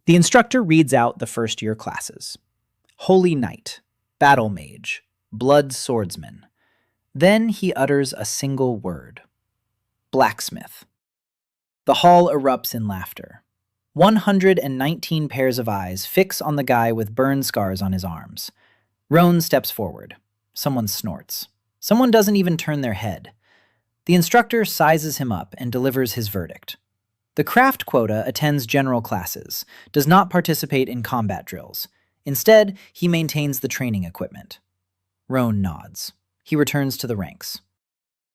The instructor reads out the first-year classes. Holy Knight, Battle Mage, Blood Swordsman. Then he utters a single word. Blacksmith. The hall erupts in laughter. 119 pairs of eyes fix on the guy with burn scars on his arms. Roan steps forward. Someone snorts. Someone doesn't even turn their head. The instructor sizes him up and delivers his verdict. The craft quota attends general classes, does not participate in combat drills. Instead, he maintains the training equipment. Roan nods. He returns to the ranks.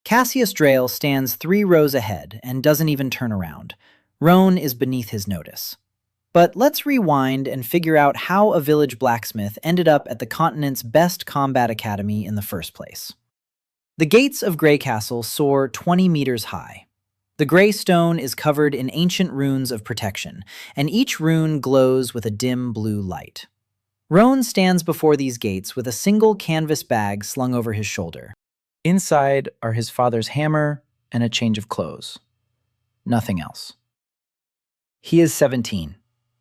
Cassius Drayle stands 3 rows ahead and doesn't even turn around. Roan is beneath his notice. But let's rewind and figure out how a village blacksmith ended up at the continent's best combat academy in the first place. The gates of Greycastle soar 20 meters high. The gray stone is covered in ancient runes of protection, and each rune glows with a dim blue light. Roan stands before these gates with a single canvas bag slung over his shoulder. Inside are his father's hammer and a change of clothes. Nothing else. He is 17.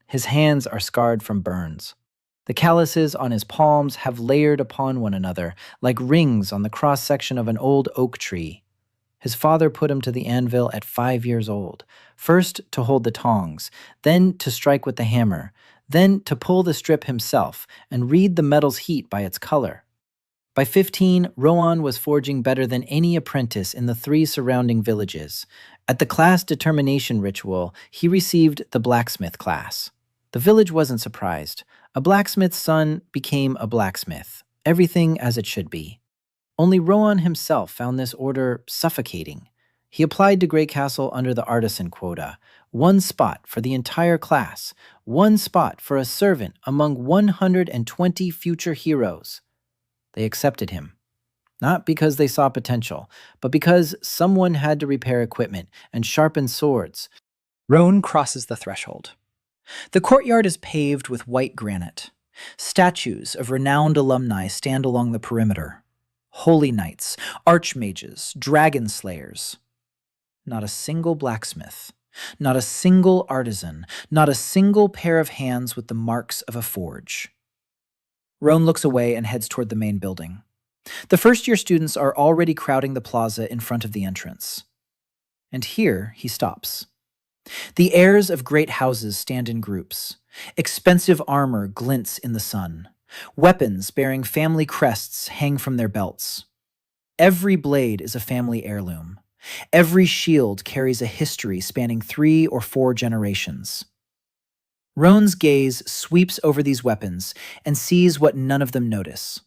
His hands are scarred from burns. The calluses on his palms have layered upon one another like rings on the cross-section of an old oak tree. His father put him to the anvil at 5 years old, first to hold the tongs, then to strike with the hammer, then to pull the strip himself and read the metal's heat by its color. By 15, Roan was forging better than any apprentice in the 3 surrounding villages. At the class determination ritual, he received the blacksmith class. The village wasn't surprised. A blacksmith's son became a blacksmith, everything as it should be. Only Roan himself found this order suffocating. He applied to Greycastle under the artisan quota. 1 spot for the entire class, 1 spot for a servant among 120 future heroes. They accepted him, not because they saw potential, but because someone had to repair equipment and sharpen swords. Roan crosses the threshold. The courtyard is paved with white granite. Statues of renowned alumni stand along the perimeter. Holy knights, archmages, dragon slayers. Not a single blacksmith, not a single artisan, not a single pair of hands with the marks of a forge. Roan looks away and heads toward the main building. The first-year students are already crowding the plaza in front of the entrance. And here he stops. The heirs of great houses stand in groups. Expensive armor glints in the sun. Weapons bearing family crests hang from their belts. Every blade is a family heirloom. Every shield carries a history spanning 3 or 4 generations. Roan's gaze sweeps over these weapons and sees what none of them notice.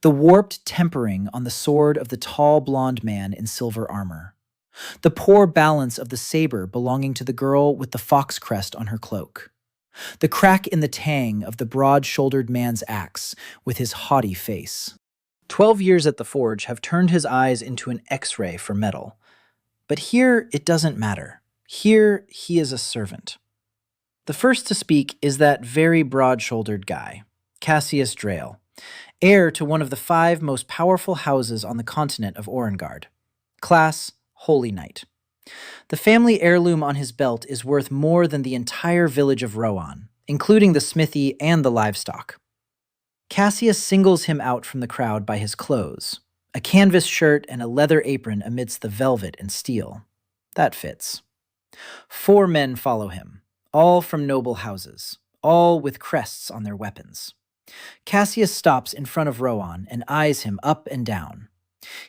The warped tempering on the sword of the tall blonde man in silver armor. The poor balance of the saber belonging to the girl with the fox crest on her cloak. The crack in the tang of the broad-shouldered man's axe with his haughty face. 12 years at the forge have turned his eyes into an X-ray for metal. But here it doesn't matter. Here he is a servant. The first to speak is that very broad-shouldered guy, Cassius Drayle, heir to one of the 5 most powerful houses on the continent of Orengard. Class, Holy Knight. The family heirloom on his belt is worth more than the entire village of Roan, including the smithy and the livestock. Cassius singles him out from the crowd by his clothes, a canvas shirt and a leather apron amidst the velvet and steel. That fits. 4 men follow him, all from noble houses, all with crests on their weapons. Cassius stops in front of Roan and eyes him up and down.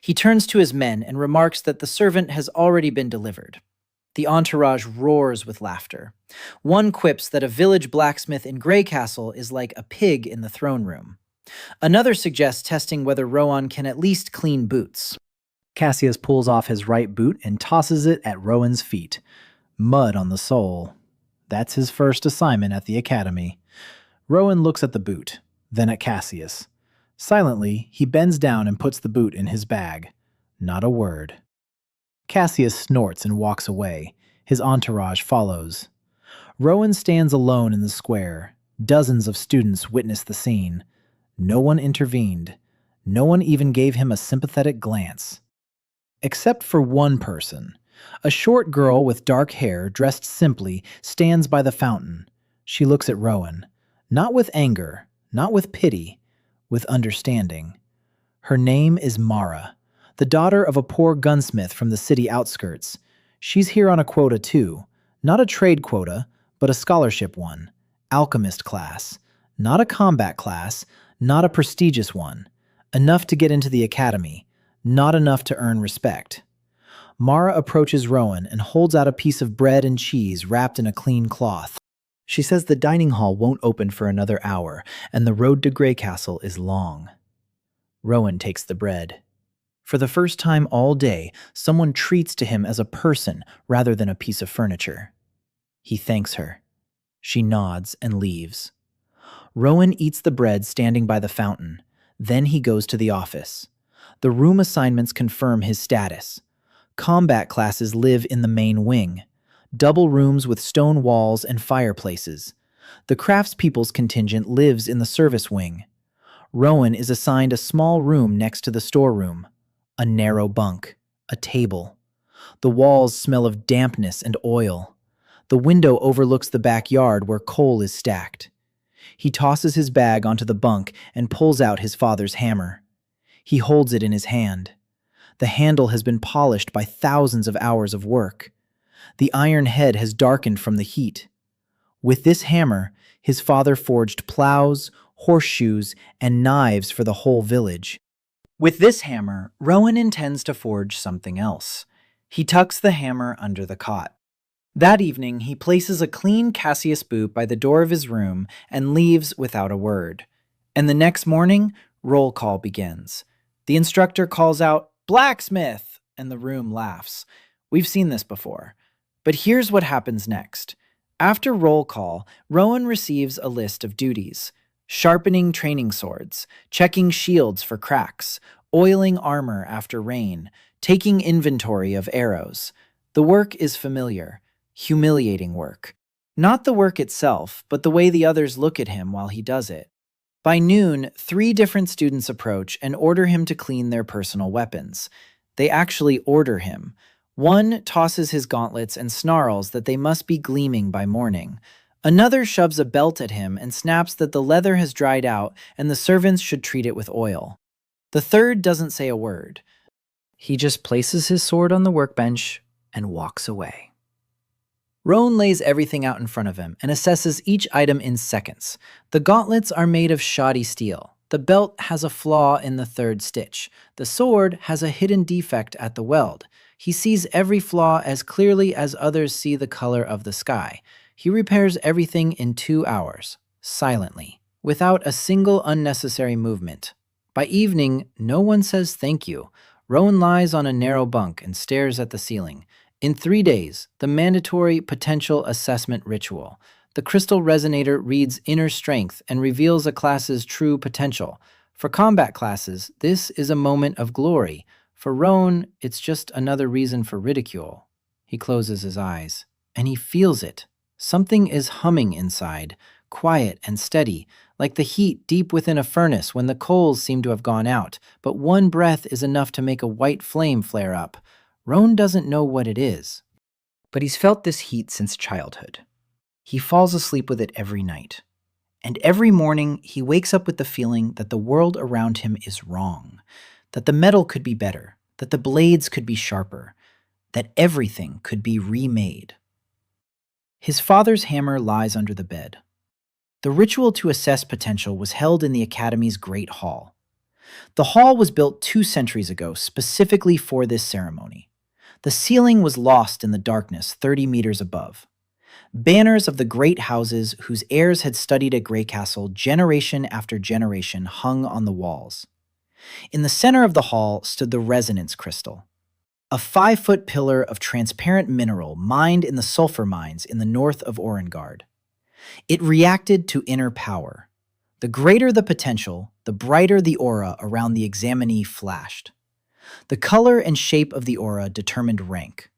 He turns to his men and remarks that the servant has already been delivered. The entourage roars with laughter. One quips that a village blacksmith in Greycastle is like a pig in the throne room. Another suggests testing whether Roan can at least clean boots. Cassius pulls off his right boot and tosses it at Roan's feet. Mud on the sole. That's his first assignment at the academy. Roan looks at the boot, then at Cassius. Silently, he bends down and puts the boot in his bag. Not a word. Cassius snorts and walks away. His entourage follows. Roan stands alone in the square. Dozens of students witness the scene. No one intervened. No one even gave him a sympathetic glance. Except for one person. A short girl with dark hair, dressed simply, stands by the fountain. She looks at Roan, not with anger, not with pity, with understanding. Her name is Mara, the daughter of a poor gunsmith from the city outskirts. She's here on a quota too, not a trade quota, but a scholarship one, alchemist class, not a combat class, not a prestigious one, enough to get into the academy, not enough to earn respect. Mara approaches Roan and holds out a piece of bread and cheese wrapped in a clean cloth. She says the dining hall won't open for another hour, and the road to Greycastle is long. Roan takes the bread. For the first time all day, someone treats to him as a person rather than a piece of furniture. He thanks her. She nods and leaves. Roan eats the bread standing by the fountain. Then he goes to the office. The room assignments confirm his status. Combat classes live in the main wing. Double rooms with stone walls and fireplaces. The craftspeople's contingent lives in the service wing. Roan is assigned a small room next to the storeroom. A narrow bunk. A table. The walls smell of dampness and oil. The window overlooks the backyard where coal is stacked. He tosses his bag onto the bunk and pulls out his father's hammer. He holds it in his hand. The handle has been polished by thousands of hours of work. The iron head has darkened from the heat. With this hammer, his father forged plows, horseshoes, and knives for the whole village. With this hammer, Roan intends to forge something else. He tucks the hammer under the cot. That evening, he places a clean Cassius boot by the door of his room and leaves without a word. And the next morning, roll call begins. The instructor calls out, "Blacksmith!" and the room laughs. We've seen this before. But here's what happens next. After roll call, Roan receives a list of duties. Sharpening training swords, checking shields for cracks, oiling armor after rain, taking inventory of arrows. The work is familiar, humiliating work. Not the work itself, but the way the others look at him while he does it. By noon, 3 different students approach and order him to clean their personal weapons. They actually order him. One tosses his gauntlets and snarls that they must be gleaming by morning. Another shoves a belt at him and snaps that the leather has dried out and the servants should treat it with oil. The third doesn't say a word. He just places his sword on the workbench and walks away. Roan lays everything out in front of him and assesses each item in seconds. The gauntlets are made of shoddy steel. The belt has a flaw in the 3rd stitch. The sword has a hidden defect at the weld. He sees every flaw as clearly as others see the color of the sky. He repairs everything in 2 hours, silently, without a single unnecessary movement. By evening, no one says thank you. Roan lies on a narrow bunk and stares at the ceiling. In 3 days, the mandatory potential assessment ritual. The crystal resonator reads inner strength and reveals a class's true potential. For combat classes, this is a moment of glory. For Roan, it's just another reason for ridicule. He closes his eyes, and he feels it. Something is humming inside, quiet and steady, like the heat deep within a furnace when the coals seem to have gone out, but one breath is enough to make a white flame flare up. Roan doesn't know what it is, but he's felt this heat since childhood. He falls asleep with it every night. And every morning, he wakes up with the feeling that the world around him is wrong, that the metal could be better, that the blades could be sharper, that everything could be remade. His father's hammer lies under the bed. The ritual to assess potential was held in the Academy's Great Hall. The hall was built 2 centuries ago specifically for this ceremony. The ceiling was lost in the darkness 30 meters above. Banners of the great houses whose heirs had studied at Greycastle generation after generation hung on the walls. In the center of the hall stood the resonance crystal, a 5-foot pillar of transparent mineral mined in the sulfur mines in the north of Orangard. It reacted to inner power. The greater the potential, the brighter the aura around the examinee flashed. The color and shape of the aura determined rank.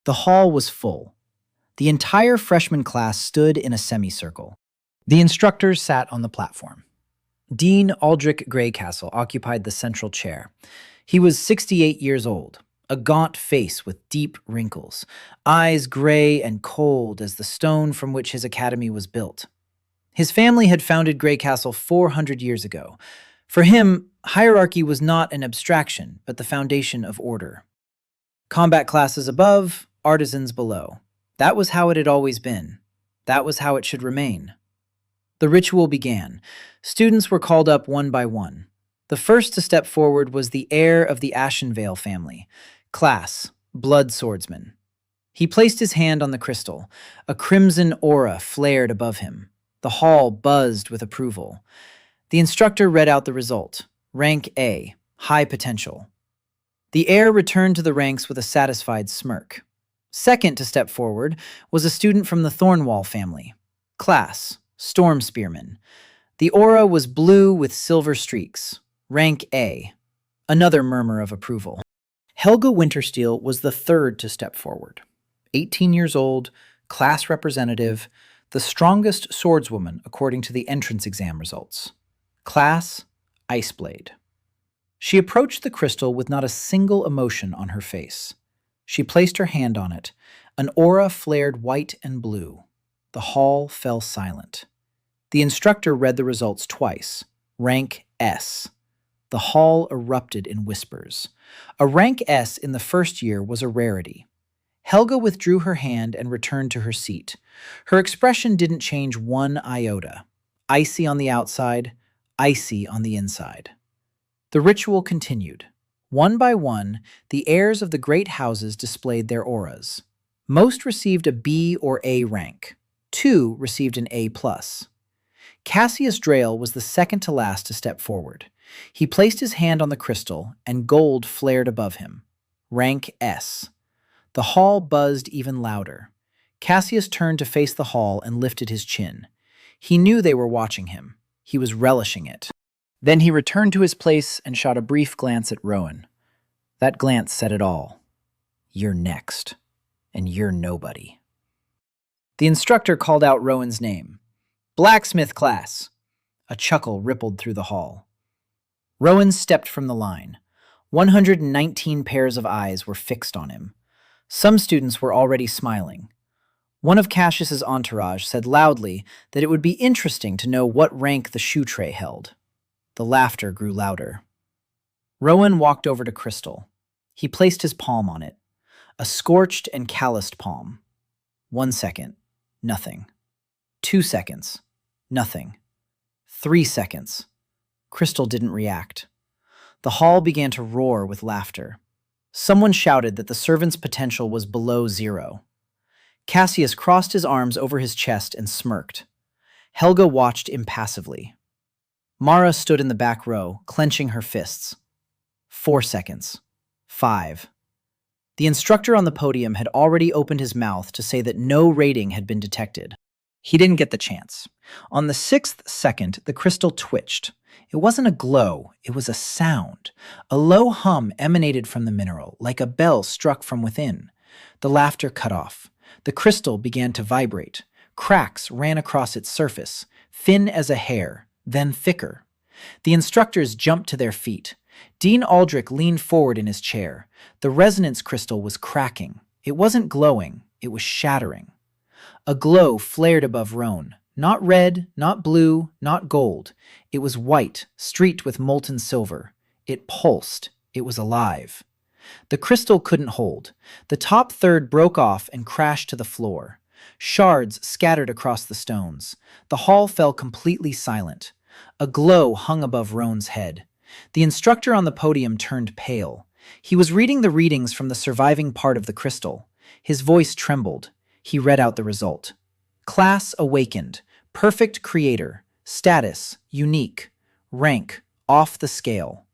The hall was full. The entire freshman class stood in a semicircle. The instructors sat on the platform. Dean Aldrich Greycastle occupied the central chair. He was 68 years old, a gaunt face with deep wrinkles, eyes gray and cold as the stone from which his academy was built. His family had founded Greycastle 400 years ago. For him, hierarchy was not an abstraction, but the foundation of order. Combat classes above, artisans below. That was how it had always been. That was how it should remain. The ritual began. Students were called up one by one. The first to step forward was the heir of the Ashenvale family. Class, Blood Swordsman. He placed his hand on the crystal. A crimson aura flared above him. The hall buzzed with approval. The instructor read out the result. Rank A, high potential. The heir returned to the ranks with a satisfied smirk. Second to step forward was a student from the Thornwall family. Class, Storm Spearman. The aura was blue with silver streaks. Rank A. Another murmur of approval. Helga Wintersteel was the third to step forward. 18 years old, class representative, the strongest swordswoman according to the entrance exam results. Class, Iceblade. She approached the crystal with not a single emotion on her face. She placed her hand on it. An aura flared white and blue. The hall fell silent. The instructor read the results twice. Rank S. The hall erupted in whispers. A rank S in the first year was a rarity. Helga withdrew her hand and returned to her seat. Her expression didn't change one iota. Icy on the outside, icy on the inside. The ritual continued. One by one, the heirs of the great houses displayed their auras. Most received a B or A rank. 2 received an A+. Cassius Drayle was the second to last to step forward. He placed his hand on the crystal, and gold flared above him. Rank S. The hall buzzed even louder. Cassius turned to face the hall and lifted his chin. He knew they were watching him. He was relishing it. Then he returned to his place and shot a brief glance at Roan. That glance said it all. You're next, and you're nobody. The instructor called out Rowan's name. Blacksmith class. A chuckle rippled through the hall. Rowan stepped from the line. 119 pairs of eyes were fixed on him. Some students were already smiling. One of Cassius's entourage said loudly that it would be interesting to know what rank the shoe tray held. The laughter grew louder. Rowan walked over to Crystal. He placed his palm on it. A scorched and calloused palm. 1 second. Nothing. 2 seconds. Nothing. 3 seconds. Crystal didn't react. The hall began to roar with laughter. Someone shouted that the servant's potential was below 0. Cassius crossed his arms over his chest and smirked. Helga watched impassively. Mara stood in the back row, clenching her fists. 4 seconds. 5. The instructor on the podium had already opened his mouth to say that no rating had been detected. He didn't get the chance. On the 6th second, the crystal twitched. It wasn't a glow, it was a sound. A low hum emanated from the mineral, like a bell struck from within. The laughter cut off. The crystal began to vibrate. Cracks ran across its surface, thin as a hair, then thicker. The instructors jumped to their feet. Dean Aldrich leaned forward in his chair. The resonance crystal was cracking. It wasn't glowing, it was shattering. A glow flared above Roan. Not red, not blue, not gold. It was white, streaked with molten silver. It pulsed. It was alive. The crystal couldn't hold. The top third broke off and crashed to the floor. Shards scattered across the stones. The hall fell completely silent. A glow hung above Roan's head. The instructor on the podium turned pale. He was reading the readings from the surviving part of the crystal. His voice trembled. He read out the result. Class awakened. Perfect creator. Status unique. Rank off the scale.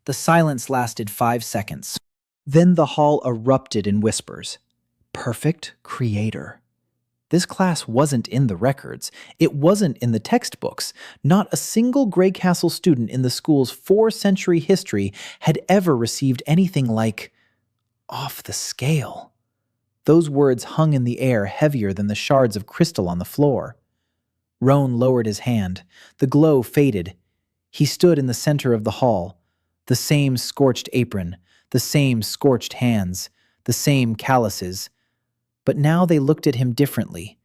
The silence lasted 5 seconds. Then the hall erupted in whispers. Perfect creator. This class wasn't in the records. It wasn't in the textbooks. Not a single Greycastle student in the school's 4-century history had ever received anything like off the scale. Those words hung in the air heavier than the shards of crystal on the floor. Roan lowered his hand. The glow faded. He stood in the center of the hall. The same scorched apron, the same scorched hands, the same calluses. But now they looked at him differently.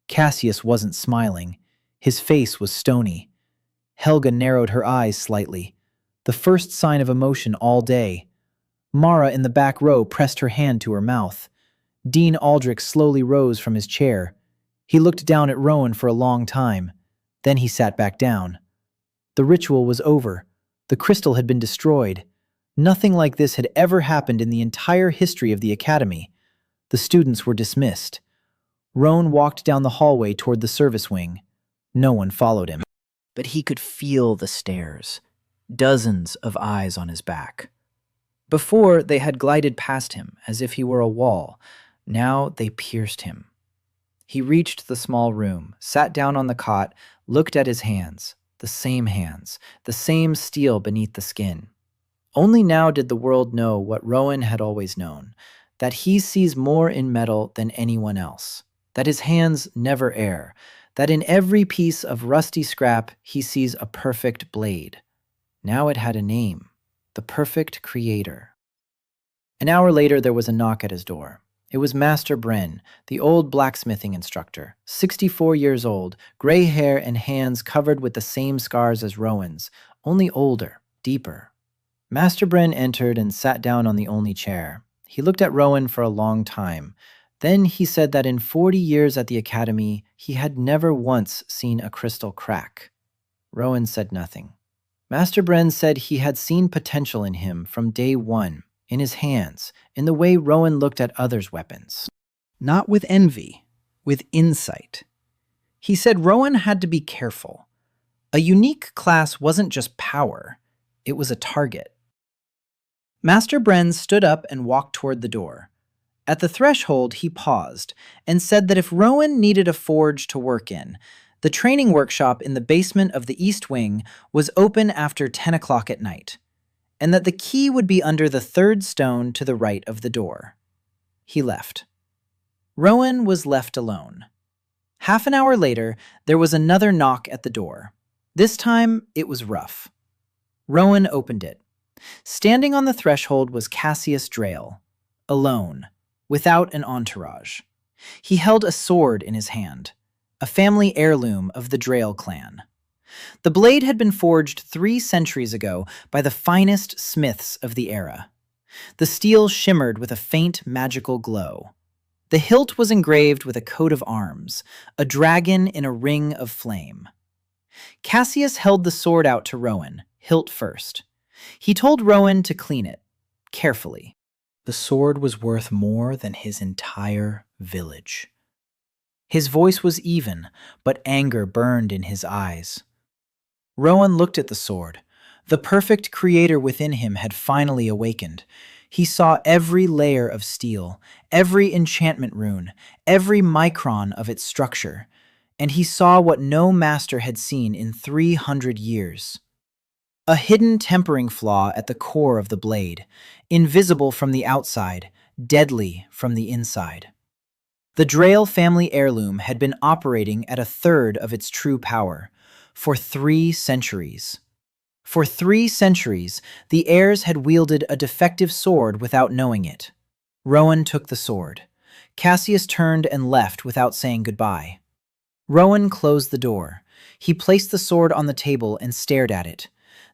Cassius wasn't smiling. His face was stony. Helga narrowed her eyes slightly, the first sign of emotion all day. Mara in the back row pressed her hand to her mouth. Dean Aldrich slowly rose from his chair. He looked down at Roan for a long time. Then he sat back down. The ritual was over. The crystal had been destroyed. Nothing like this had ever happened in the entire history of the academy. The students were dismissed. Roan walked down the hallway toward the service wing. No one followed him. But he could feel the stares. Dozens of eyes on his back. Before, they had glided past him as if he were a wall. Now they pierced him. He reached the small room, sat down on the cot, looked at his hands, the same steel beneath the skin. Only now did the world know what Roan had always known, that he sees more in metal than anyone else, that his hands never err, that in every piece of rusty scrap he sees a perfect blade. Now it had a name, the Perfect Creator. An hour later there was a knock at his door. It was Master Bren, the old blacksmithing instructor, 64 years old, gray hair and hands covered with the same scars as Rowan's, only older, deeper. Master Bren entered and sat down on the only chair. He looked at Rowan for a long time. Then he said that in 40 years at the academy, he had never once seen a crystal crack. Rowan said nothing. Master Bren said he had seen potential in him from day one, in his hands, in the way Rowan looked at others' weapons. Not with envy, with insight. He said Rowan had to be careful. A unique class wasn't just power, it was a target. Master Bren stood up and walked toward the door. At the threshold, he paused and said that if Rowan needed a forge to work in, the training workshop in the basement of the East Wing was open after 10 o'clock at night, and that the key would be under the third stone to the right of the door. He left. Rowan was left alone. Half an hour later, there was another knock at the door. This time, it was rough. Rowan opened it. Standing on the threshold was Cassius Drayle, alone, without an entourage. He held a sword in his hand, a family heirloom of the Drayle clan. The blade had been forged 3 centuries ago by the finest smiths of the era. The steel shimmered with a faint magical glow. The hilt was engraved with a coat of arms, a dragon in a ring of flame. Cassius held the sword out to Rowan, hilt first. He told Rowan to clean it, carefully. The sword was worth more than his entire village. His voice was even, but anger burned in his eyes. Rowan looked at the sword. The perfect creator within him had finally awakened. He saw every layer of steel, every enchantment rune, every micron of its structure, and he saw what no master had seen in 300 years. A hidden tempering flaw at the core of the blade, invisible from the outside, deadly from the inside. The Drayle family heirloom had been operating at 1/3 of its true power for 3 centuries. For 3 centuries, the heirs had wielded a defective sword without knowing it. Rowan took the sword. Cassius turned and left without saying goodbye. Rowan closed the door. He placed the sword on the table and stared at it.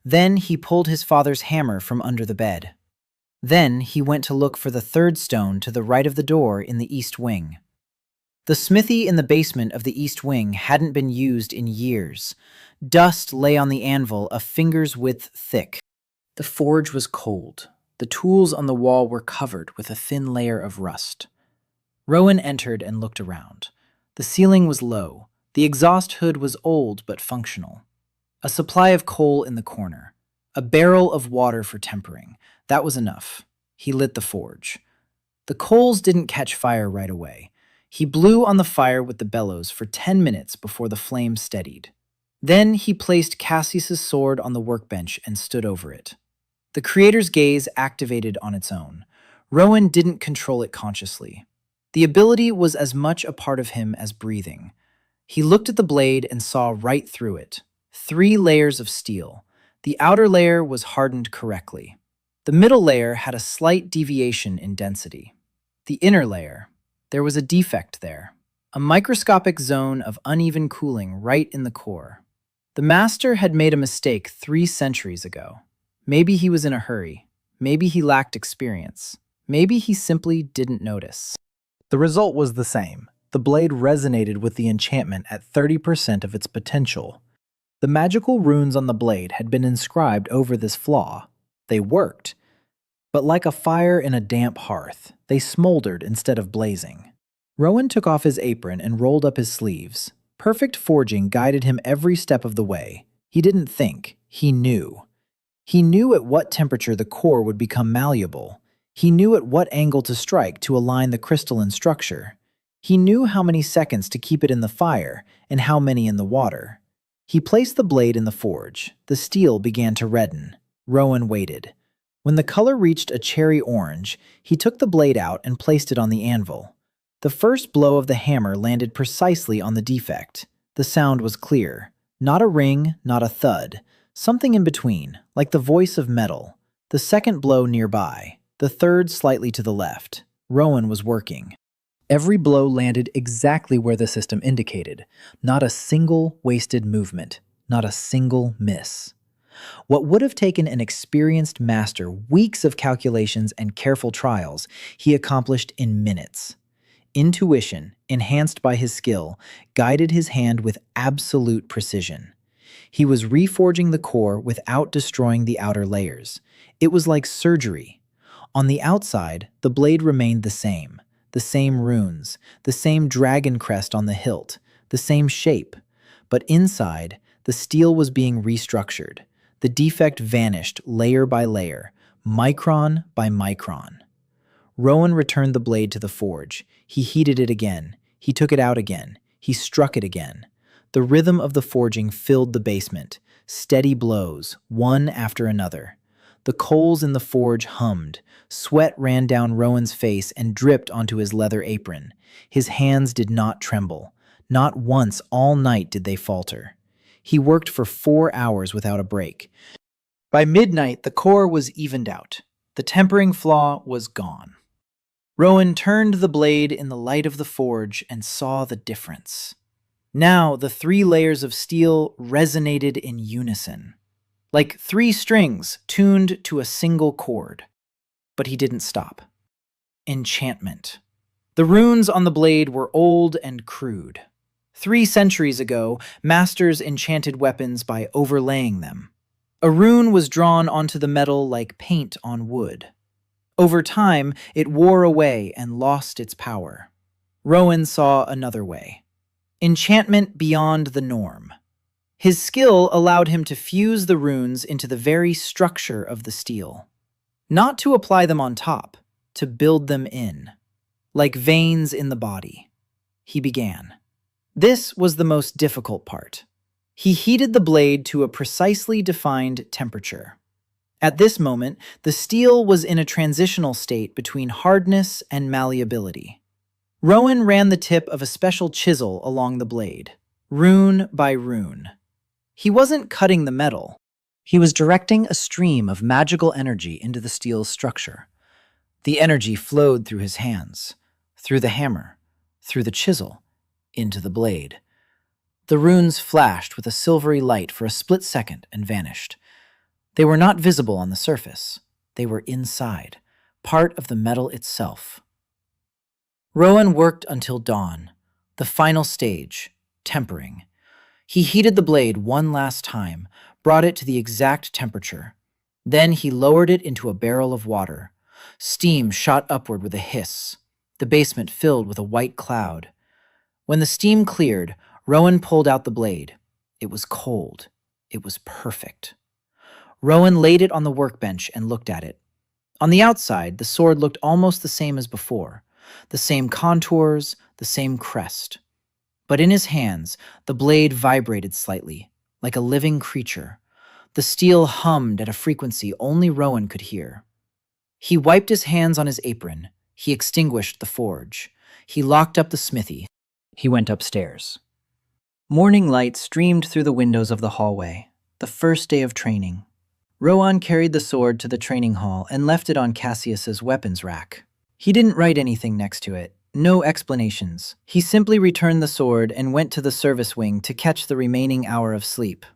Then he pulled his father's hammer from under the bed. Then he went to look for the third stone to the right of the door in the East Wing. The smithy in the basement of the East Wing hadn't been used in years. Dust lay on the anvil a finger's width thick. The forge was cold. The tools on the wall were covered with a thin layer of rust. Rowan entered and looked around. The ceiling was low. The exhaust hood was old but functional. A supply of coal in the corner. A barrel of water for tempering. That was enough. He lit the forge. The coals didn't catch fire right away. He blew on the fire with the bellows for 10 minutes before the flame steadied. Then he placed Cassius's sword on the workbench and stood over it. The creator's gaze activated on its own. Rowan didn't control it consciously. The ability was as much a part of him as breathing. He looked at the blade and saw right through it. 3 layers of steel. The outer layer was hardened correctly. The middle layer had a slight deviation in density. The inner layer, there was a defect there, a microscopic zone of uneven cooling right in the core. The master had made a mistake 3 centuries ago. Maybe he was in a hurry. Maybe he lacked experience. Maybe he simply didn't notice. The result was the same. The blade resonated with the enchantment at 30% of its potential. The magical runes on the blade had been inscribed over this flaw. They worked. But like a fire in a damp hearth, they smoldered instead of blazing. Roan took off his apron and rolled up his sleeves. Perfect forging guided him every step of the way. He didn't think, he knew. He knew at what temperature the core would become malleable. He knew at what angle to strike to align the crystalline structure. He knew how many seconds to keep it in the fire and how many in the water. He placed the blade in the forge. The steel began to redden. Roan waited. When the color reached a cherry orange, he took the blade out and placed it on the anvil. The first blow of the hammer landed precisely on the defect. The sound was clear. Not a ring, not a thud. Something in between, like the voice of metal. The second blow nearby. The third slightly to the left. Roan was working. Every blow landed exactly where the system indicated. Not a single wasted movement. Not a single miss. What would have taken an experienced master weeks of calculations and careful trials, he accomplished in minutes. Intuition, enhanced by his skill, guided his hand with absolute precision. He was reforging the core without destroying the outer layers. It was like surgery. On the outside, the blade remained the same runes, the same dragon crest on the hilt, the same shape. But inside, the steel was being restructured. The defect vanished layer by layer, micron by micron. Roan returned the blade to the forge. He heated it again. He took it out again. He struck it again. The rhythm of the forging filled the basement. Steady blows, one after another. The coals in the forge hummed. Sweat ran down Roan's face and dripped onto his leather apron. His hands did not tremble. Not once all night did they falter. He worked for 4 hours without a break. By midnight, the core was evened out. The tempering flaw was gone. Roan turned the blade in the light of the forge and saw the difference. Now the 3 layers of steel resonated in unison, like 3 strings tuned to a single chord. But he didn't stop. Enchantment. The runes on the blade were old and crude. 3 centuries ago, masters enchanted weapons by overlaying them. A rune was drawn onto the metal like paint on wood. Over time, it wore away and lost its power. Roan saw another way. Enchantment beyond the norm. His skill allowed him to fuse the runes into the very structure of the steel. Not to apply them on top, to build them in. Like veins in the body. He began. This was the most difficult part. He heated the blade to a precisely defined temperature. At this moment, the steel was in a transitional state between hardness and malleability. Roan ran the tip of a special chisel along the blade, rune by rune. He wasn't cutting the metal. He was directing a stream of magical energy into the steel's structure. The energy flowed through his hands, through the hammer, through the chisel, into the blade. The runes flashed with a silvery light for a split second and vanished. They were not visible on the surface. They were inside, part of the metal itself. Roan worked until dawn, the final stage, tempering. He heated the blade one last time, brought it to the exact temperature. Then he lowered it into a barrel of water. Steam shot upward with a hiss. The basement filled with a white cloud. When the steam cleared, Roan pulled out the blade. It was cold. It was perfect. Roan laid it on the workbench and looked at it. On the outside, the sword looked almost the same as before. The same contours, the same crest. But in his hands, the blade vibrated slightly, like a living creature. The steel hummed at a frequency only Roan could hear. He wiped his hands on his apron. He extinguished the forge. He locked up the smithy. He went upstairs. Morning light streamed through the windows of the hallway. The first day of training. Roan carried the sword to the training hall and left it on Cassius's weapons rack. He didn't write anything next to it, no explanations. He simply returned the sword and went to the service wing to catch the remaining hour of sleep.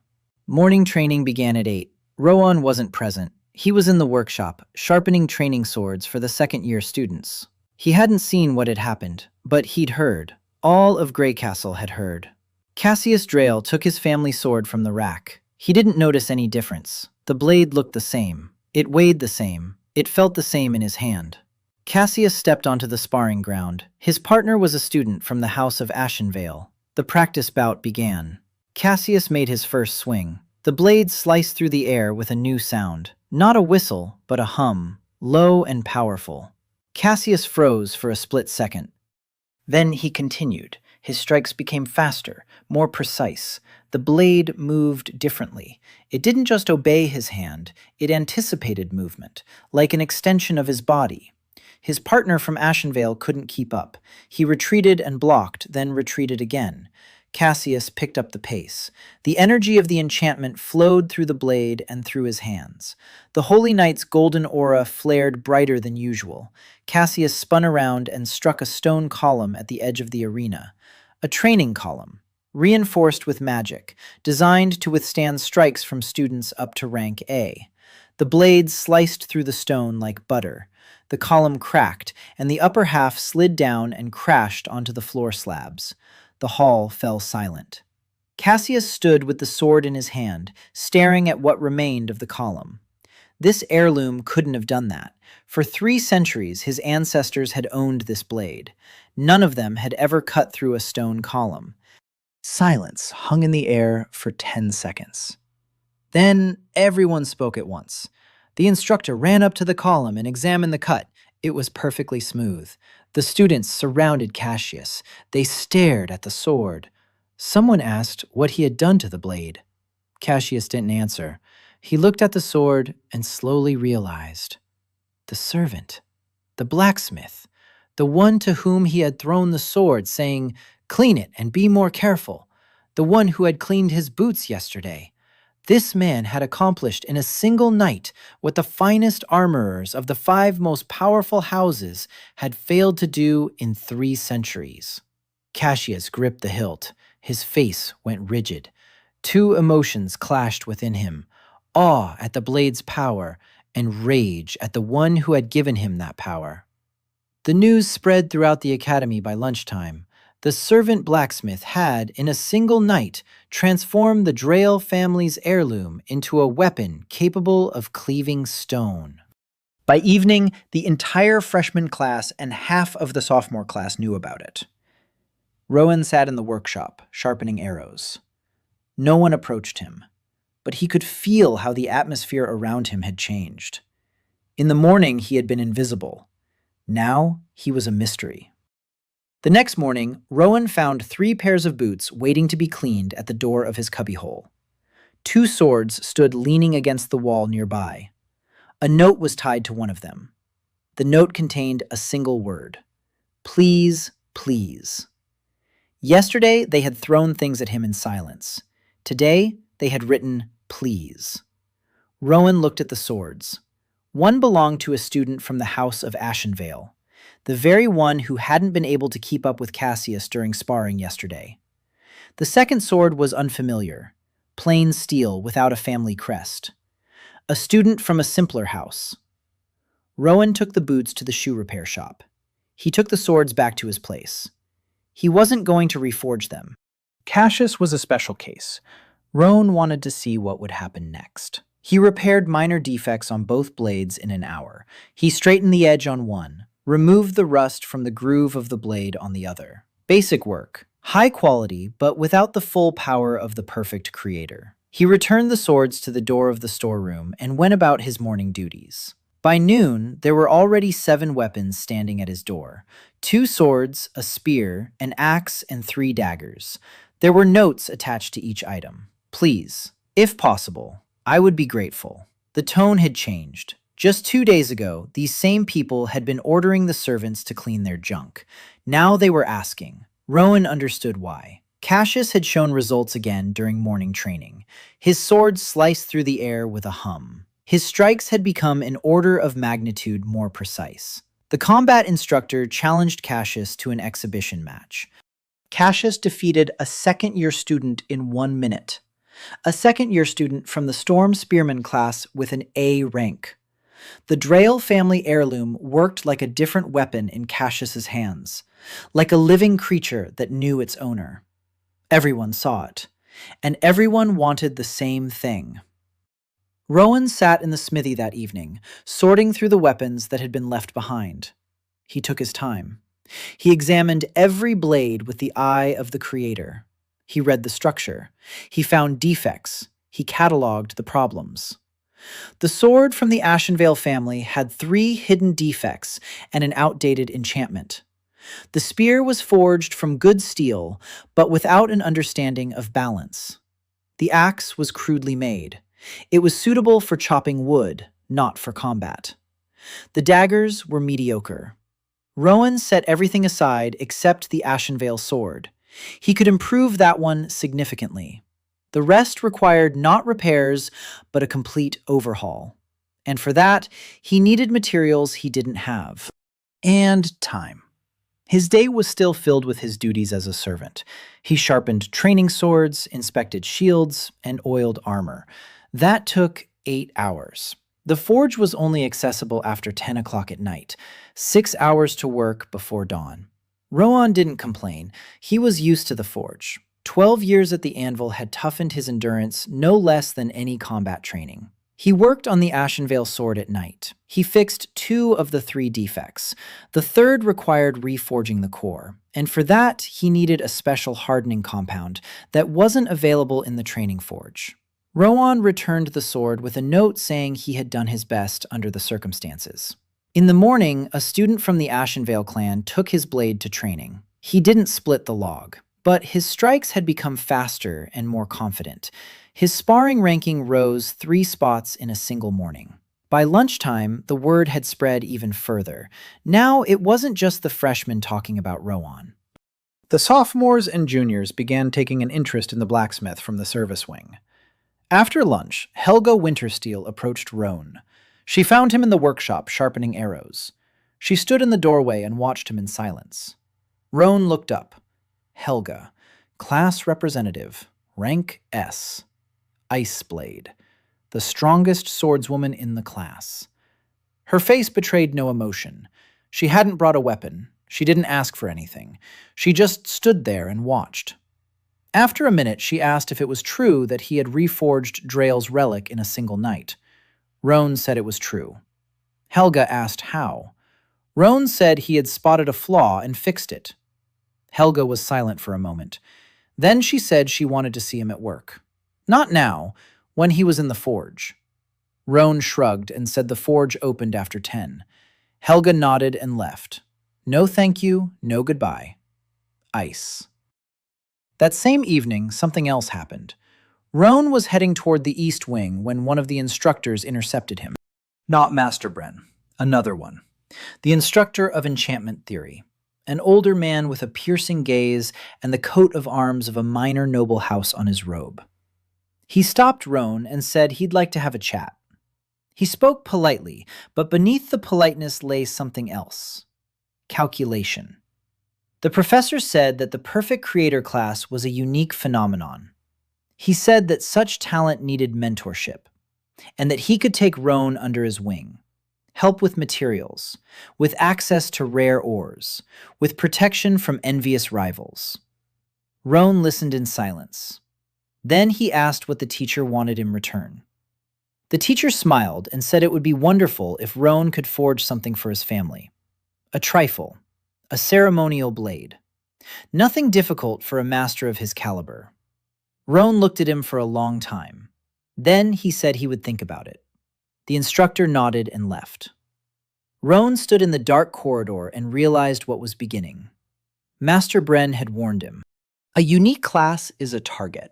Morning training began at 8. Roan wasn't present. He was in the workshop, sharpening training swords for the second-year students. He hadn't seen what had happened, but he'd heard. All of Greycastle had heard. Cassius Drayle took his family sword from the rack. He didn't notice any difference. The blade looked the same. It weighed the same. It felt the same in his hand. Cassius stepped onto the sparring ground. His partner was a student from the House of Ashenvale. The practice bout began. Cassius made his first swing. The blade sliced through the air with a new sound. Not a whistle, but a hum, low and powerful. Cassius froze for a split second. Then he continued. His strikes became faster, more precise. The blade moved differently. It didn't just obey his hand, it anticipated movement, like an extension of his body. His partner from Ashenvale couldn't keep up. He retreated and blocked, then retreated again. Cassius picked up the pace. The energy of the enchantment flowed through the blade and through his hands. The Holy Knight's golden aura flared brighter than usual. Cassius spun around and struck a stone column at the edge of the arena. A training column, reinforced with magic, designed to withstand strikes from students up to rank A. The blade sliced through the stone like butter. The column cracked, and the upper half slid down and crashed onto the floor slabs. The hall fell silent. Cassius stood with the sword in his hand, staring at what remained of the column. This heirloom couldn't have done that. For 3 centuries, his ancestors had owned this blade. None of them had ever cut through a stone column. Silence hung in the air for 10 seconds. Then everyone spoke at once. The instructor ran up to the column and examined the cut. It was perfectly smooth. The students surrounded Cassius. They stared at the sword. Someone asked what he had done to the blade. Cassius didn't answer. He looked at the sword and slowly realized. The servant, the blacksmith, the one to whom he had thrown the sword, saying, "Clean it and be more careful," the one who had cleaned his boots yesterday. This man had accomplished in a single night what the finest armorers of the 5 most powerful houses had failed to do in 3 centuries. Cassius gripped the hilt. His face went rigid. 2 emotions clashed within him: awe at the blade's power and rage at the one who had given him that power. The news spread throughout the academy by lunchtime. The servant blacksmith had, in a single night, transformed the Drayle family's heirloom into a weapon capable of cleaving stone. By evening, the entire freshman class and half of the sophomore class knew about it. Roan sat in the workshop, sharpening arrows. No one approached him, but he could feel how the atmosphere around him had changed. In the morning, he had been invisible. Now, he was a mystery. The next morning, Roan found 3 pairs of boots waiting to be cleaned at the door of his cubbyhole. 2 swords stood leaning against the wall nearby. A note was tied to one of them. The note contained a single word: "Please, please." Yesterday, they had thrown things at him in silence. Today, they had written, "Please." Roan looked at the swords. One belonged to a student from the House of Ashenvale, the very one who hadn't been able to keep up with Cassius during sparring yesterday. The second sword was unfamiliar, plain steel without a family crest. A student from a simpler house. Roan took the boots to the shoe repair shop. He took the swords back to his place. He wasn't going to reforge them. Cassius was a special case. Roan wanted to see what would happen next. He repaired minor defects on both blades in an hour. He straightened the edge on one, removed the rust from the groove of the blade on the other. Basic work, high quality, but without the full power of the perfect creator. He returned the swords to the door of the storeroom and went about his morning duties. By noon, there were already 7 weapons standing at his door: 2 swords, a spear, an axe, and 3 daggers. There were notes attached to each item. "Please, if possible, I would be grateful." The tone had changed. Just 2 days ago, these same people had been ordering the servants to clean their junk. Now they were asking. Roan understood why. Cassius had shown results again during morning training. His sword sliced through the air with a hum. His strikes had become an order of magnitude more precise. The combat instructor challenged Cassius to an exhibition match. Cassius defeated a second-year student in 1 minute. A second-year student from the Storm Spearman class with an A rank. The Drael family heirloom worked like a different weapon in Cassius's hands, like a living creature that knew its owner. Everyone saw it, and everyone wanted the same thing. Roan sat in the smithy that evening, sorting through the weapons that had been left behind. He took his time. He examined every blade with the eye of the creator. He read the structure. He found defects. He cataloged the problems. The sword from the Ashenvale family had 3 hidden defects and an outdated enchantment. The spear was forged from good steel, but without an understanding of balance. The axe was crudely made. It was suitable for chopping wood, not for combat. The daggers were mediocre. Roan set everything aside except the Ashenvale sword. He could improve that one significantly. The rest required not repairs, but a complete overhaul. And for that, he needed materials he didn't have. And time. His day was still filled with his duties as a servant. He sharpened training swords, inspected shields, and oiled armor. That took 8 hours. The forge was only accessible after 10 o'clock at night, 6 hours to work before dawn. Roan didn't complain. He was used to the forge. 12 years at the anvil had toughened his endurance no less than any combat training. He worked on the Ashenvale sword at night. He fixed 2 of the 3 defects. The third required reforging the core, and for that he needed a special hardening compound that wasn't available in the training forge. Roan returned the sword with a note saying he had done his best under the circumstances. In the morning, a student from the Ashenvale clan took his blade to training. He didn't split the log, but his strikes had become faster and more confident. His sparring ranking rose 3 spots in a single morning. By lunchtime, the word had spread even further. Now it wasn't just the freshmen talking about Roan. The sophomores and juniors began taking an interest in the blacksmith from the service wing. After lunch, Helga Wintersteel approached Roan. She found him in the workshop sharpening arrows. She stood in the doorway and watched him in silence. Roan looked up. Helga, class representative, rank S. Ice Blade, the strongest swordswoman in the class. Her face betrayed no emotion. She hadn't brought a weapon. She didn't ask for anything. She just stood there and watched. After a minute, she asked if it was true that he had reforged Drael's relic in a single night. Roan said it was true. Helga asked how. Roan said he had spotted a flaw and fixed it. Helga was silent for a moment. Then she said she wanted to see him at work. Not now, when he was in the forge. Roan shrugged and said the forge opened after 10. Helga nodded and left. No thank you, no goodbye. Ice. That same evening, something else happened. Roan was heading toward the east wing when one of the instructors intercepted him. Not Master Bren, another one. The instructor of enchantment theory. An older man with a piercing gaze and the coat of arms of a minor noble house on his robe. He stopped Roan and said he'd like to have a chat. He spoke politely, but beneath the politeness lay something else. Calculation. The professor said that the perfect creator class was a unique phenomenon. He said that such talent needed mentorship, and that he could take Roan under his wing, help with materials, with access to rare ores, with protection from envious rivals. Roan listened in silence. Then he asked what the teacher wanted in return. The teacher smiled and said it would be wonderful if Roan could forge something for his family. A trifle, a ceremonial blade. Nothing difficult for a master of his caliber. Roan looked at him for a long time. Then he said he would think about it. The instructor nodded and left. Roan stood in the dark corridor and realized what was beginning. Master Bren had warned him. A unique class is a target.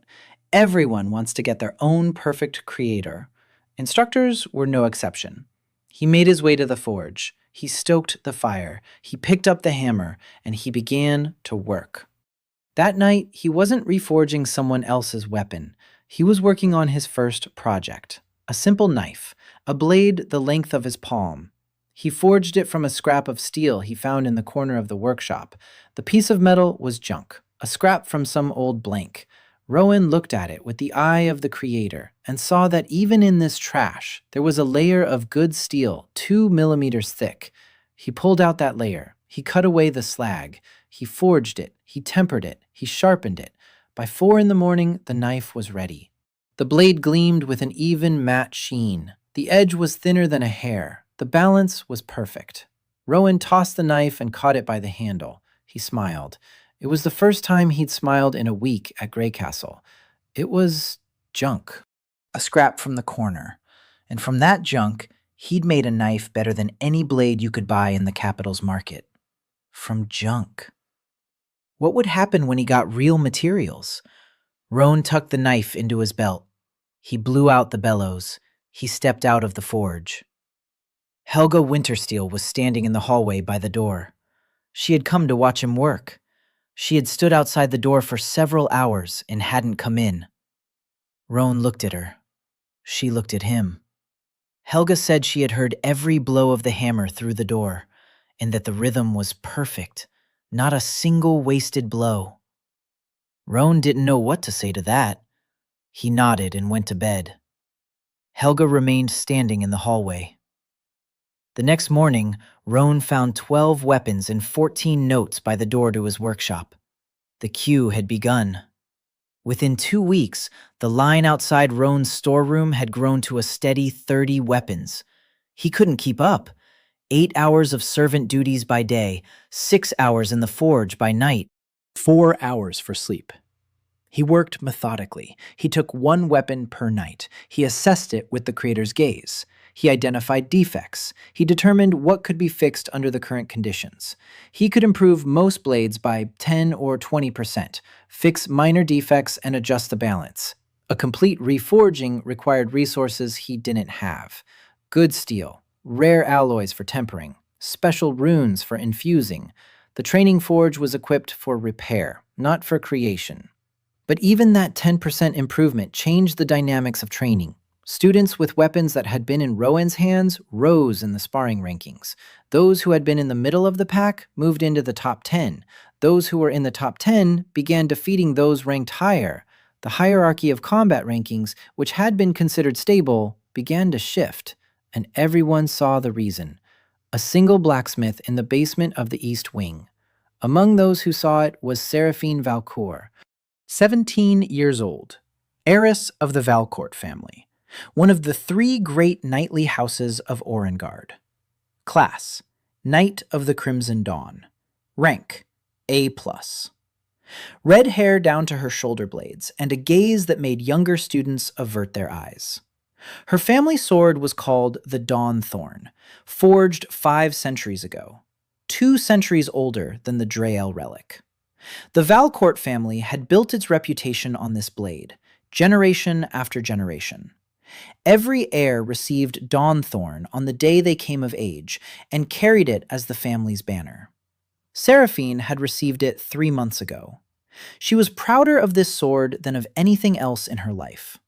Everyone wants to get their own perfect creator. Instructors were no exception. He made his way to the forge. He stoked the fire. He picked up the hammer, and he began to work. That night, he wasn't reforging someone else's weapon. He was working on his first project, A simple knife, a blade the length of his palm. He forged it from a scrap of steel he found in the corner of the workshop. The piece of metal was junk, a scrap from some old blank. Rowan looked at it with the eye of the creator and saw that even in this trash, there was a layer of good steel 2 millimeters thick. He pulled out that layer. He cut away the slag. He forged it. He tempered it. He sharpened it. By 4 in the morning, the knife was ready. The blade gleamed with an even matte sheen. The edge was thinner than a hair. The balance was perfect. Rowan tossed the knife and caught it by the handle. He smiled. It was the first time he'd smiled in a week at Greycastle. It was junk. A scrap from the corner. And from that junk, he'd made a knife better than any blade you could buy in the capital's market. From junk. What would happen when he got real materials? Roan tucked the knife into his belt. He blew out the bellows. He stepped out of the forge. Helga Wintersteel was standing in the hallway by the door. She had come to watch him work. She had stood outside the door for several hours and hadn't come in. Roan looked at her. She looked at him. Helga said she had heard every blow of the hammer through the door, and that the rhythm was perfect, not a single wasted blow. Roan didn't know what to say to that. He nodded and went to bed. Helga remained standing in the hallway. The next morning, Roan found 12 weapons and 14 notes by the door to his workshop. The queue had begun. Within 2 weeks, the line outside Roan's storeroom had grown to a steady 30 weapons. He couldn't keep up. 8 hours of servant duties by day, 6 hours in the forge by night, 4 hours for sleep. He worked methodically. He took 1 weapon per night. He assessed it with the creator's gaze. He identified defects. He determined what could be fixed under the current conditions. He could improve most blades by 10 or 20%, fix minor defects, and adjust the balance. A complete reforging required resources he didn't have. Good steel, rare alloys for tempering, special runes for infusing. The training forge was equipped for repair, not for creation. But even that 10% improvement changed the dynamics of training. Students with weapons that had been in Rowan's hands rose in the sparring rankings. Those who had been in the middle of the pack moved into the top 10. Those who were in the top 10 began defeating those ranked higher. The hierarchy of combat rankings, which had been considered stable, began to shift, and everyone saw the reason. A single blacksmith in the basement of the East Wing. Among those who saw it was Seraphine Valcourt, 17 years old, heiress of the Valcourt family, one of the 3 great knightly houses of Orengard. Class, Knight of the Crimson Dawn. Rank, A+. Red hair down to her shoulder blades, and a gaze that made younger students avert their eyes. Her family sword was called the Dawn Thorn, forged 5 centuries ago, 2 centuries older than the Drael relic. The Valcourt family had built its reputation on this blade, generation after generation. Every heir received Dawnthorn on the day they came of age and carried it as the family's banner. Seraphine had received it 3 months ago. She was prouder of this sword than of anything else in her life.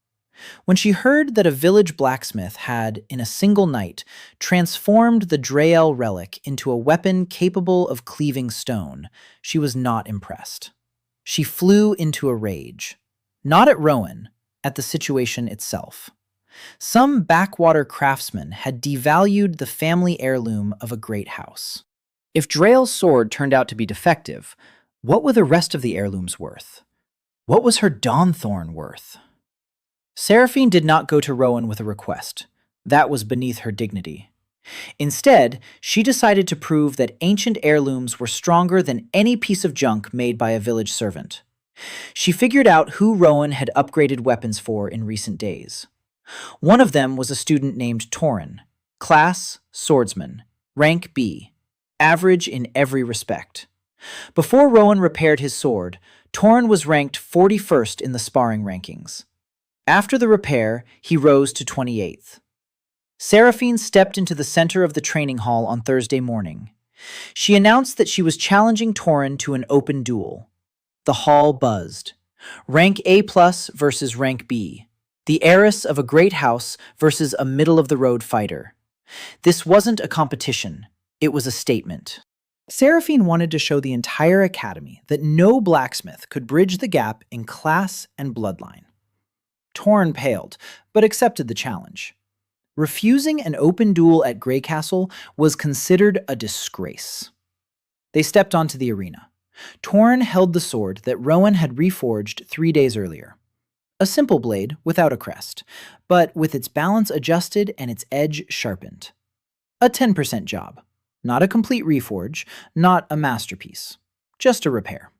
When she heard that a village blacksmith had, in a single night, transformed the Drael relic into a weapon capable of cleaving stone, she was not impressed. She flew into a rage. Not at Rowan, at the situation itself. Some backwater craftsman had devalued the family heirloom of a great house. If Drael's sword turned out to be defective, what were the rest of the heirlooms worth? What was her Dawnthorn worth? Seraphine did not go to Rowan with a request. That was beneath her dignity. Instead, she decided to prove that ancient heirlooms were stronger than any piece of junk made by a village servant. She figured out who Rowan had upgraded weapons for in recent days. One of them was a student named Torin, class Swordsman, rank B, average in every respect. Before Rowan repaired his sword, Torin was ranked 41st in the sparring rankings. After the repair, he rose to 28th. Seraphine stepped into the center of the training hall on Thursday morning. She announced that she was challenging Torin to an open duel. The hall buzzed. Rank A+ versus rank B. The heiress of a great house versus a middle-of-the-road fighter. This wasn't a competition, it was a statement. Seraphine wanted to show the entire academy that no blacksmith could bridge the gap in class and bloodline. Torn paled, but accepted the challenge. Refusing an open duel at Greycastle was considered a disgrace. They stepped onto the arena. Torn held the sword that Roan had reforged 3 days earlier. A simple blade without a crest, but with its balance adjusted and its edge sharpened. A 10% job. Not a complete reforge, not a masterpiece. Just a repair.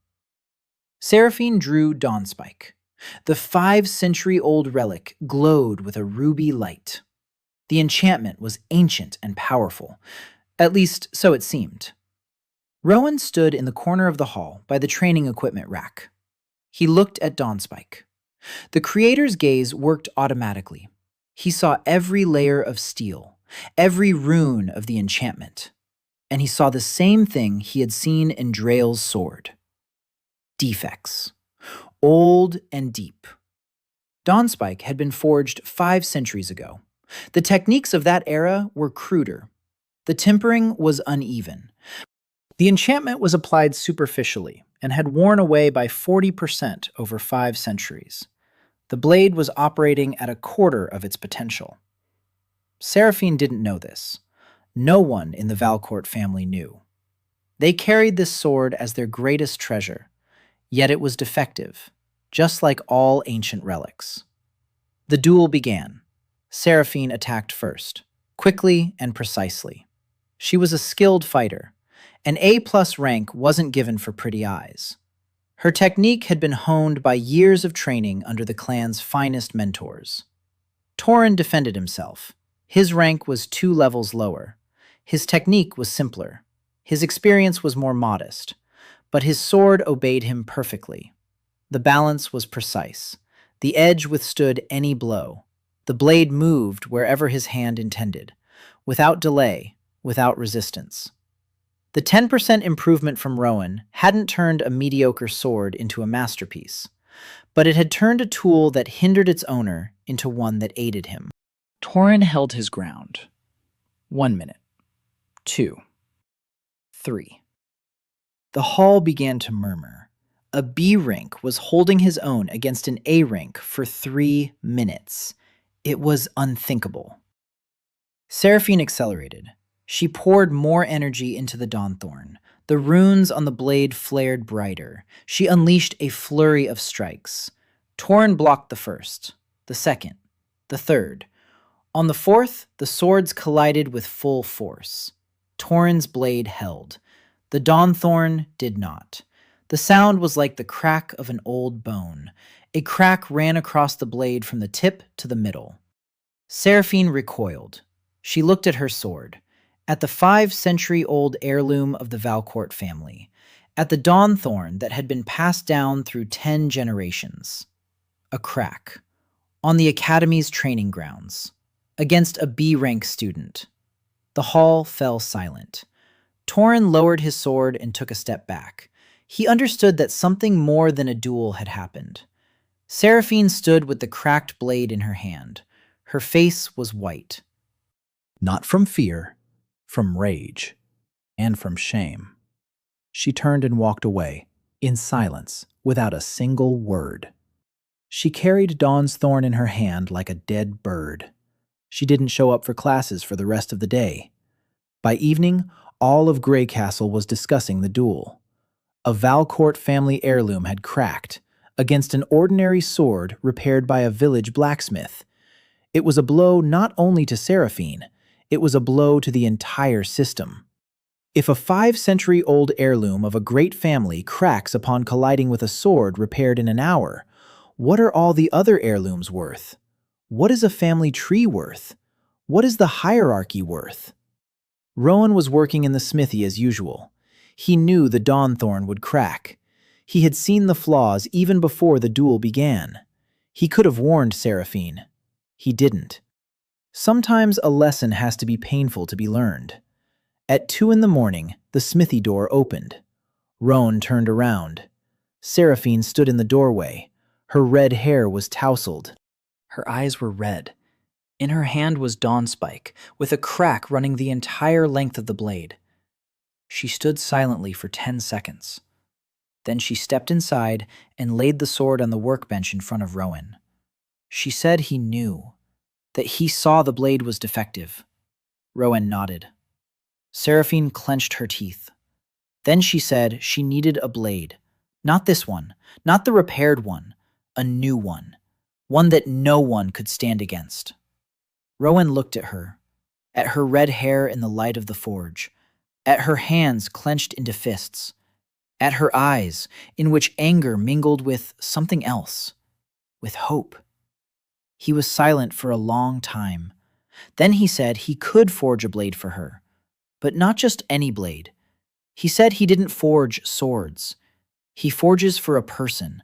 Seraphine drew Dawnspike. The 5-century-old relic glowed with a ruby light. The enchantment was ancient and powerful. At least, so it seemed. Rowan stood in the corner of the hall by the training equipment rack. He looked at Dawnspike. The creator's gaze worked automatically. He saw every layer of steel, every rune of the enchantment. And he saw the same thing he had seen in Drael's sword. Defects. Old and deep. Dawnspike had been forged 5 centuries ago. The techniques of that era were cruder. The tempering was uneven. The enchantment was applied superficially and had worn away by 40% over 5 centuries. The blade was operating at a quarter of its potential. Seraphine didn't know this. No one in the Valcourt family knew. They carried this sword as their greatest treasure, yet it was defective, just like all ancient relics. The duel began. Seraphine attacked first, quickly and precisely. She was a skilled fighter. An A+ rank wasn't given for pretty eyes. Her technique had been honed by years of training under the clan's finest mentors. Torren defended himself. His rank was 2 levels lower. His technique was simpler. His experience was more modest. But his sword obeyed him perfectly. The balance was precise. The edge withstood any blow. The blade moved wherever his hand intended, without delay, without resistance. The 10% improvement from Rowan hadn't turned a mediocre sword into a masterpiece, but it had turned a tool that hindered its owner into one that aided him. Torren held his ground. 1 minute. 2. 3. The hall began to murmur. A B rank was holding his own against an A rank for 3 minutes. It was unthinkable. Seraphine accelerated. She poured more energy into the Dawnthorn. The runes on the blade flared brighter. She unleashed a flurry of strikes. Torren blocked the first, the second, the third. On the fourth, the swords collided with full force. Torren's blade held. The Dawnthorn did not. The sound was like the crack of an old bone. A crack ran across the blade from the tip to the middle. Seraphine recoiled. She looked at her sword. At the 5-century-old heirloom of the Valcourt family, at the Dawnthorn that had been passed down through 10 generations. A crack. On the Academy's training grounds. Against a B-rank student. The hall fell silent. Torren lowered his sword and took a step back. He understood that something more than a duel had happened. Seraphine stood with the cracked blade in her hand. Her face was white. Not from fear, from rage, and from shame. She turned and walked away, in silence, without a single word. She carried Dawn's thorn in her hand like a dead bird. She didn't show up for classes for the rest of the day. By evening, all of Greycastle was discussing the duel. A Valcourt family heirloom had cracked against an ordinary sword repaired by a village blacksmith. It was a blow not only to Seraphine, it was a blow to the entire system. If a 5-century-old heirloom of a great family cracks upon colliding with a sword repaired in an hour, what are all the other heirlooms worth? What is a family tree worth? What is the hierarchy worth? Roan was working in the smithy as usual. He knew the Dawnthorn would crack. He had seen the flaws even before the duel began. He could have warned Seraphine. He didn't. Sometimes a lesson has to be painful to be learned. At 2 a.m, the smithy door opened. Roan turned around. Seraphine stood in the doorway. Her red hair was tousled. Her eyes were red. In her hand was Dawn Spike, with a crack running the entire length of the blade. She stood silently for 10 seconds. Then she stepped inside and laid the sword on the workbench in front of Roan. She said he knew, that he saw the blade was defective. Roan nodded. Seraphine clenched her teeth. Then she said she needed a blade. Not this one, not the repaired one, a new one that no one could stand against. Roan looked at her red hair in the light of the forge, at her hands clenched into fists, at her eyes in which anger mingled with something else, with hope. He was silent for a long time. Then he said he could forge a blade for her, but not just any blade. He said he didn't forge swords. He forges for a person,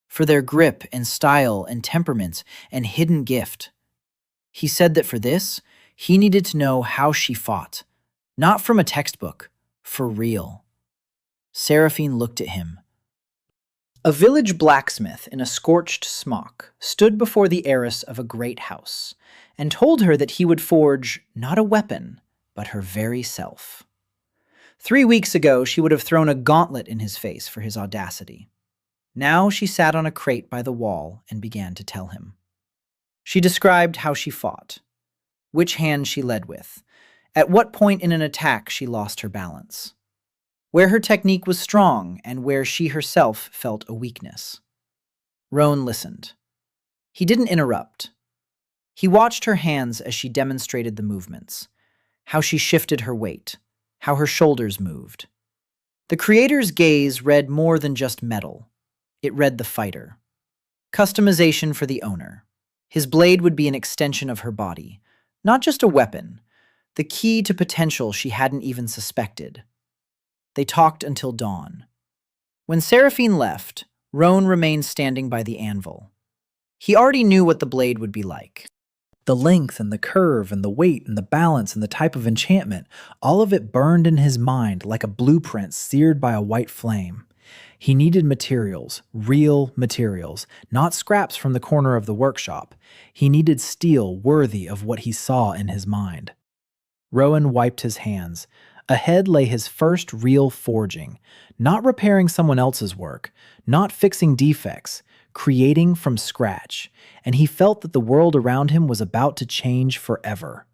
for their grip and style and temperament and hidden gift. He said that for this, he needed to know how she fought, not from a textbook, for real. Seraphine looked at him. A village blacksmith in a scorched smock stood before the heiress of a great house and told her that he would forge not a weapon, but her very self. 3 weeks ago, she would have thrown a gauntlet in his face for his audacity. Now she sat on a crate by the wall and began to tell him. She described how she fought, which hand she led with, at what point in an attack she lost her balance, where her technique was strong and where she herself felt a weakness. Roan listened. He didn't interrupt. He watched her hands as she demonstrated the movements, how she shifted her weight, how her shoulders moved. The creator's gaze read more than just metal. It read the fighter. Customization for the owner. His blade would be an extension of her body, not just a weapon, the key to potential she hadn't even suspected. They talked until dawn. When Seraphine left, Roan remained standing by the anvil. He already knew what the blade would be like. The length and the curve and the weight and the balance and the type of enchantment, all of it burned in his mind like a blueprint seared by a white flame. He needed materials, real materials, not scraps from the corner of the workshop. He needed steel worthy of what he saw in his mind. Roan wiped his hands. Ahead lay his first real forging, not repairing someone else's work, not fixing defects, creating from scratch, and he felt that the world around him was about to change forever.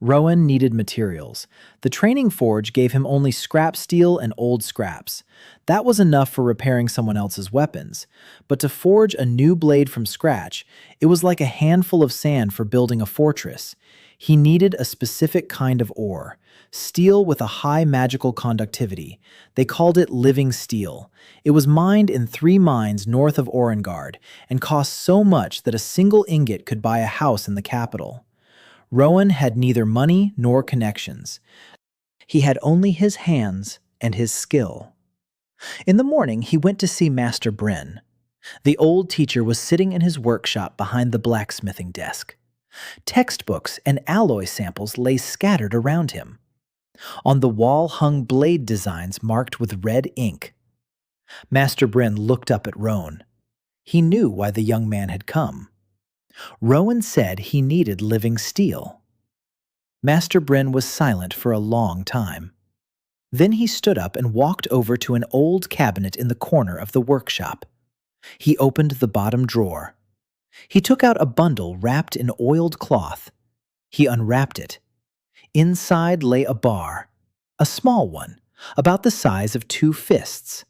Roan needed materials. The training forge gave him only scrap steel and old scraps. That was enough for repairing someone else's weapons. But to forge a new blade from scratch, it was like a handful of sand for building a fortress. He needed a specific kind of ore, steel with a high magical conductivity. They called it living steel. It was mined in 3 mines north of Orangard and cost so much that a single ingot could buy a house in the capital. Roan had neither money nor connections. He had only his hands and his skill. In the morning, he went to see Master Bryn. The old teacher was sitting in his workshop behind the blacksmithing desk. Textbooks and alloy samples lay scattered around him. On the wall hung blade designs marked with red ink. Master Bryn looked up at Roan. He knew why the young man had come. Roan said he needed living steel. Master Bryn was silent for a long time. Then he stood up and walked over to an old cabinet in the corner of the workshop. He opened the bottom drawer. He took out a bundle wrapped in oiled cloth. He unwrapped it. Inside lay a bar, a small one, about the size of 2 fists.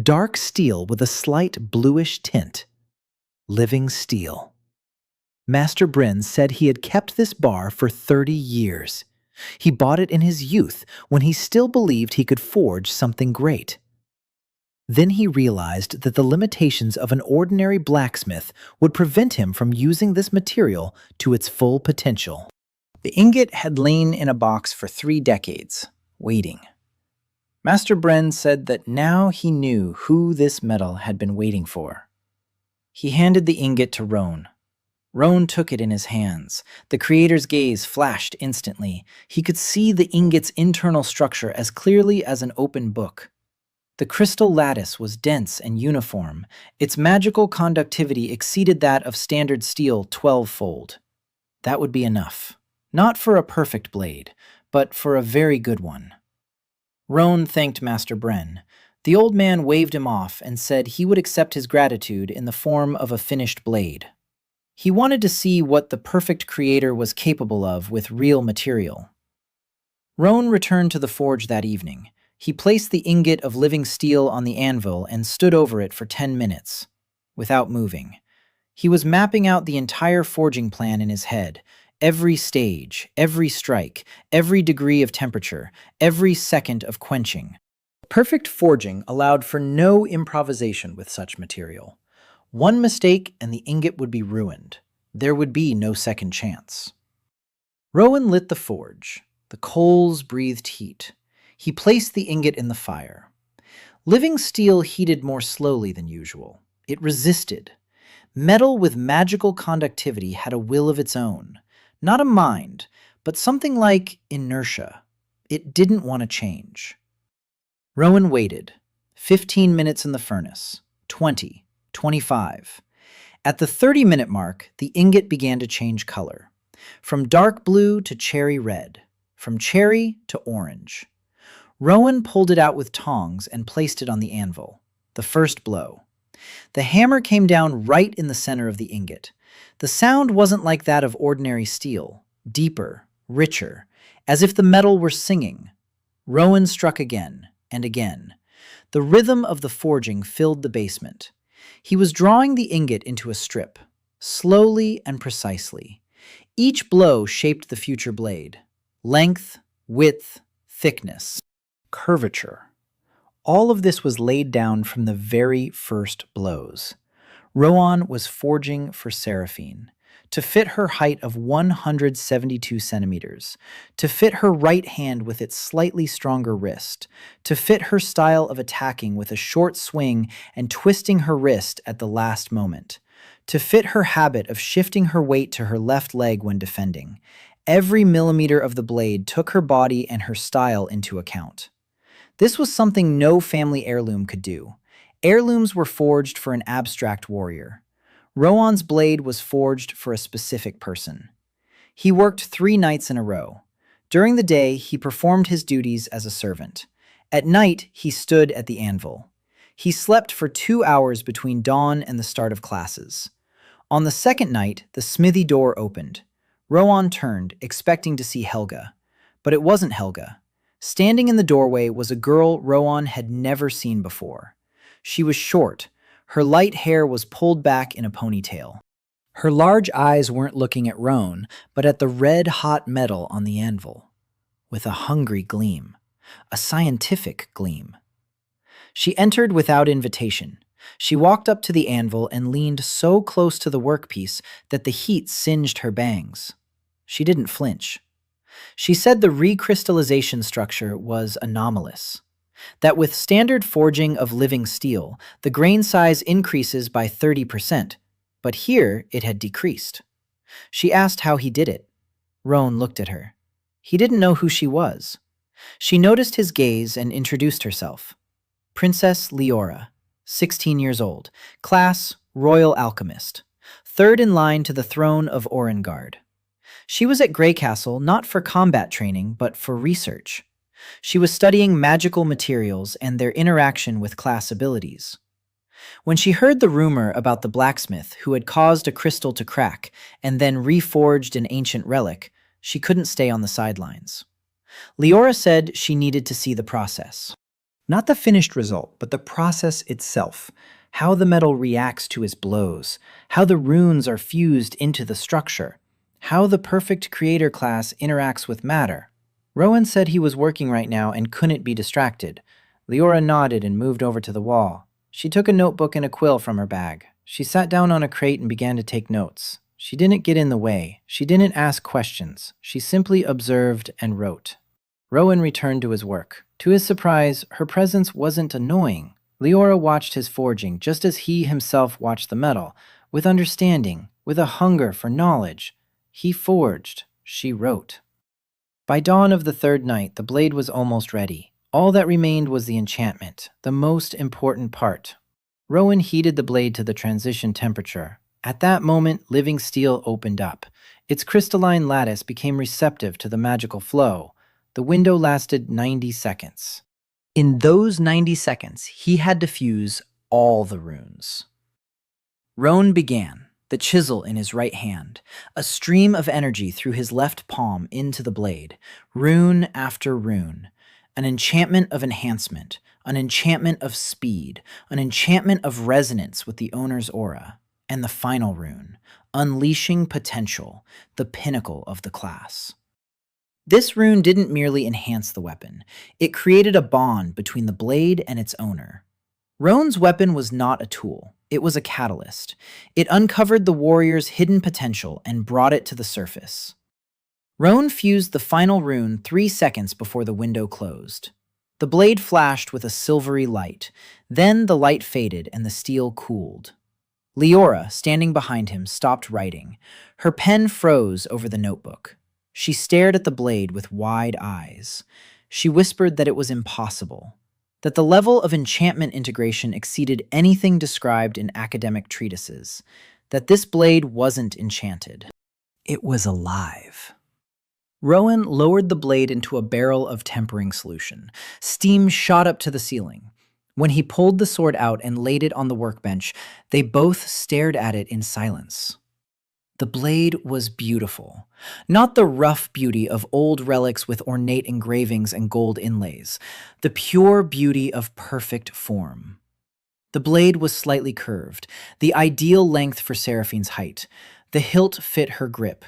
Dark steel with a slight bluish tint. Living steel. Master Bryn said he had kept this bar for 30 years. He bought it in his youth when he still believed he could forge something great. Then he realized that the limitations of an ordinary blacksmith would prevent him from using this material to its full potential. The ingot had lain in a box for 3 decades, waiting. Master Bryn said that now he knew who this metal had been waiting for. He handed the ingot to Roan. Roan took it in his hands. The creator's gaze flashed instantly. He could see the ingot's internal structure as clearly as an open book. The crystal lattice was dense and uniform. Its magical conductivity exceeded that of standard steel 12-fold. That would be enough. Not for a perfect blade, but for a very good one. Roan thanked Master Bren. The old man waved him off and said he would accept his gratitude in the form of a finished blade. He wanted to see what the perfect creator was capable of with real material. Roan returned to the forge that evening. He placed the ingot of living steel on the anvil and stood over it for 10 minutes, without moving. He was mapping out the entire forging plan in his head, every stage, every strike, every degree of temperature, every second of quenching. Perfect forging allowed for no improvisation with such material. One mistake and the ingot would be ruined. There would be no second chance. Roan lit the forge. The coals breathed heat. He placed the ingot in the fire. Living steel heated more slowly than usual. It resisted. Metal with magical conductivity had a will of its own. Not a mind, but something like inertia. It didn't want to change. Roan waited. 15 minutes in the furnace. 20. 25. At the 30-minute mark, the ingot began to change color. From dark blue to cherry red. From cherry to orange. Roan pulled it out with tongs and placed it on the anvil. The first blow. The hammer came down right in the center of the ingot. The sound wasn't like that of ordinary steel. Deeper, richer, as if the metal were singing. Roan struck again and again. The rhythm of the forging filled the basement. He was drawing the ingot into a strip, slowly and precisely. Each blow shaped the future blade. Length, width, thickness, curvature. All of this was laid down from the very first blows. Roan was forging for Seraphine, to fit her height of 172 centimeters, to fit her right hand with its slightly stronger wrist, to fit her style of attacking with a short swing and twisting her wrist at the last moment, to fit her habit of shifting her weight to her left leg when defending. Every millimeter of the blade took her body and her style into account. This was something no family heirloom could do. Heirlooms were forged for an abstract warrior. Roan's blade was forged for a specific person. He worked 3 nights in a row. During the day, he performed his duties as a servant. At night, he stood at the anvil. He slept for 2 hours between dawn and the start of classes. On the second night, the smithy door opened. Roan turned, expecting to see Helga. But it wasn't Helga. Standing in the doorway was a girl Roan had never seen before. She was short. Her light hair was pulled back in a ponytail. Her large eyes weren't looking at Roan, but at the red-hot metal on the anvil, with a hungry gleam, a scientific gleam. She entered without invitation. She walked up to the anvil and leaned so close to the workpiece that the heat singed her bangs. She didn't flinch. She said the recrystallization structure was anomalous, that with standard forging of living steel, the grain size increases by 30%, but here it had decreased. She asked how he did it. Roan looked at her. He didn't know who she was. She noticed his gaze and introduced herself. Princess Leora, 16 years old, class Royal Alchemist, third in line to the throne of Orengard. She was at Greycastle not for combat training, but for research. She was studying magical materials and their interaction with class abilities. When she heard the rumor about the blacksmith who had caused a crystal to crack and then reforged an ancient relic, she couldn't stay on the sidelines. Leora said she needed to see the process. Not the finished result, but the process itself. How the metal reacts to his blows, how the runes are fused into the structure, how the perfect creator class interacts with matter. Roan said he was working right now and couldn't be distracted. Leora nodded and moved over to the wall. She took a notebook and a quill from her bag. She sat down on a crate and began to take notes. She didn't get in the way. She didn't ask questions. She simply observed and wrote. Roan returned to his work. To his surprise, her presence wasn't annoying. Leora watched his forging just as he himself watched the metal, with understanding, with a hunger for knowledge. He forged. She wrote. By dawn of the third night, the blade was almost ready. All that remained was the enchantment, the most important part. Roan heated the blade to the transition temperature. At that moment, living steel opened up. Its crystalline lattice became receptive to the magical flow. The window lasted 90 seconds. In those 90 seconds, he had to fuse all the runes. Roan began, the chisel in his right hand, a stream of energy through his left palm into the blade, rune after rune. An enchantment of enhancement, an enchantment of speed, an enchantment of resonance with the owner's aura, and the final rune, unleashing potential, the pinnacle of the class. This rune didn't merely enhance the weapon, it created a bond between the blade and its owner. Roan's weapon was not a tool, it was a catalyst. It uncovered the warrior's hidden potential and brought it to the surface. Roan fused the final rune 3 seconds before the window closed. The blade flashed with a silvery light. Then the light faded and the steel cooled. Leora, standing behind him, stopped writing. Her pen froze over the notebook. She stared at the blade with wide eyes. She whispered that it was impossible, that the level of enchantment integration exceeded anything described in academic treatises, that this blade wasn't enchanted. It was alive. Roan lowered the blade into a barrel of tempering solution. Steam shot up to the ceiling. When he pulled the sword out and laid it on the workbench, they both stared at it in silence. The blade was beautiful. Not the rough beauty of old relics with ornate engravings and gold inlays. The pure beauty of perfect form. The blade was slightly curved, the ideal length for Seraphine's height. The hilt fit her grip.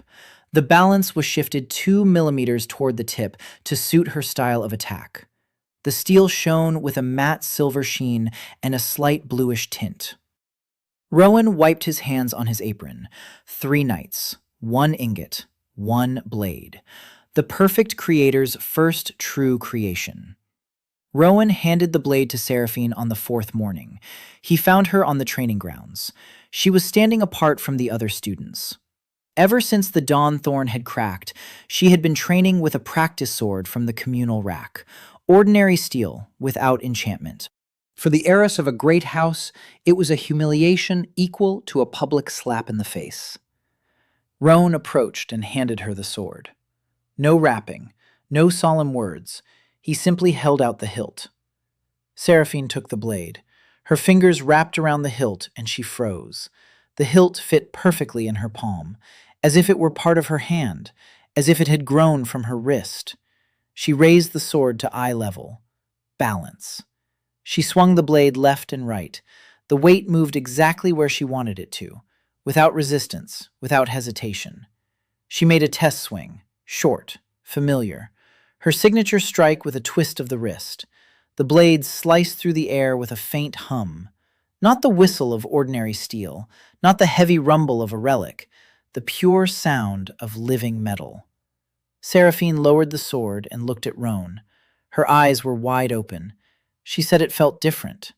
The balance was shifted 2 millimeters toward the tip to suit her style of attack. The steel shone with a matte silver sheen and a slight bluish tint. Roan wiped his hands on his apron. 3 knights, 1 ingot, 1 blade. The perfect creator's first true creation. Roan handed the blade to Seraphine on the 4th morning. He found her on the training grounds. She was standing apart from the other students. Ever since the dawn thorn had cracked, she had been training with a practice sword from the communal rack, ordinary steel without enchantment. For the heiress of a great house, it was a humiliation equal to a public slap in the face. Roan approached and handed her the sword. No rapping, no solemn words. He simply held out the hilt. Seraphine took the blade. Her fingers wrapped around the hilt and she froze. The hilt fit perfectly in her palm, as if it were part of her hand, as if it had grown from her wrist. She raised the sword to eye level. Balance. She swung the blade left and right. The weight moved exactly where she wanted it to, without resistance, without hesitation. She made a test swing, short, familiar. Her signature strike with a twist of the wrist. The blade sliced through the air with a faint hum. Not the whistle of ordinary steel, not the heavy rumble of a relic, the pure sound of living metal. Seraphine lowered the sword and looked at Roan. Her eyes were wide open. She said it felt different.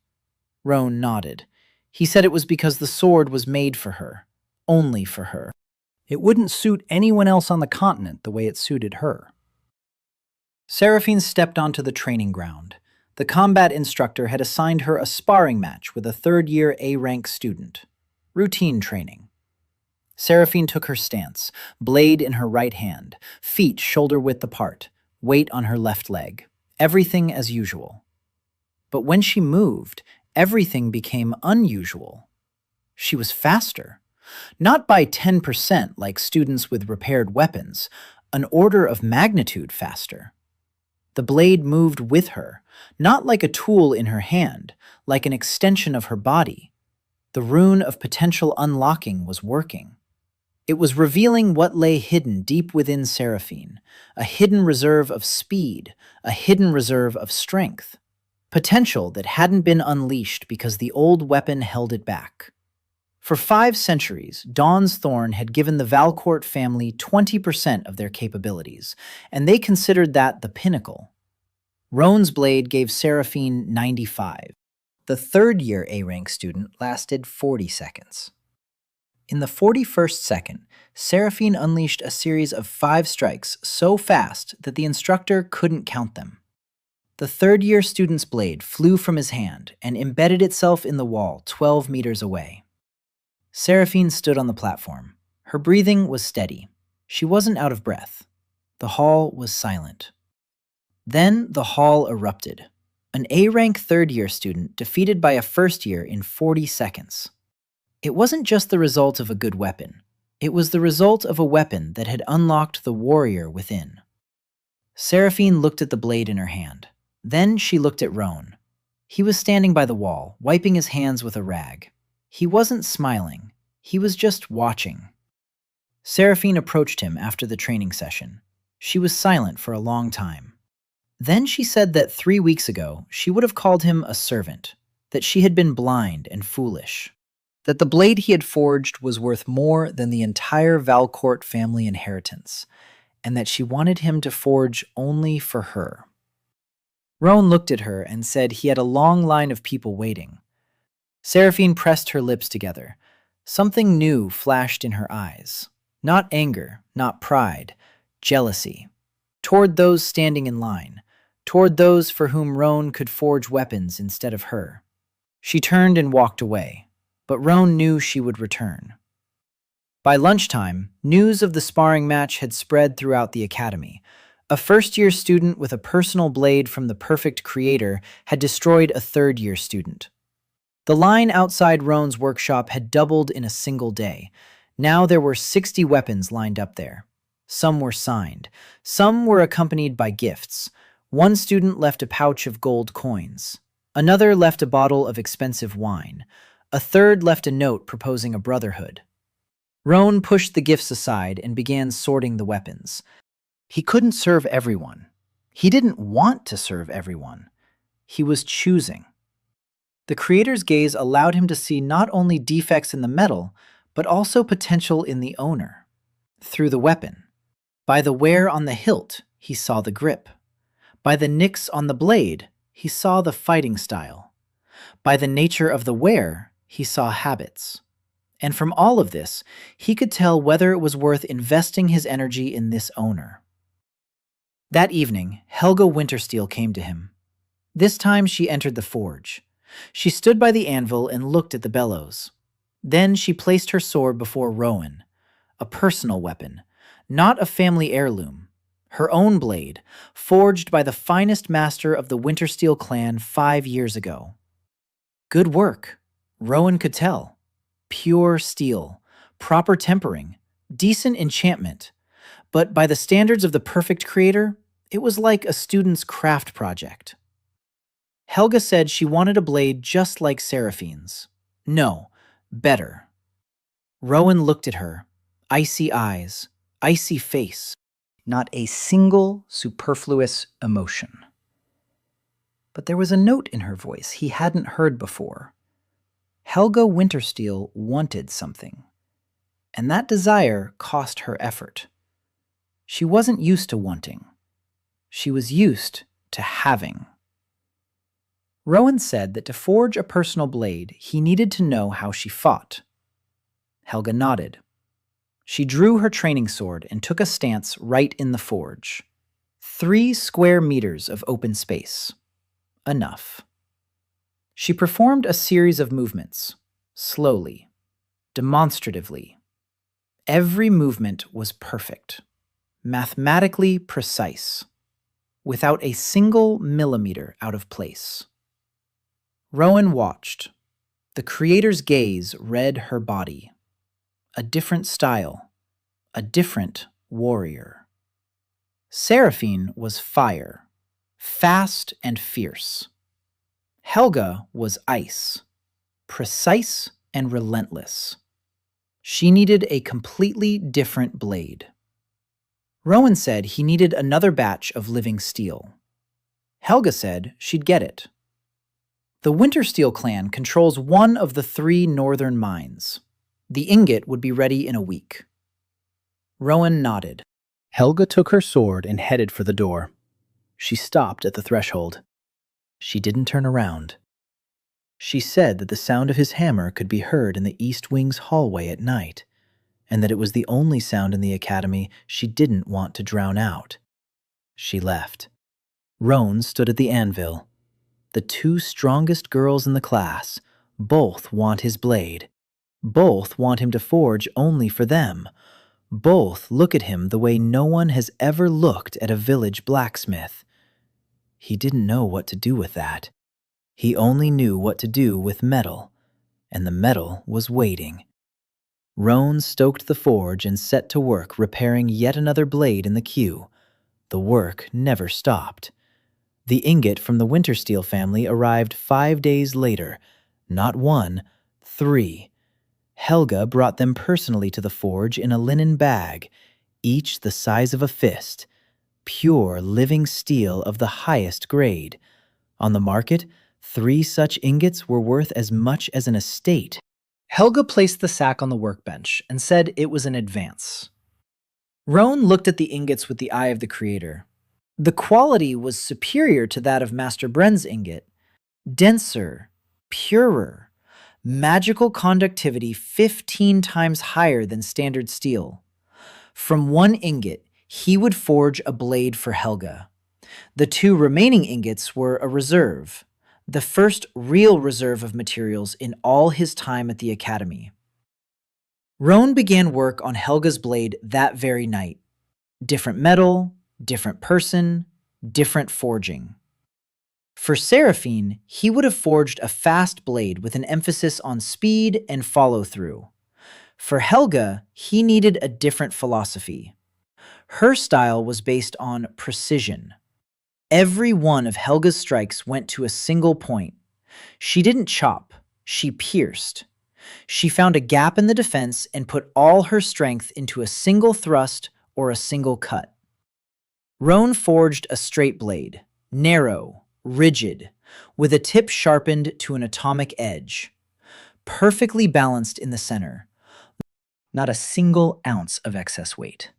Roan nodded. He said it was because the sword was made for her, only for her. It wouldn't suit anyone else on the continent the way it suited her. Seraphine stepped onto the training ground. The combat instructor had assigned her a sparring match with a 3rd-year A-rank student. Routine training. Seraphine took her stance, blade in her right hand, feet shoulder-width apart, weight on her left leg. Everything as usual. But when she moved, everything became unusual. She was faster. Not by 10% like students with repaired weapons, an order of magnitude faster. The blade moved with her, not like a tool in her hand, like an extension of her body. The rune of potential unlocking was working. It was revealing what lay hidden deep within Seraphine, a hidden reserve of speed, a hidden reserve of strength. Potential that hadn't been unleashed because the old weapon held it back. For 5 centuries, Dawn's Thorn had given the Valcourt family 20% of their capabilities, and they considered that the pinnacle. Roan's blade gave Seraphine 95. The 3rd-year A-rank student lasted 40 seconds. In the 41st second, Seraphine unleashed a series of 5 strikes so fast that the instructor couldn't count them. The third-year student's blade flew from his hand and embedded itself in the wall 12 meters away. Seraphine stood on the platform. Her breathing was steady. She wasn't out of breath. The hall was silent. Then the hall erupted. An A-rank third-year student defeated by a first-year in 40 seconds. It wasn't just the result of a good weapon. It was the result of a weapon that had unlocked the warrior within. Seraphine looked at the blade in her hand. Then she looked at Roan. He was standing by the wall, wiping his hands with a rag. He wasn't smiling. He was just watching. Seraphine approached him after the training session. She was silent for a long time. Then she said that 3 weeks ago she would have called him a servant, that she had been blind and foolish, that the blade he had forged was worth more than the entire Valcourt family inheritance, and that she wanted him to forge only for her. Roan looked at her and said he had a long line of people waiting. Seraphine pressed her lips together. Something new flashed in her eyes. Not anger, not pride, jealousy. Toward those standing in line, toward those for whom Roan could forge weapons instead of her. She turned and walked away, but Roan knew she would return. By lunchtime, news of the sparring match had spread throughout the academy. A first-year student with a personal blade from the perfect creator had destroyed a third-year student. The line outside Roan's workshop had doubled in a single day. Now there were 60 weapons lined up there. Some were signed. Some were accompanied by gifts. One student left a pouch of gold coins. Another left a bottle of expensive wine. A third left a note proposing a brotherhood. Roan pushed the gifts aside and began sorting the weapons. He couldn't serve everyone. He didn't want to serve everyone. He was choosing. The creator's gaze allowed him to see not only defects in the metal, but also potential in the owner. Through the weapon. By the wear on the hilt, he saw the grip. By the nicks on the blade, he saw the fighting style. By the nature of the wear, he saw habits. And from all of this, he could tell whether it was worth investing his energy in this owner. That evening, Helga Wintersteel came to him. This time she entered the forge. She stood by the anvil and looked at the bellows. Then she placed her sword before Roan, a personal weapon, not a family heirloom, her own blade, forged by the finest master of the Wintersteel clan 5 years ago. Good work, Roan could tell. Pure steel, proper tempering, decent enchantment. But by the standards of the perfect creator, it was like a student's craft project. Helga said she wanted a blade just like Seraphine's. No, better. Roan looked at her, icy eyes, icy face, not a single superfluous emotion. But there was a note in her voice he hadn't heard before. Helga Wintersteel wanted something, and that desire cost her effort. She wasn't used to wanting. She was used to having. Roan said that to forge a personal blade, he needed to know how she fought. Helga nodded. She drew her training sword and took a stance right in the forge. 3 square meters of open space. Enough. She performed a series of movements, slowly, demonstratively. Every movement was perfect, mathematically precise, without a single millimeter out of place. Roan watched. The creator's gaze read her body. A different style, a different warrior. Seraphine was fire, fast and fierce. Helga was ice, precise and relentless. She needed a completely different blade. Roan said he needed another batch of living steel. Helga said she'd get it. The Wintersteel clan controls one of the 3 northern mines. The ingot would be ready in a week. Roan nodded. Helga took her sword and headed for the door. She stopped at the threshold. She didn't turn around. She said that the sound of his hammer could be heard in the East Wing's hallway at night, and that it was the only sound in the academy she didn't want to drown out. She left. Roan stood at the anvil. The two strongest girls in the class both want his blade. Both want him to forge only for them. Both look at him the way no one has ever looked at a village blacksmith. He didn't know what to do with that. He only knew what to do with metal, and the metal was waiting. Roan stoked the forge and set to work repairing yet another blade in the queue. The work never stopped. The ingot from the Wintersteel family arrived 5 days later. Not one, 3. Helga brought them personally to the forge in a linen bag, each the size of a fist. Pure living steel of the highest grade. On the market, 3 such ingots were worth as much as an estate. Helga placed the sack on the workbench and said it was an advance. Roan looked at the ingots with the eye of the creator. The quality was superior to that of Master Bren's ingot. Denser, purer, magical conductivity 15 times higher than standard steel. From one ingot, he would forge a blade for Helga. The 2 remaining ingots were a reserve, the first real reserve of materials in all his time at the academy. Roan began work on Helga's blade that very night. Different metal, different person, different forging. For Seraphine, he would have forged a fast blade with an emphasis on speed and follow-through. For Helga, he needed a different philosophy. Her style was based on precision. Every one of Helga's strikes went to a single point. She didn't chop, she pierced. She found a gap in the defense and put all her strength into a single thrust or a single cut. Roan forged a straight blade, narrow, rigid, with a tip sharpened to an atomic edge, perfectly balanced in the center. Not a single ounce of excess weight.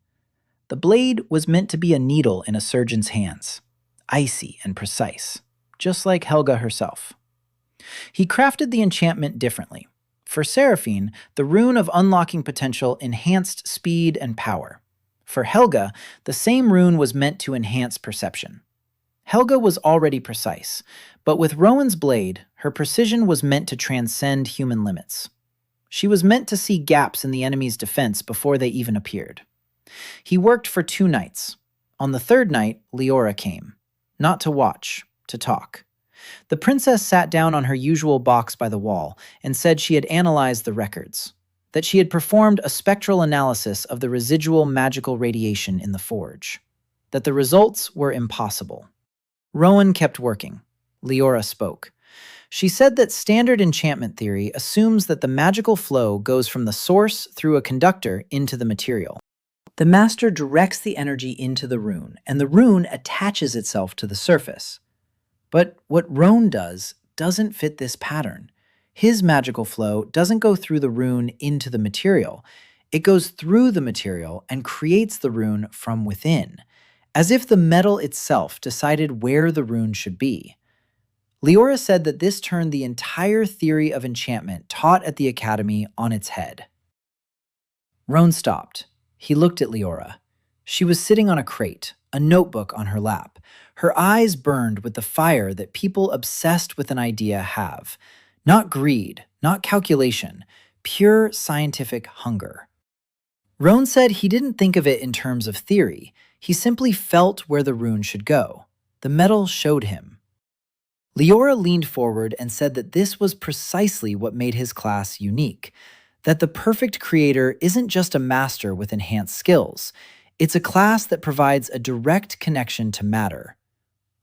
The blade was meant to be a needle in a surgeon's hands, icy and precise, just like Helga herself. He crafted the enchantment differently. For Seraphine, the rune of unlocking potential enhanced speed and power. For Helga, the same rune was meant to enhance perception. Helga was already precise, but with Rowan's blade, her precision was meant to transcend human limits. She was meant to see gaps in the enemy's defense before they even appeared. He worked for 2 nights. On the 3rd night, Leora came. Not to watch, to talk. The princess sat down on her usual box by the wall and said she had analyzed the records, that she had performed a spectral analysis of the residual magical radiation in the forge, that the results were impossible. Roan kept working. Leora spoke. She said that standard enchantment theory assumes that the magical flow goes from the source through a conductor into the material. The master directs the energy into the rune, and the rune attaches itself to the surface. But what Roan does doesn't fit this pattern. His magical flow doesn't go through the rune into the material. It goes through the material and creates the rune from within, as if the metal itself decided where the rune should be. Leora said that this turned the entire theory of enchantment taught at the academy on its head. Roan stopped. He looked at Leora. She was sitting on a crate, a notebook on her lap. Her eyes burned with the fire that people obsessed with an idea have. Not greed, not calculation, pure scientific hunger. Roan said he didn't think of it in terms of theory. He simply felt where the rune should go. The metal showed him. Leora leaned forward and said that this was precisely what made his class unique, that the perfect creator isn't just a master with enhanced skills. It's a class that provides a direct connection to matter.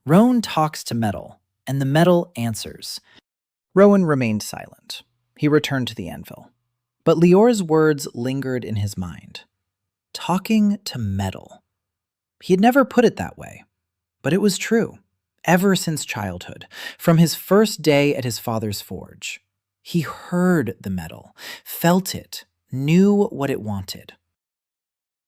Roan talks to metal, and the metal answers. Rowan remained silent. He returned to the anvil. But Leora's words lingered in his mind. Talking to metal. He had never put it that way, but it was true. Ever since childhood, from his first day at his father's forge, he heard the metal, felt it, knew what it wanted.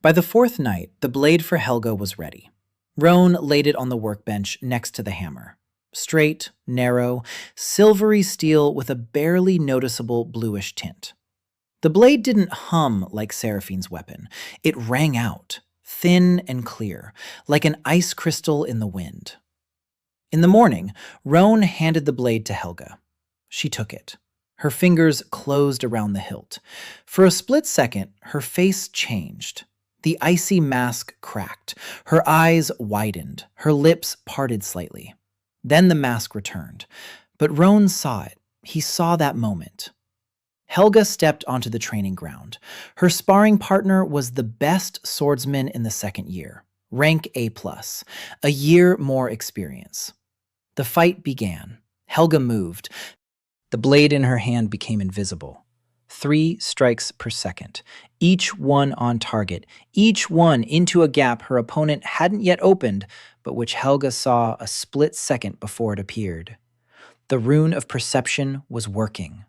By the 4th night, the blade for Helga was ready. Roan laid it on the workbench next to the hammer. Straight, narrow, silvery steel with a barely noticeable bluish tint. The blade didn't hum like Seraphine's weapon. It rang out, thin and clear, like an ice crystal in the wind. In the morning, Roan handed the blade to Helga. She took it. Her fingers closed around the hilt. For a split second, her face changed. The icy mask cracked. Her eyes widened. Her lips parted slightly. Then the mask returned. But Roan saw it. He saw that moment. Helga stepped onto the training ground. Her sparring partner was the best swordsman in the second year, rank A+, a year more experience. The fight began. Helga moved. The blade in her hand became invisible. 3 strikes per second, each one on target, each one into a gap her opponent hadn't yet opened, but which Helga saw a split second before it appeared. The rune of perception was working.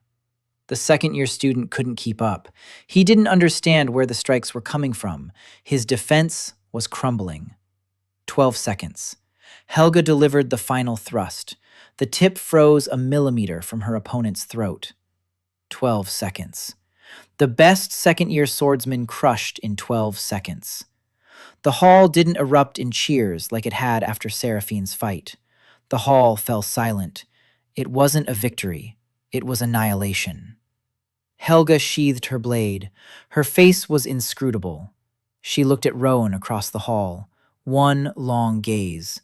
The second-year student couldn't keep up. He didn't understand where the strikes were coming from. His defense was crumbling. 12 seconds. Helga delivered the final thrust. The tip froze a millimeter from her opponent's throat. 12 seconds. The best second-year swordsman crushed in 12 seconds. The hall didn't erupt in cheers like it had after Seraphine's fight. The hall fell silent. It wasn't a victory. It was annihilation. Helga sheathed her blade. Her face was inscrutable. She looked at Roan across the hall. One long gaze.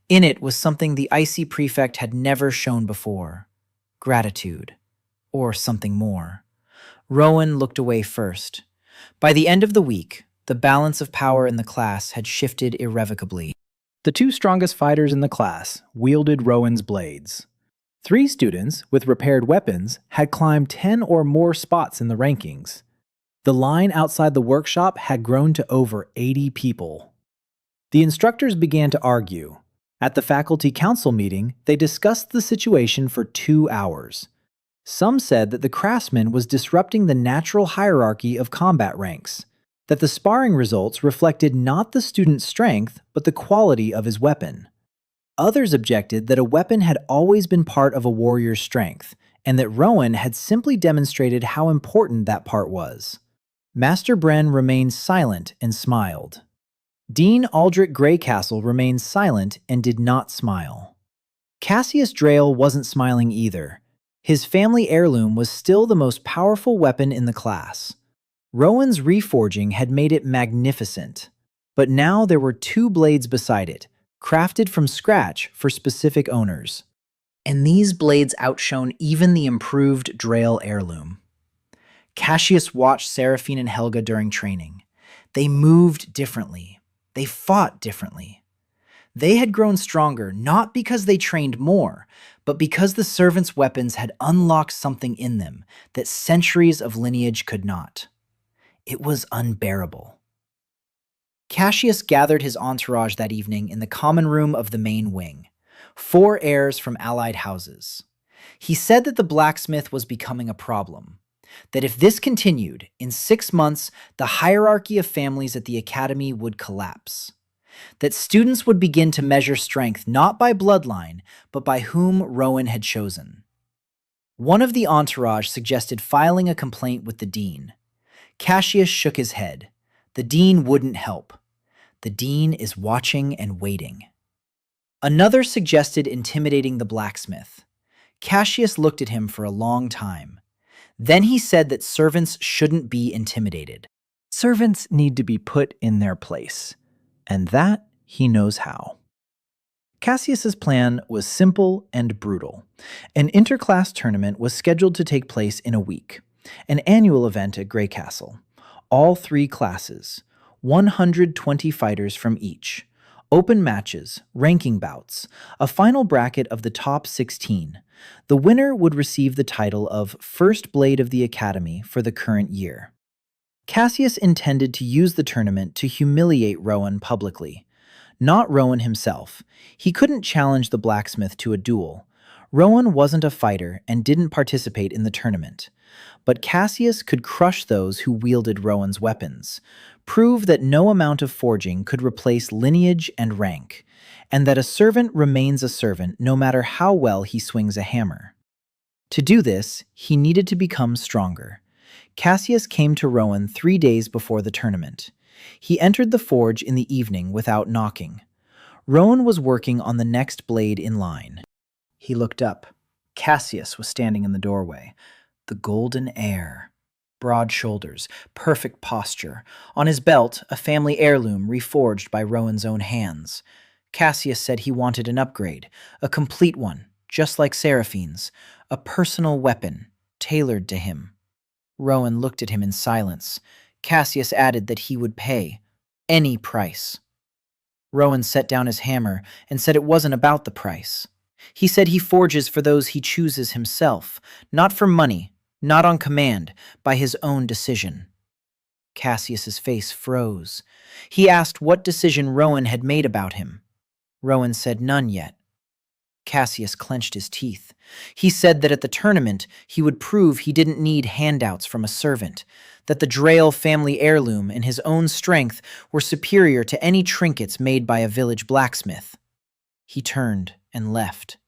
In it was something the icy prefect had never shown before. Gratitude. Or something more. Roan looked away first. By the end of the week, the balance of power in the class had shifted irrevocably. The 2 strongest fighters in the class wielded Roan's blades. 3 students with repaired weapons had climbed 10 or more spots in the rankings. The line outside the workshop had grown to over 80 people. The instructors began to argue. At the faculty council meeting, they discussed the situation for 2 hours. Some said that the craftsman was disrupting the natural hierarchy of combat ranks, that the sparring results reflected not the student's strength, but the quality of his weapon. Others objected that a weapon had always been part of a warrior's strength, and that Roan had simply demonstrated how important that part was. Master Bren remained silent and smiled. Dean Aldrich Greycastle remained silent and did not smile. Cassius Drayle wasn't smiling either. His family heirloom was still the most powerful weapon in the class. Roan's reforging had made it magnificent, but now there were 2 blades beside it, crafted from scratch for specific owners. And these blades outshone even the improved Drayle heirloom. Cassius watched Seraphine and Helga during training. They moved differently. They fought differently. They had grown stronger not because they trained more, but because the servants' weapons had unlocked something in them that centuries of lineage could not. It was unbearable. Cassius gathered his entourage that evening in the common room of the main wing, 4 heirs from allied houses. He said that the blacksmith was becoming a problem, that if this continued, in 6 months, the hierarchy of families at the academy would collapse, that students would begin to measure strength not by bloodline, but by whom Roan had chosen. One of the entourage suggested filing a complaint with the dean. Cassius shook his head. The dean wouldn't help. The dean is watching and waiting. Another suggested intimidating the blacksmith. Cassius looked at him for a long time. Then he said that servants shouldn't be intimidated. Servants need to be put in their place, and that he knows how. Cassius's plan was simple and brutal. An interclass tournament was scheduled to take place in a week, an annual event at Greycastle. All 3 classes, 120 fighters from each, open matches, ranking bouts, a final bracket of the top 16. The winner would receive the title of First Blade of the Academy for the current year. Cassius intended to use the tournament to humiliate Roan publicly. Not Roan himself. He couldn't challenge the blacksmith to a duel. Roan wasn't a fighter and didn't participate in the tournament. But Cassius could crush those who wielded Roan's weapons, prove that no amount of forging could replace lineage and rank, and that a servant remains a servant no matter how well he swings a hammer. To do this, he needed to become stronger. Cassius came to Roan 3 days before the tournament. He entered the forge in the evening without knocking. Roan was working on the next blade in line. He looked up. Cassius was standing in the doorway. The golden heir. Broad shoulders, perfect posture. On his belt, a family heirloom reforged by Rowan's own hands. Cassius said he wanted an upgrade, a complete one, just like Seraphine's, a personal weapon, tailored to him. Rowan looked at him in silence. Cassius added that he would pay any price. Rowan set down his hammer and said it wasn't about the price. He said he forges for those he chooses himself, not for money, not on command, by his own decision. Cassius's face froze. He asked what decision Rowan had made about him. Rowan said none yet. Cassius clenched his teeth. He said that at the tournament he would prove he didn't need handouts from a servant, that the Drayle family heirloom and his own strength were superior to any trinkets made by a village blacksmith. He turned and left.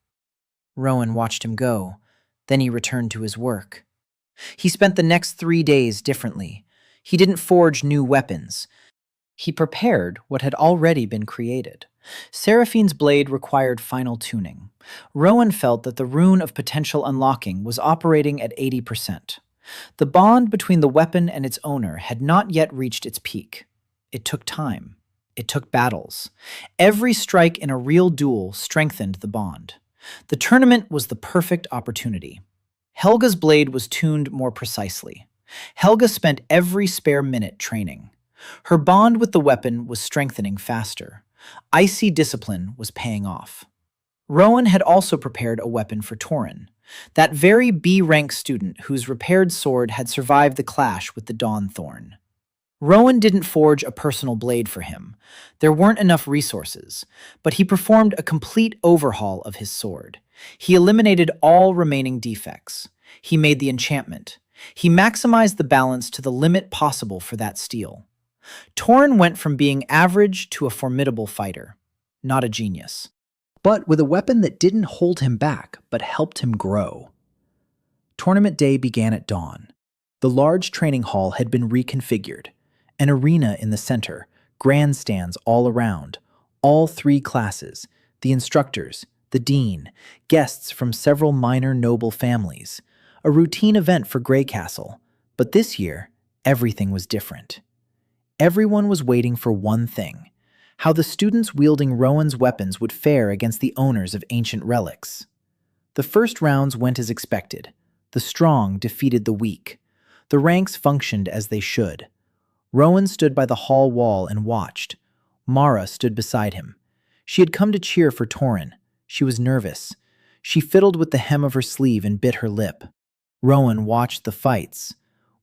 Rowan watched him go. Then he returned to his work. He spent the next 3 days differently. He didn't forge new weapons. He prepared what had already been created. Seraphine's blade required final tuning. Rowan felt that the rune of potential unlocking was operating at 80%. The bond between the weapon and its owner had not yet reached its peak. It took time. It took battles. Every strike in a real duel strengthened the bond. The tournament was the perfect opportunity. Helga's blade was tuned more precisely. Helga spent every spare minute training. Her bond with the weapon was strengthening faster. Icy discipline was paying off. Rowan had also prepared a weapon for Torin, that very B-rank student whose repaired sword had survived the clash with the Dawnthorn. Rowan didn't forge a personal blade for him. There weren't enough resources, but he performed a complete overhaul of his sword. He eliminated all remaining defects. He made the enchantment. He maximized the balance to the limit possible for that steel. Torin went from being average to a formidable fighter, not a genius. But with a weapon that didn't hold him back, but helped him grow. Tournament day began at dawn. The large training hall had been reconfigured. An arena in the center, grandstands all around, all 3 classes, the instructors, the dean, guests from several minor noble families. A routine event for Greycastle, but this year, everything was different. Everyone was waiting for one thing: how the students wielding Rowan's weapons would fare against the owners of ancient relics. The first rounds went as expected. The strong defeated the weak. The ranks functioned as they should. Rowan stood by the hall wall and watched. Mara stood beside him. She had come to cheer for Torin. She was nervous. She fiddled with the hem of her sleeve and bit her lip. Rowan watched the fights.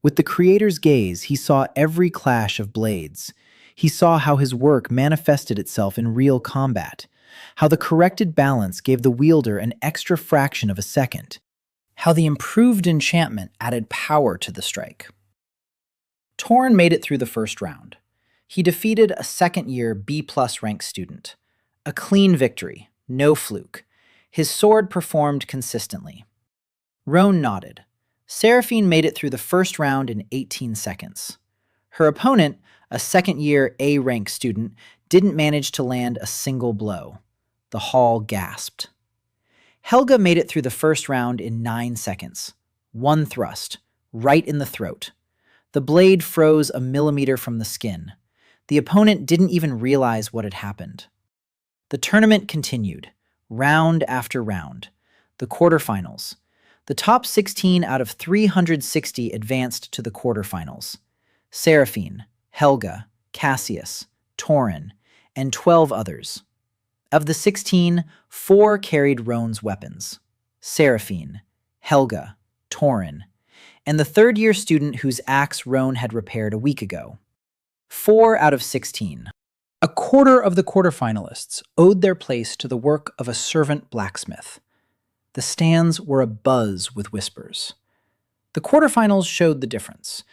With the creator's gaze, he saw every clash of blades. He saw how his work manifested itself in real combat, how the corrected balance gave the wielder an extra fraction of a second, how the improved enchantment added power to the strike. Torin made it through the first round. He defeated a second-year B-plus rank student. A clean victory, no fluke. His sword performed consistently. Roan nodded. Seraphine made it through the first round in 18 seconds. Her opponent, a second-year A-rank student, didn't manage to land a single blow. The hall gasped. Helga made it through the first round in 9 seconds. One thrust, right in the throat. The blade froze a millimeter from the skin. The opponent didn't even realize what had happened. The tournament continued, round after round. The quarterfinals. The top 16 out of 360 advanced to the quarterfinals. Seraphine, Helga, Cassius, Torin, and 12 others. Of the 16, 4 carried Roan's weapons. Seraphine, Helga, Torin, and the third-year student whose axe Roan had repaired a week ago. 4 out of 16. A quarter of the quarterfinalists owed their place to the work of a servant blacksmith. The stands were abuzz with whispers. The quarterfinals showed the difference.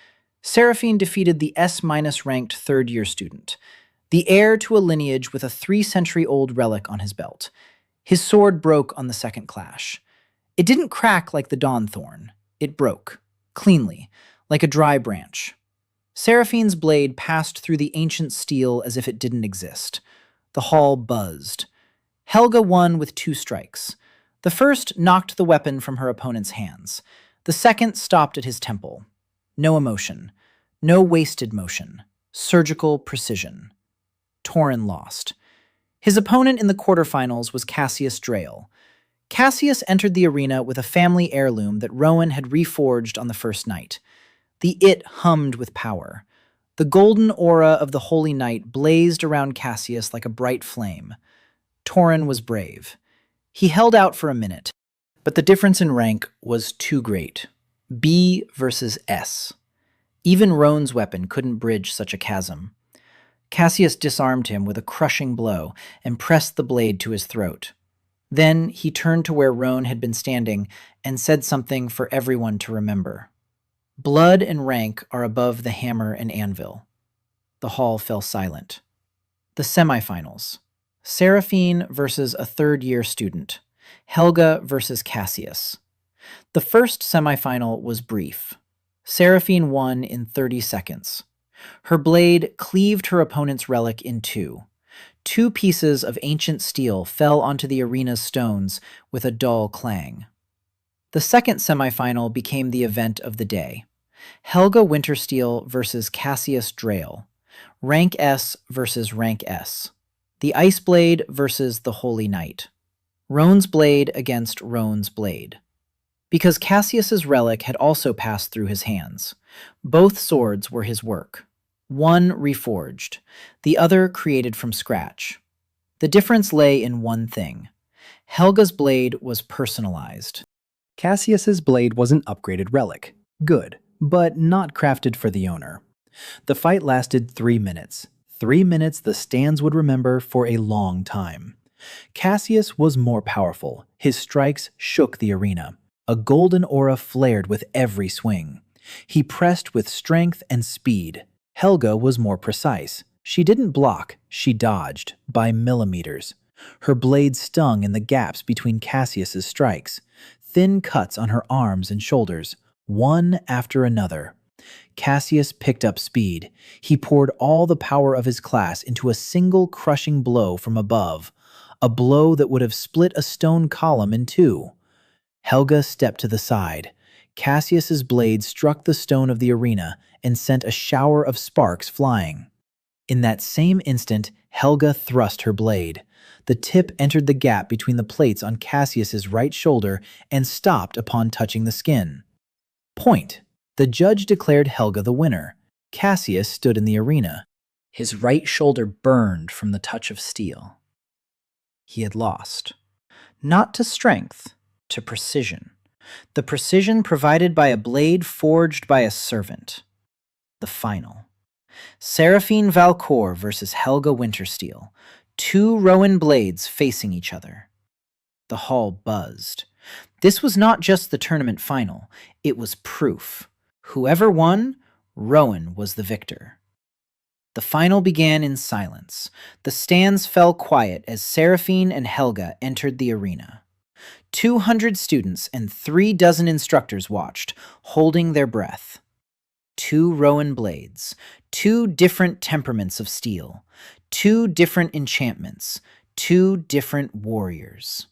Seraphine defeated the S-ranked third-year student, the heir to a lineage with a 3-century-old relic on his belt. His sword broke on the second clash. It didn't crack like the Dawnthorn. It broke, cleanly, like a dry branch. Seraphine's blade passed through the ancient steel as if it didn't exist. The hall buzzed. Helga won with 2 strikes. The first knocked the weapon from her opponent's hands. The second stopped at his temple. No emotion. No wasted motion. Surgical precision. Torin lost. His opponent in the quarterfinals was Cassius Drael. Cassius entered the arena with a family heirloom that Roan had reforged on the first night. The it hummed with power. The golden aura of the Holy Knight blazed around Cassius like a bright flame. Torin was brave. He held out for a minute, but the difference in rank was too great. B versus S. Even Roan's weapon couldn't bridge such a chasm. Cassius disarmed him with a crushing blow and pressed the blade to his throat. Then he turned to where Roan had been standing and said something for everyone to remember. Blood and rank are above the hammer and anvil. The hall fell silent. The semifinals. Seraphine versus a third-year student. Helga versus Cassius. The first semifinal was brief. Seraphine won in 30 seconds. Her blade cleaved her opponent's relic in 2. 2 pieces of ancient steel fell onto the arena's stones with a dull clang. The second semifinal became the event of the day. Helga Wintersteel versus Cassius Drael. Rank S versus Rank S. The Ice Blade versus the Holy Knight. Roan's blade against Roan's blade. Because Cassius's relic had also passed through his hands. Both swords were his work. One reforged, the other created from scratch. The difference lay in one thing. Helga's blade was personalized. Cassius's blade was an upgraded relic. Good, but not crafted for the owner. The fight lasted 3 minutes. 3 minutes the stands would remember for a long time. Cassius was more powerful. His strikes shook the arena. A golden aura flared with every swing. He pressed with strength and speed. Helga was more precise. She didn't block, she dodged, by millimeters. Her blade stung in the gaps between Cassius's strikes. Thin cuts on her arms and shoulders, one after another. Cassius picked up speed. He poured all the power of his class into a single crushing blow from above, a blow that would have split a stone column in 2. Helga stepped to the side. Cassius's blade struck the stone of the arena and sent a shower of sparks flying. In that same instant, Helga thrust her blade. The tip entered the gap between the plates on Cassius's right shoulder and stopped upon touching the skin. Point. The judge declared Helga the winner. Cassius stood in the arena. His right shoulder burned from the touch of steel. He had lost. Not to strength, to precision. The precision provided by a blade forged by a servant. The final. Seraphine Valcour versus Helga Wintersteel. 2 Roan blades facing each other. The hall buzzed. This was not just the tournament final, it was proof. Whoever won, Roan was the victor. The final began in silence. The stands fell quiet as Seraphine and Helga entered the arena. 200 students and 36 instructors watched, holding their breath. 2 Roan blades, 2 different temperaments of steel, 2 different enchantments, 2 different warriors.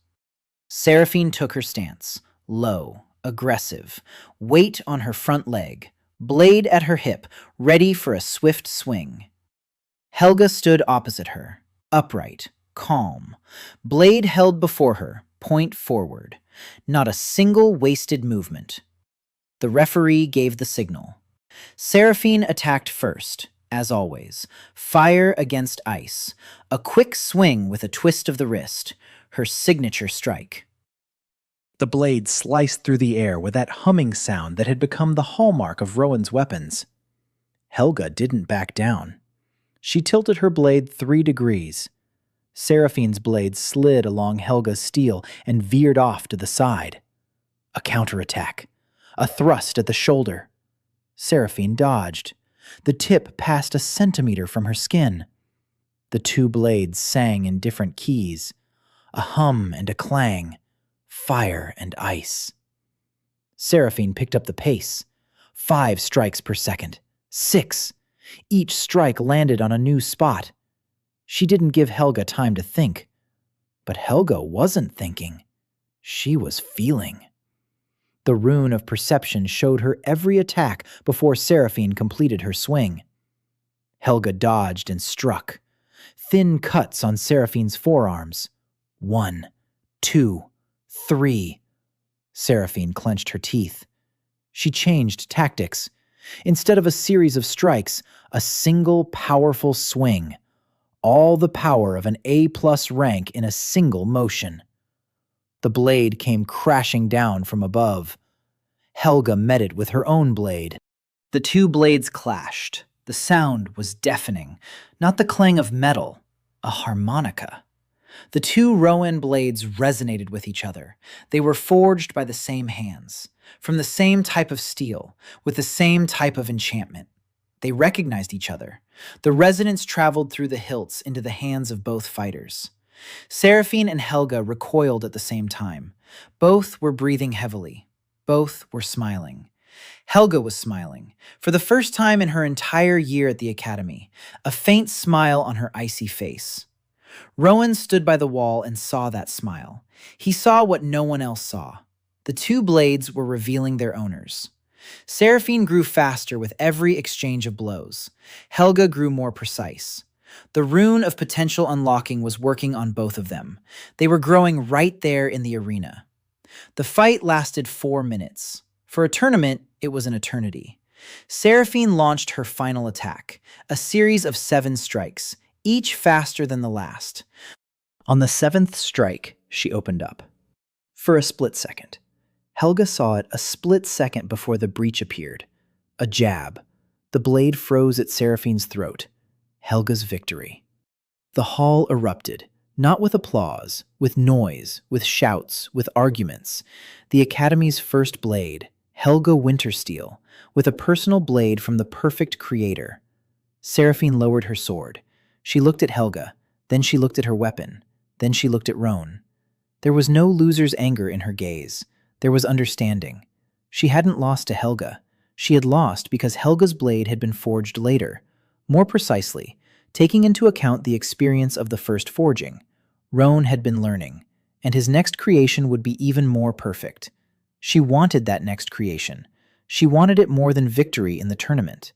Seraphine took her stance, low, aggressive, weight on her front leg, blade at her hip, ready for a swift swing. Helga stood opposite her, upright, calm, blade held before her, point forward. Not a single wasted movement. The referee gave the signal. Seraphine attacked first, as always. Fire against ice. A quick swing with a twist of the wrist. Her signature strike. The blade sliced through the air with that humming sound that had become the hallmark of Roan's weapons. Helga didn't back down. She tilted her blade 3 degrees. Seraphine's blade slid along Helga's steel and veered off to the side. A counterattack. A thrust at the shoulder. Seraphine dodged. The tip passed a centimeter from her skin. The 2 blades sang in different keys. A hum and a clang. Fire and ice. Seraphine picked up the pace. 5 strikes per second. 6. Each strike landed on a new spot. She didn't give Helga time to think. But Helga wasn't thinking. She was feeling. The rune of perception showed her every attack before Seraphine completed her swing. Helga dodged and struck. Thin cuts on Seraphine's forearms. 1, 2, 3. Seraphine clenched her teeth. She changed tactics. Instead of a series of strikes, a single powerful swing. All the power of an A+ rank in a single motion. The blade came crashing down from above. Helga met it with her own blade. The two blades clashed. The sound was deafening, not the clang of metal, a harmonica. The two Roan blades resonated with each other. They were forged by the same hands, from the same type of steel, with the same type of enchantment. They recognized each other. The resonance traveled through the hilts into the hands of both fighters. Seraphine and Helga recoiled at the same time. Both were breathing heavily. Both were smiling. Helga was smiling, for the first time in her entire year at the academy, a faint smile on her icy face. Roan stood by the wall and saw that smile. He saw what no one else saw. The two blades were revealing their owners. Seraphine grew faster with every exchange of blows. Helga grew more precise. The rune of potential unlocking was working on both of them. They were growing right there in the arena. The fight lasted 4 minutes. For a tournament, it was an eternity. Seraphine launched her final attack, a series of 7 strikes, each faster than the last. On the 7th strike, she opened up. For a split second. Helga saw it a split second before the breach appeared. A jab. The blade froze at Seraphine's throat. Helga's victory. The hall erupted, not with applause, with noise, with shouts, with arguments. The Academy's first blade, Helga Wintersteel, with a personal blade from the perfect creator. Seraphine lowered her sword. She looked at Helga, then she looked at her weapon, then she looked at Roan. There was no loser's anger in her gaze. There was understanding. She hadn't lost to Helga. She had lost because Helga's blade had been forged later. More precisely, taking into account the experience of the first forging, Roan had been learning, and his next creation would be even more perfect. She wanted that next creation. She wanted it more than victory in the tournament.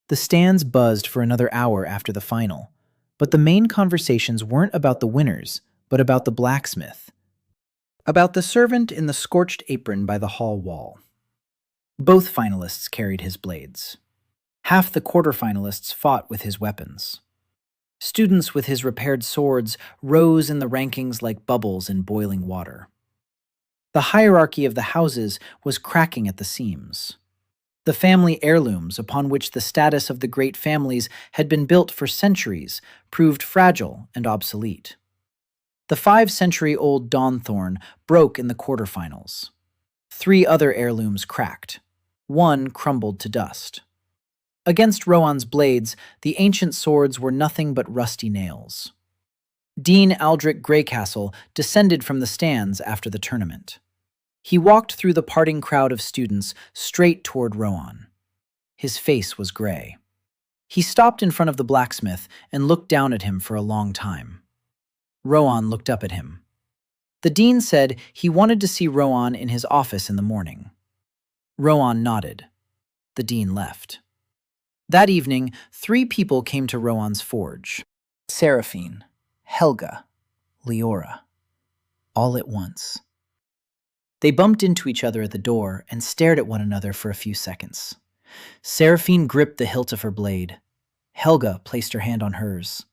The stands buzzed for another hour after the final, but the main conversations weren't about the winners, but about the blacksmith. About the servant in the scorched apron by the hall wall. Both finalists carried his blades. Half the quarterfinalists fought with his weapons. Students with his repaired swords rose in the rankings like bubbles in boiling water. The hierarchy of the houses was cracking at the seams. The family heirlooms upon which the status of the great families had been built for centuries proved fragile and obsolete. The 5-century-old Dawnthorn broke in the quarterfinals. 3 other heirlooms cracked. 1 crumbled to dust. Against Roan's blades, the ancient swords were nothing but rusty nails. Dean Aldrich Greycastle descended from the stands after the tournament. He walked through the parting crowd of students straight toward Roan. His face was gray. He stopped in front of the blacksmith and looked down at him for a long time. Roan looked up at him. The dean said he wanted to see Roan in his office in the morning. Roan nodded. The dean left. That evening, 3 people came to Roan's forge. Seraphine, Helga, Leora. All at once. They bumped into each other at the door and stared at one another for a few seconds. Seraphine gripped the hilt of her blade. Helga placed her hand on hers.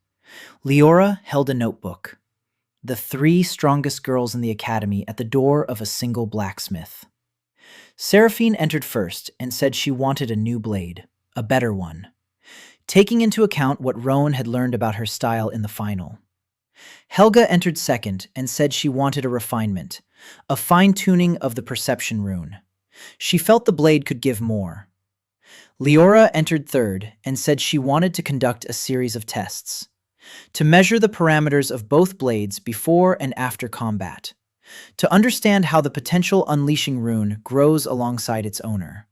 Leora held a notebook. The 3 strongest girls in the academy at the door of a single blacksmith. Seraphine entered first and said she wanted a new blade, a better one, taking into account what Roan had learned about her style in the final. Helga entered second and said she wanted a refinement, a fine-tuning of the perception rune. She felt the blade could give more. Leora entered third and said she wanted to conduct a series of tests, to measure the parameters of both blades before and after combat, to understand how the potential unleashing rune grows alongside its owner.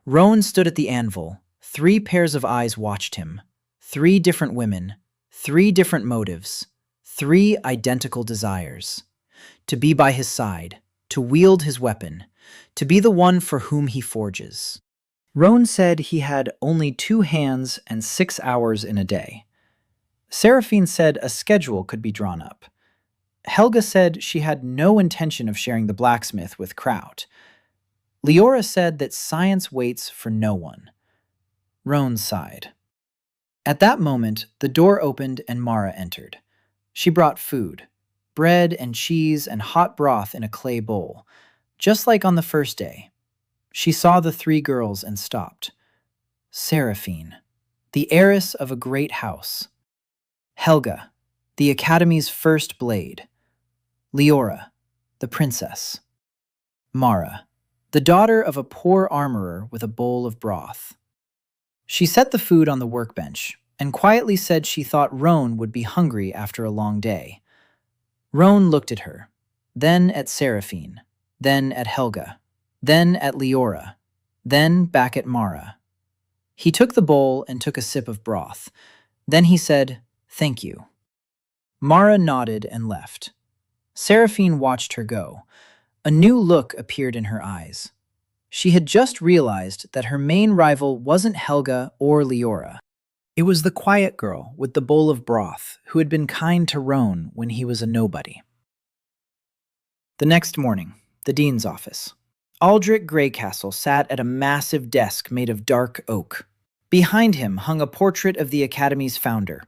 Roan stood at the anvil. 3 pairs of eyes watched him. 3 different women, 3 different motives, 3 identical desires. To be by his side, to wield his weapon, to be the one for whom he forges. Roan said he had only 2 hands and 6 hours in a day. Seraphine said a schedule could be drawn up. Helga said she had no intention of sharing the blacksmith with Kraut. Leora said that science waits for no one. Roan sighed. At that moment, the door opened and Mara entered. She brought food, bread and cheese and hot broth in a clay bowl, just like on the first day. She saw the 3 girls and stopped. Seraphine, the heiress of a great house. Helga, the Academy's first blade. Leora, the princess. Mara, the daughter of a poor armorer with a bowl of broth. She set the food on the workbench and quietly said she thought Roan would be hungry after a long day. Roan looked at her, then at Seraphine, then at Helga, then at Leora, then back at Mara. He took the bowl and took a sip of broth. Then he said, "Thank you." Mara nodded and left. Seraphine watched her go. A new look appeared in her eyes. She had just realized that her main rival wasn't Helga or Leora. It was the quiet girl with the bowl of broth who had been kind to Roan when he was a nobody. The next morning, the dean's office. Aldrich Greycastle sat at a massive desk made of dark oak. Behind him hung a portrait of the Academy's founder.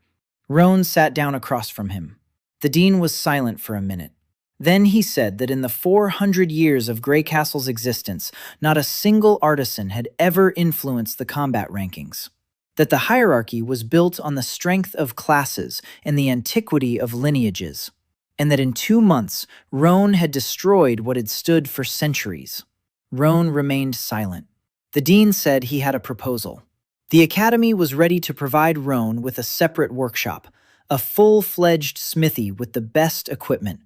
Roan sat down across from him. The dean was silent for a minute. Then he said that in the 400 years of Greycastle's existence, not a single artisan had ever influenced the combat rankings. That the hierarchy was built on the strength of classes and the antiquity of lineages. And that in 2 months, Roan had destroyed what had stood for centuries. Roan remained silent. The dean said he had a proposal. The Academy was ready to provide Roan with a separate workshop, a full-fledged smithy with the best equipment,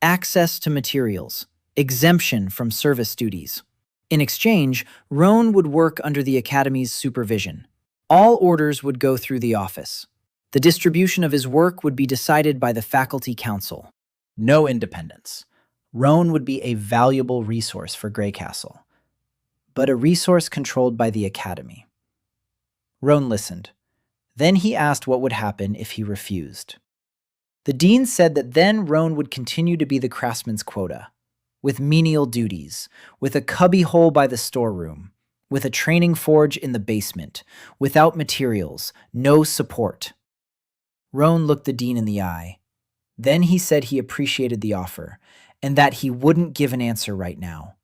access to materials, exemption from service duties. In exchange, Roan would work under the Academy's supervision. All orders would go through the office. The distribution of his work would be decided by the faculty council. No independence. Roan would be a valuable resource for Greycastle, but a resource controlled by the Academy. Roan listened. Then he asked what would happen if he refused. The dean said that then Roan would continue to be the craftsman's quota, with menial duties, with a cubbyhole by the storeroom, with a training forge in the basement, without materials, no support. Roan looked the dean in the eye. Then he said he appreciated the offer, and that he wouldn't give an answer right now.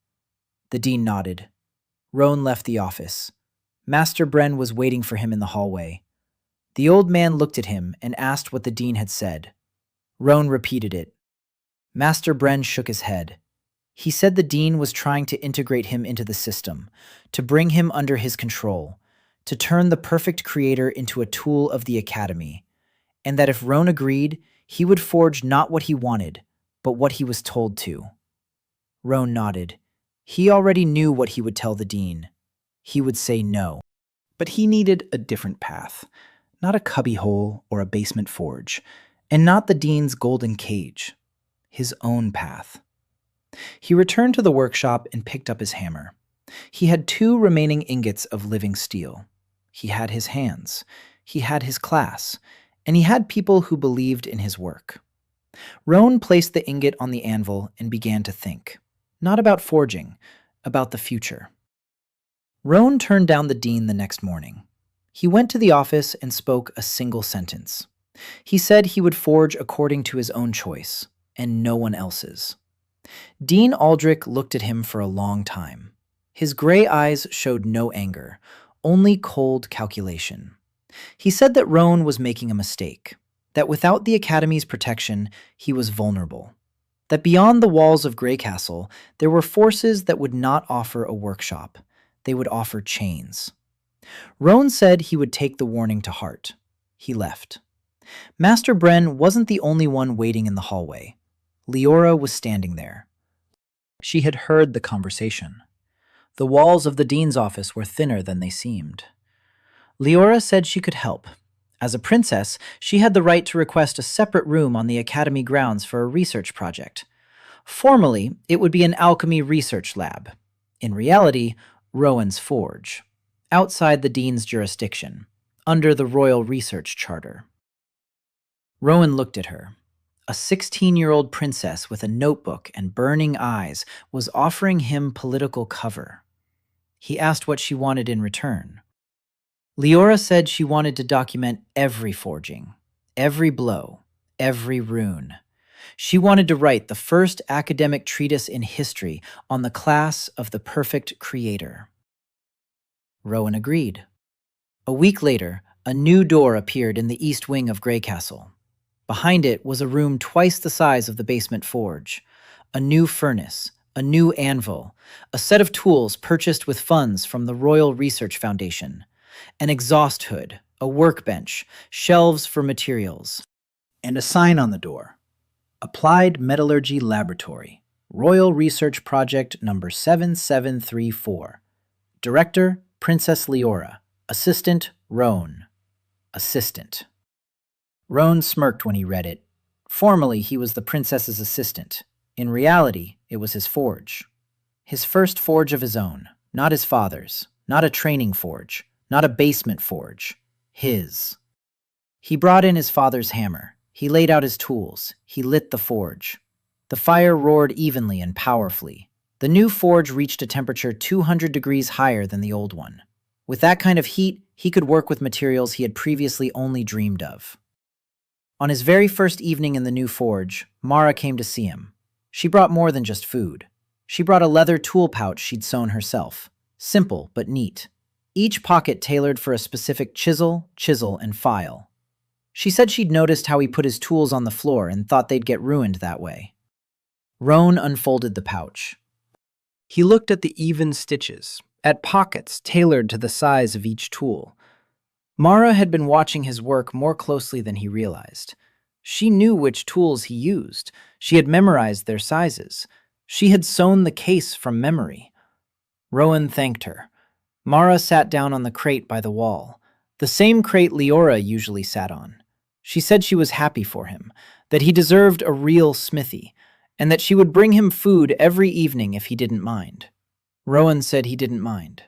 The dean nodded. Roan left the office. Master Bren was waiting for him in the hallway. The old man looked at him and asked what the dean had said. Roan repeated it. Master Bren shook his head. He said the dean was trying to integrate him into the system, to bring him under his control, to turn the perfect creator into a tool of the Academy, and that if Roan agreed, he would forge not what he wanted, but what he was told to. Roan nodded. He already knew what he would tell the dean. He would say no. But he needed a different path, not a cubbyhole or a basement forge, and not the dean's golden cage, his own path. He returned to the workshop and picked up his hammer. He had 2 remaining ingots of living steel. He had his hands, he had his class, and he had people who believed in his work. Roan placed the ingot on the anvil and began to think, not about forging, about the future. Roan turned down the dean the next morning. He went to the office and spoke a single sentence. He said he would forge according to his own choice, and no one else's. Dean Aldrich looked at him for a long time. His gray eyes showed no anger, only cold calculation. He said that Roan was making a mistake, that without the Academy's protection, he was vulnerable, that beyond the walls of Greycastle, there were forces that would not offer a workshop. They would offer chains. Roan said he would take the warning to heart. He left. Master Bren wasn't the only one waiting in the hallway. Leora was standing there. She had heard the conversation. The walls of the dean's office were thinner than they seemed. Leora said she could help, As a princess, she had the right to request a separate room on the academy grounds for a research project. Formally, it would be an alchemy research lab. In reality, Roan's forge. Outside the dean's jurisdiction, under the Royal Research Charter. Roan looked at her. A 16-year-old princess with a notebook and burning eyes was offering him political cover. He asked what she wanted in return. Leora said she wanted to document every forging, every blow, every rune. She wanted to write the first academic treatise in history on the class of the perfect creator. Roan agreed. A week later, a new door appeared in the east wing of Greycastle. Behind it was a room twice the size of the basement forge, a new furnace, a new anvil, a set of tools purchased with funds from the Royal Research Foundation, an exhaust hood, a workbench, shelves for materials, And a sign on the door. Applied Metallurgy Laboratory, Royal Research Project number 7734. Director, Princess Leora. Assistant, Roan. Assistant. Roan smirked when he read it. Formally, he was the princess's assistant. In reality, it was his forge. His first forge of his own, not his father's, not a training forge, not a basement forge. His. He brought in his father's hammer. He laid out his tools. He lit the forge. The fire roared evenly and powerfully. The new forge reached a temperature 200 degrees higher than the old one. With that kind of heat, he could work with materials he had previously only dreamed of. On his very first evening in the new forge, Mara came to see him. She brought more than just food. She brought a leather tool pouch she'd sewn herself. Simple, but neat. Each pocket tailored for a specific chisel, and file. She said she'd noticed how he put his tools on the floor and thought they'd get ruined that way. Roan unfolded the pouch. He looked at the even stitches, at pockets tailored to the size of each tool. Mara had been watching his work more closely than he realized. She knew which tools he used. She had memorized their sizes. She had sewn the case from memory. Roan thanked her. Mara sat down on the crate by the wall, the same crate Leora usually sat on. She said she was happy for him, that he deserved a real smithy, and that she would bring him food every evening if he didn't mind. Roan said he didn't mind.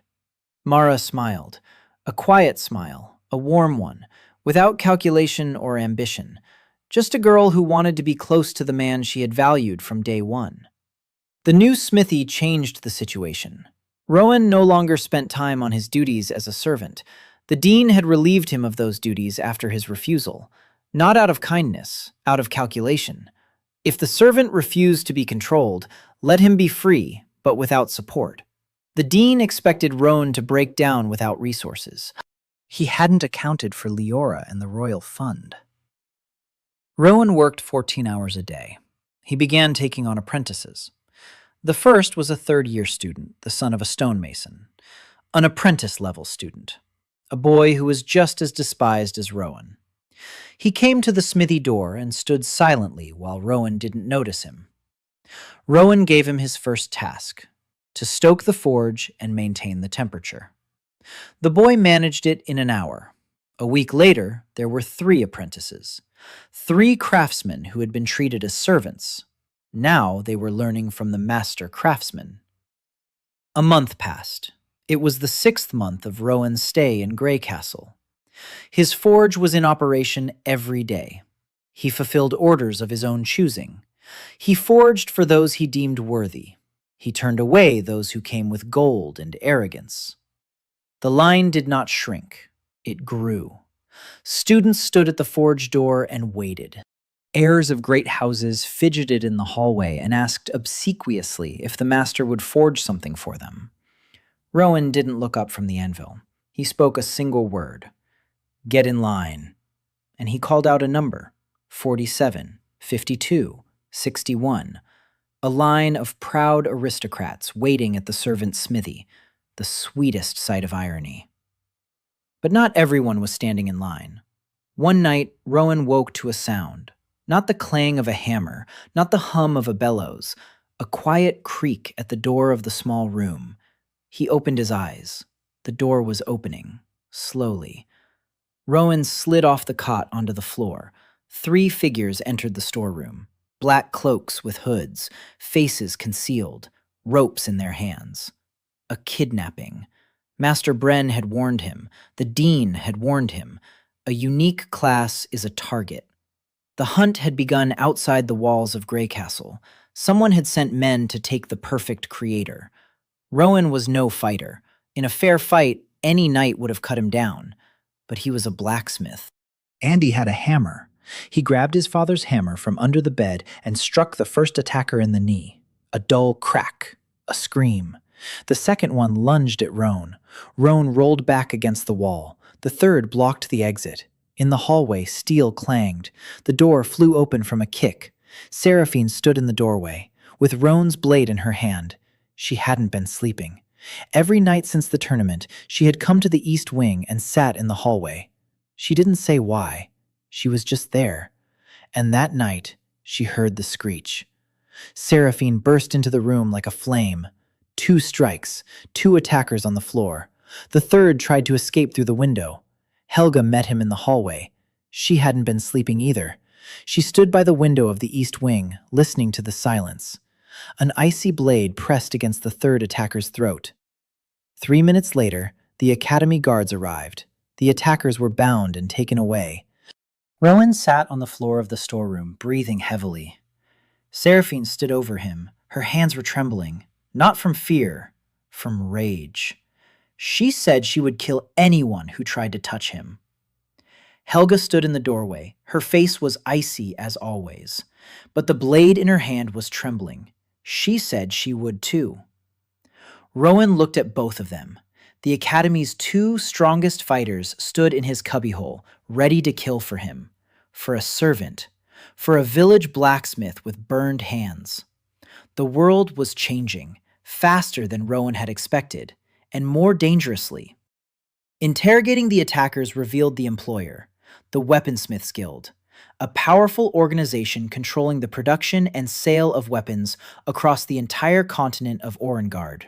Mara smiled, a quiet smile, a warm one, without calculation or ambition, just a girl who wanted to be close to the man she had valued from day one. The new smithy changed the situation. Roan no longer spent time on his duties as a servant. The dean had relieved him of those duties after his refusal, not out of kindness, out of calculation. If the servant refused to be controlled, let him be free, but without support. The dean expected Roan to break down without resources. He hadn't accounted for Leora and the royal fund. Roan worked 14 hours a day. He began taking on apprentices. The first was a third-year student, the son of a stonemason, an apprentice-level student, a boy who was just as despised as Roan. He came to the smithy door and stood silently while Roan didn't notice him. Roan gave him his first task, to stoke the forge and maintain the temperature. The boy managed it in an hour. A week later, there were 3 apprentices, 3 craftsmen who had been treated as servants. Now they were learning from the master craftsman. A month passed. It was the 6th month of Roan's stay in Greycastle. His forge was in operation every day. He fulfilled orders of his own choosing. He forged for those he deemed worthy. He turned away those who came with gold and arrogance. The line did not shrink. It grew. Students stood at the forge door and waited. Heirs of great houses fidgeted in the hallway and asked obsequiously if the master would forge something for them. Roan didn't look up from the anvil. He spoke a single word. "Get in line." And he called out a number, 47, 52, 61, a line of proud aristocrats waiting at the servants' smithy, the sweetest sight of irony. But not everyone was standing in line. One night, Roan woke to a sound. Not the clang of a hammer, not the hum of a bellows, a quiet creak at the door of the small room. He opened his eyes. The door was opening, slowly. Roan slid off the cot onto the floor. 3 figures entered the storeroom. Black cloaks with hoods, faces concealed, ropes in their hands. A kidnapping. Master Bren had warned him. The dean had warned him. A unique class is a target. The hunt had begun outside the walls of Greycastle. Someone had sent men to take the perfect creator. Roan was no fighter. In a fair fight, any knight would have cut him down. But he was a blacksmith. Andy had a hammer. He grabbed his father's hammer from under the bed and struck the first attacker in the knee. A dull crack. A scream. The second one lunged at Roan. Roan rolled back against the wall. The third blocked the exit. In the hallway, steel clanged. The door flew open from a kick. Seraphine stood in the doorway, with Roan's blade in her hand. She hadn't been sleeping. Every night since the tournament, she had come to the east wing and sat in the hallway. She didn't say why. She was just there. And that night, she heard the screech. Seraphine burst into the room like a flame. 2 strikes, 2 attackers on the floor. The third tried to escape through the window. Helga met him in the hallway. She hadn't been sleeping either. She stood by the window of the east wing, listening to the silence. An icy blade pressed against the third attacker's throat. 3 minutes later, the academy guards arrived. The attackers were bound and taken away. Roan sat on the floor of the storeroom, breathing heavily. Seraphine stood over him. Her hands were trembling, not from fear, from rage. She said she would kill anyone who tried to touch him. Helga stood in the doorway. Her face was icy as always, but the blade in her hand was trembling. She said she would too. Roan looked at both of them. The Academy's 2 strongest fighters stood in his cubbyhole, ready to kill for him, for a servant, for a village blacksmith with burned hands. The world was changing, faster than Roan had expected, and more dangerously. Interrogating the attackers revealed the employer, the Weaponsmiths Guild, a powerful organization controlling the production and sale of weapons across the entire continent of Orengard.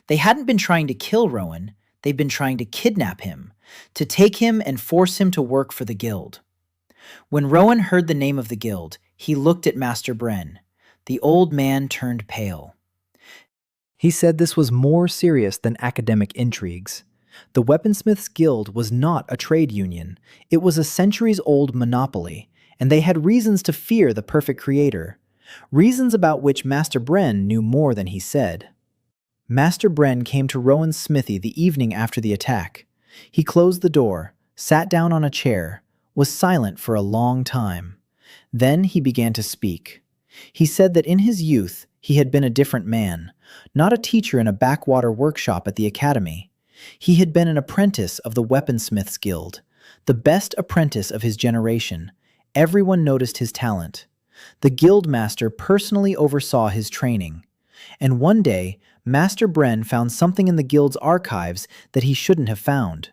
They hadn't been trying to kill Roan, they'd been trying to kidnap him, to take him and force him to work for the guild. When Roan heard the name of the guild, he looked at Master Bren. The old man turned pale. He said this was more serious than academic intrigues. The Weaponsmiths Guild was not a trade union. It was a centuries-old monopoly, and they had reasons to fear the perfect creator, reasons about which Master Bren knew more than he said. Master Bren came to Roan's smithy the evening after the attack. He closed the door, sat down on a chair, was silent for a long time. Then he began to speak. He said that in his youth he had been a different man, not a teacher in a backwater workshop at the academy. He had been an apprentice of the Weaponsmiths Guild, the best apprentice of his generation. Everyone noticed his talent. The guildmaster personally oversaw his training. And one day, Master Bren found something in the guild's archives that he shouldn't have found.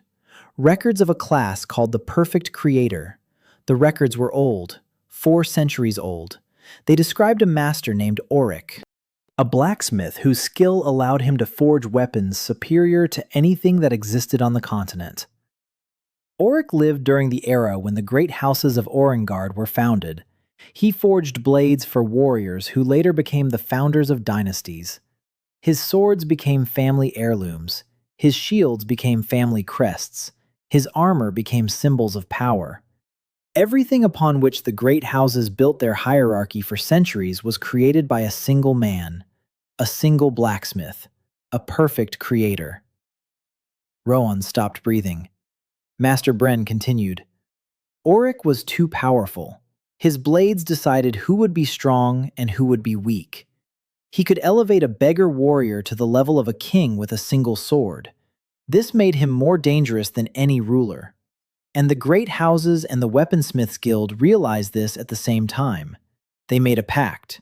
Records of a class called the Perfect Creator. The records were old, 4 centuries old. They described a master named Auric, a blacksmith whose skill allowed him to forge weapons superior to anything that existed on the continent. Auric lived during the era when the great houses of Orengard were founded. He forged blades for warriors who later became the founders of dynasties. His swords became family heirlooms. His shields became family crests. His armor became symbols of power. Everything upon which the great houses built their hierarchy for centuries was created by a single man, a single blacksmith, a perfect creator. Roan stopped breathing. Master Bren continued. Auric was too powerful. His blades decided who would be strong and who would be weak. He could elevate a beggar warrior to the level of a king with a single sword. This made him more dangerous than any ruler. And the great houses and the Weaponsmiths Guild realized this at the same time. They made a pact.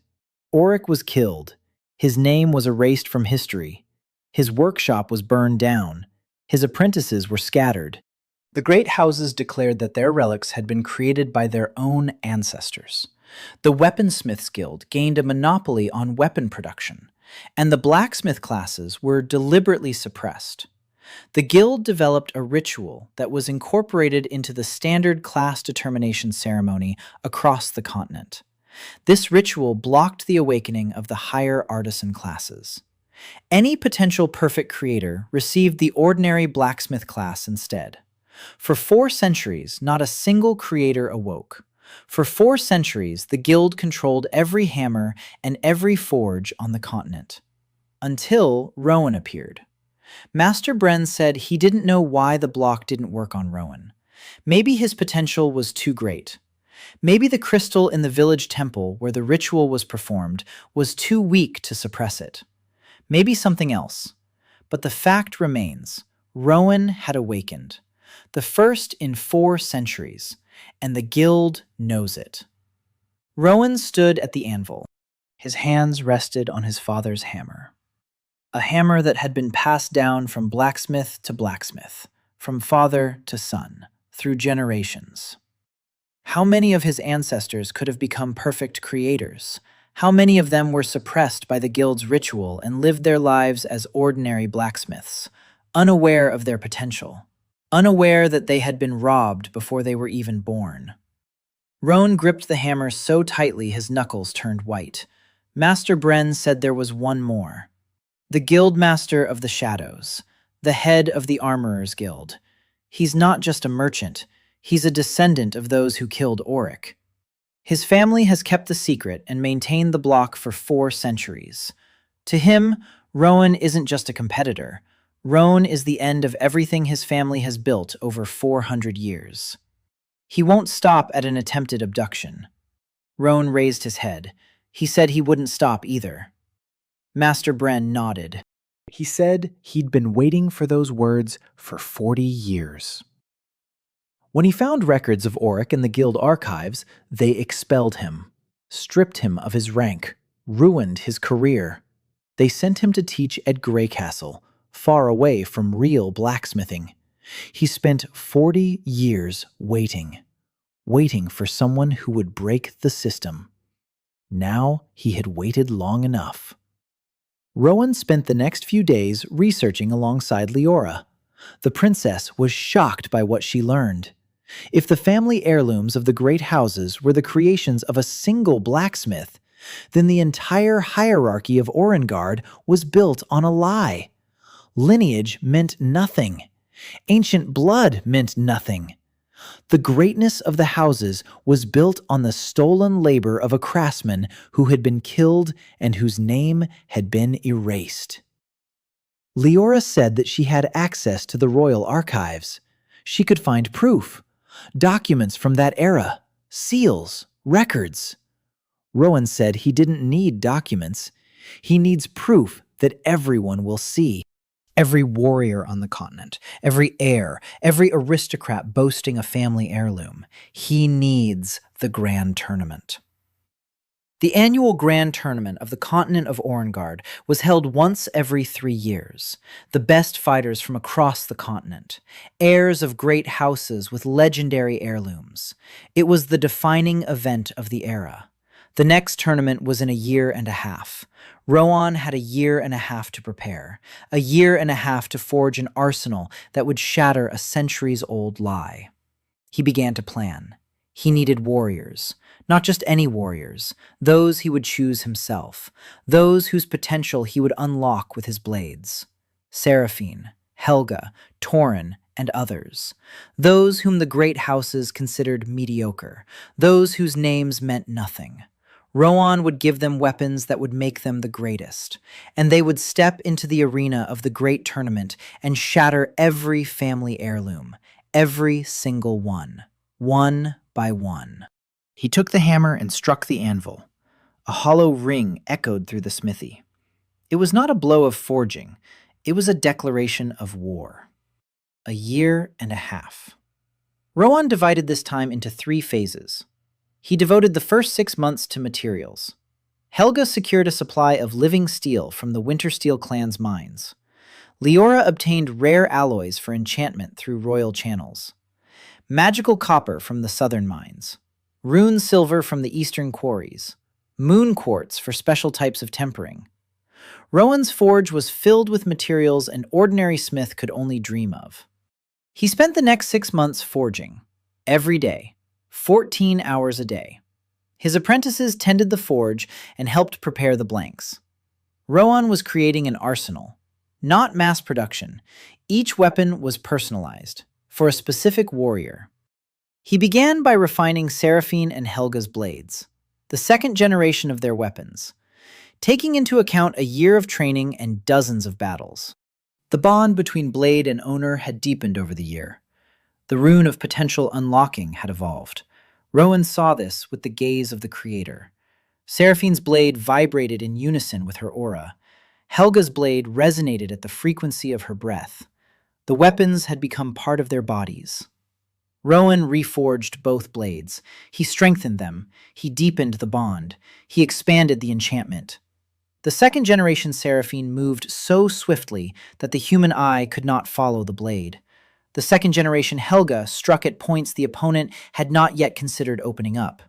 Auric was killed. His name was erased from history. His workshop was burned down. His apprentices were scattered. The great houses declared that their relics had been created by their own ancestors. The Weaponsmiths Guild gained a monopoly on weapon production, and the blacksmith classes were deliberately suppressed. The guild developed a ritual that was incorporated into the standard class determination ceremony across the continent. This ritual blocked the awakening of the higher artisan classes. Any potential perfect creator received the ordinary blacksmith class instead. For 4 centuries, not a single creator awoke. For 4 centuries, the guild controlled every hammer and every forge on the continent. Until Roan appeared. Master Bren said he didn't know why the block didn't work on Roan. Maybe his potential was too great. Maybe the crystal in the village temple where the ritual was performed was too weak to suppress it. Maybe something else. But the fact remains, Roan had awakened. The first in 4 centuries, and the guild knows it. Roan stood at the anvil. His hands rested on his father's hammer. A hammer that had been passed down from blacksmith to blacksmith, from father to son, through generations. How many of his ancestors could have become perfect creators? How many of them were suppressed by the guild's ritual and lived their lives as ordinary blacksmiths, unaware of their potential, unaware that they had been robbed before they were even born? Roan gripped the hammer so tightly his knuckles turned white. Master Bren said there was one more. The Guildmaster of the Shadows, the head of the Armorers Guild. He's not just a merchant, he's a descendant of those who killed Auric. His family has kept the secret and maintained the block for 4 centuries. To him, Roan isn't just a competitor. Roan is the end of everything his family has built over 400 years. He won't stop at an attempted abduction. Roan raised his head. He said he wouldn't stop either. Master Bren nodded. He said he'd been waiting for those words for 40 years. When he found records of Auric in the guild archives, they expelled him, stripped him of his rank, ruined his career. They sent him to teach at Greycastle, far away from real blacksmithing. He spent 40 years waiting for someone who would break the system. Now he had waited long enough. Roan spent the next few days researching alongside Leora. The princess was shocked by what she learned. If the family heirlooms of the great houses were the creations of a single blacksmith, then the entire hierarchy of Orengard was built on a lie. Lineage meant nothing. Ancient blood meant nothing. The greatness of the houses was built on the stolen labor of a craftsman who had been killed and whose name had been erased. Leora said that she had access to the royal archives. She could find proof, documents from that era, seals, records. Roan said he didn't need documents. He needs proof that everyone will see. Every warrior on the continent, every heir, every aristocrat boasting a family heirloom. He needs the Grand Tournament. The annual Grand Tournament of the continent of Orengard was held once every 3 years. The best fighters from across the continent, heirs of great houses with legendary heirlooms. It was the defining event of the era. The next tournament was in a year and a half. Roan had a year and a half to prepare, a year and a half to forge an arsenal that would shatter a centuries-old lie. He began to plan. He needed warriors, not just any warriors, those he would choose himself, those whose potential he would unlock with his blades. Seraphine, Helga, Torin, and others. Those whom the great houses considered mediocre, those whose names meant nothing. Roan would give them weapons that would make them the greatest, and they would step into the arena of the great tournament and shatter every family heirloom, every single one by one. He took the hammer and struck the anvil. A hollow ring echoed through the smithy. It was not a blow of forging, it was a declaration of war. A year and a half. Roan divided this time into 3 phases. He devoted the first 6 months to materials. Helga secured a supply of living steel from the Wintersteel clan's mines. Leora obtained rare alloys for enchantment through royal channels. Magical copper from the southern mines. Rune silver from the eastern quarries. Moon quartz for special types of tempering. Roan's forge was filled with materials an ordinary smith could only dream of. He spent the next 6 months forging, every day, 14 hours a day. His apprentices tended the forge and helped prepare the blanks. Roan was creating an arsenal, not mass production. Each weapon was personalized, for a specific warrior. He began by refining Seraphine and Helga's blades, the second generation of their weapons, taking into account a year of training and dozens of battles. The bond between blade and owner had deepened over the year. The rune of potential unlocking had evolved. Roan saw this with the gaze of the creator. Seraphine's blade vibrated in unison with her aura. Helga's blade resonated at the frequency of her breath. The weapons had become part of their bodies. Roan reforged both blades. He strengthened them. He deepened the bond. He expanded the enchantment. The second generation Seraphine moved so swiftly that the human eye could not follow the blade. The second generation Helga struck at points the opponent had not yet considered opening up.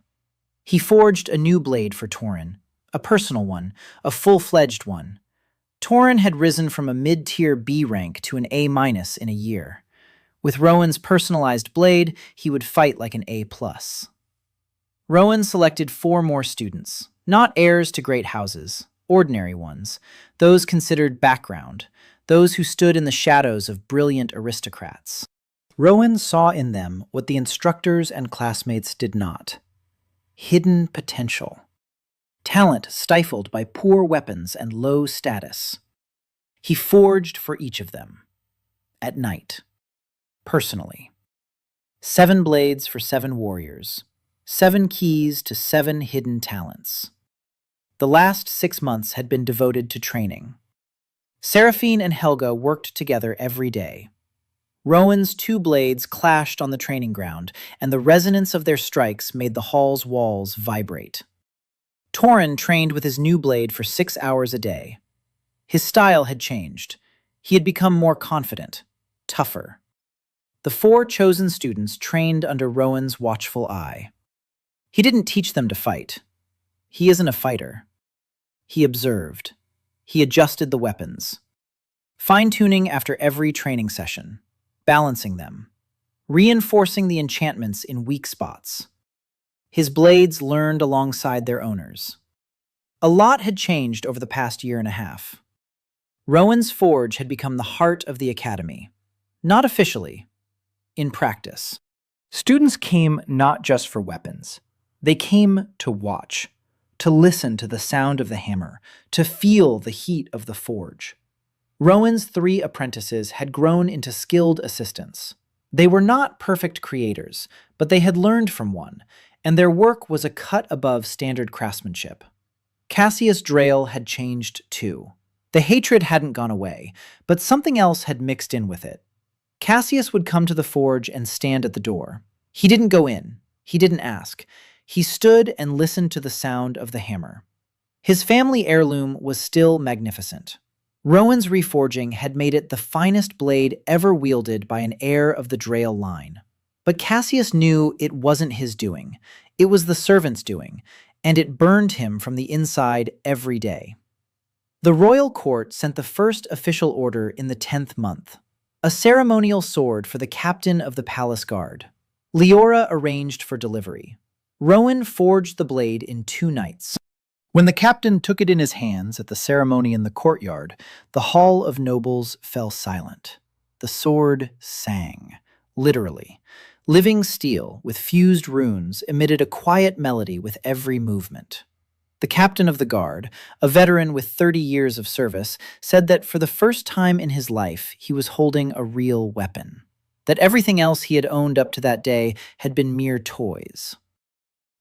He forged a new blade for Tauren, a personal one, a full-fledged one. Tauren had risen from a mid-tier B rank to an A- in a year. With Roan's personalized blade, he would fight like an A+. Roan selected 4 more students, not heirs to great houses, ordinary ones, those considered background, those who stood in the shadows of brilliant aristocrats. Roan saw in them what the instructors and classmates did not: hidden potential. Talent stifled by poor weapons and low status. He forged for each of them. At night. Personally. 7 blades for 7 warriors. 7 keys to 7 hidden talents. The last 6 months had been devoted to training. Seraphine and Helga worked together every day. Roan's 2 blades clashed on the training ground, and the resonance of their strikes made the hall's walls vibrate. Tauren trained with his new blade for 6 hours a day. His style had changed. He had become more confident, tougher. The 4 chosen students trained under Roan's watchful eye. He didn't teach them to fight. He isn't a fighter. He observed. He adjusted the weapons. Fine-tuning after every training session. Balancing them. Reinforcing the enchantments in weak spots. His blades learned alongside their owners. A lot had changed over the past year and a half. Roan's forge had become the heart of the academy. Not officially. In practice. Students came not just for weapons. They came to watch, to listen to the sound of the hammer, to feel the heat of the forge. Roan's 3 apprentices had grown into skilled assistants. They were not perfect creators, but they had learned from one, and their work was a cut above standard craftsmanship. Cassius Drayle had changed too. The hatred hadn't gone away, but something else had mixed in with it. Cassius would come to the forge and stand at the door. He didn't go in. He didn't ask. He stood and listened to the sound of the hammer. His family heirloom was still magnificent. Roan's reforging had made it the finest blade ever wielded by an heir of the Drayle line. But Cassius knew it wasn't his doing. It was the servant's doing, and it burned him from the inside every day. The royal court sent the first official order in the 10th month. A ceremonial sword for the captain of the palace guard. Leora arranged for delivery. Roan forged the blade in 2 nights. When the captain took it in his hands at the ceremony in the courtyard, the hall of nobles fell silent. The sword sang, literally. Living steel with fused runes emitted a quiet melody with every movement. The captain of the guard, a veteran with 30 years of service, said that for the first time in his life he was holding a real weapon, that everything else he had owned up to that day had been mere toys.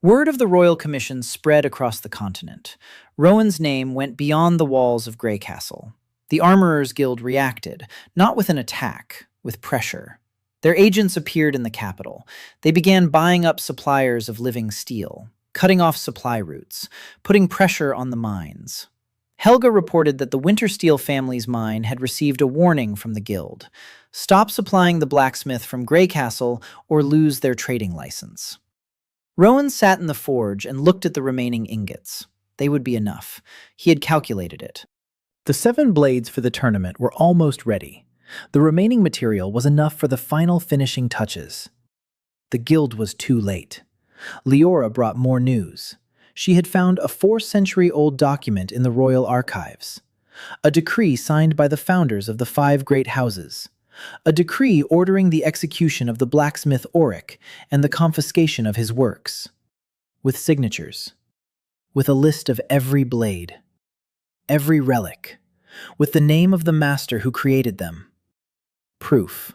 Word of the royal commission spread across the continent. Roan's name went beyond the walls of Greycastle. The Armorers Guild reacted, not with an attack, with pressure. Their agents appeared in the capital. They began buying up suppliers of living steel, cutting off supply routes, putting pressure on the mines. Helga reported that the Wintersteel family's mine had received a warning from the guild. Stop supplying the blacksmith from Greycastle or lose their trading license. Roan sat in the forge and looked at the remaining ingots. They would be enough. He had calculated it. The 7 blades for the tournament were almost ready. The remaining material was enough for the final finishing touches. The guild was too late. Leora brought more news. She had found a 4-century-old document in the royal archives. A decree signed by the founders of the 5 great houses. A decree ordering the execution of the blacksmith Auric and the confiscation of his works. With signatures. With a list of every blade. Every relic. With the name of the master who created them. Proof.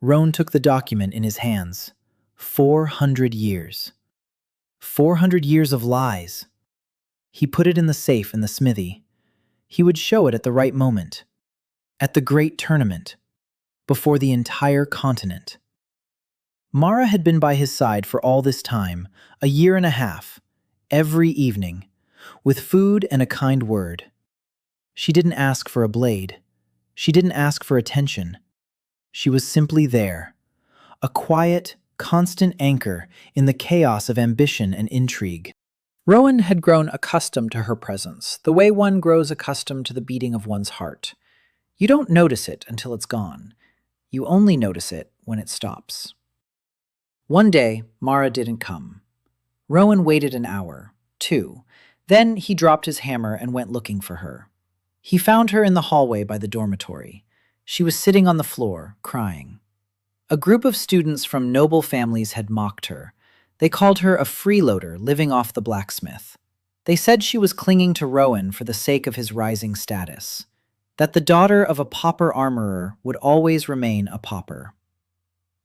Roan took the document in his hands. 400 years. 400 years of lies. He put it in the safe in the smithy. He would show it at the right moment. At the great tournament. Before the entire continent. Mara had been by his side for all this time, a year and a half, every evening, with food and a kind word. She didn't ask for a blade. She didn't ask for attention. She was simply there, a quiet, constant anchor in the chaos of ambition and intrigue. Roan had grown accustomed to her presence, the way one grows accustomed to the beating of one's heart. You don't notice it until it's gone. You only notice it when it stops. One day, Mara didn't come. Roan waited an hour, 2. Then he dropped his hammer and went looking for her. He found her in the hallway by the dormitory. She was sitting on the floor, crying. A group of students from noble families had mocked her. They called her a freeloader living off the blacksmith. They said she was clinging to Roan for the sake of his rising status. That the daughter of a pauper armorer would always remain a pauper.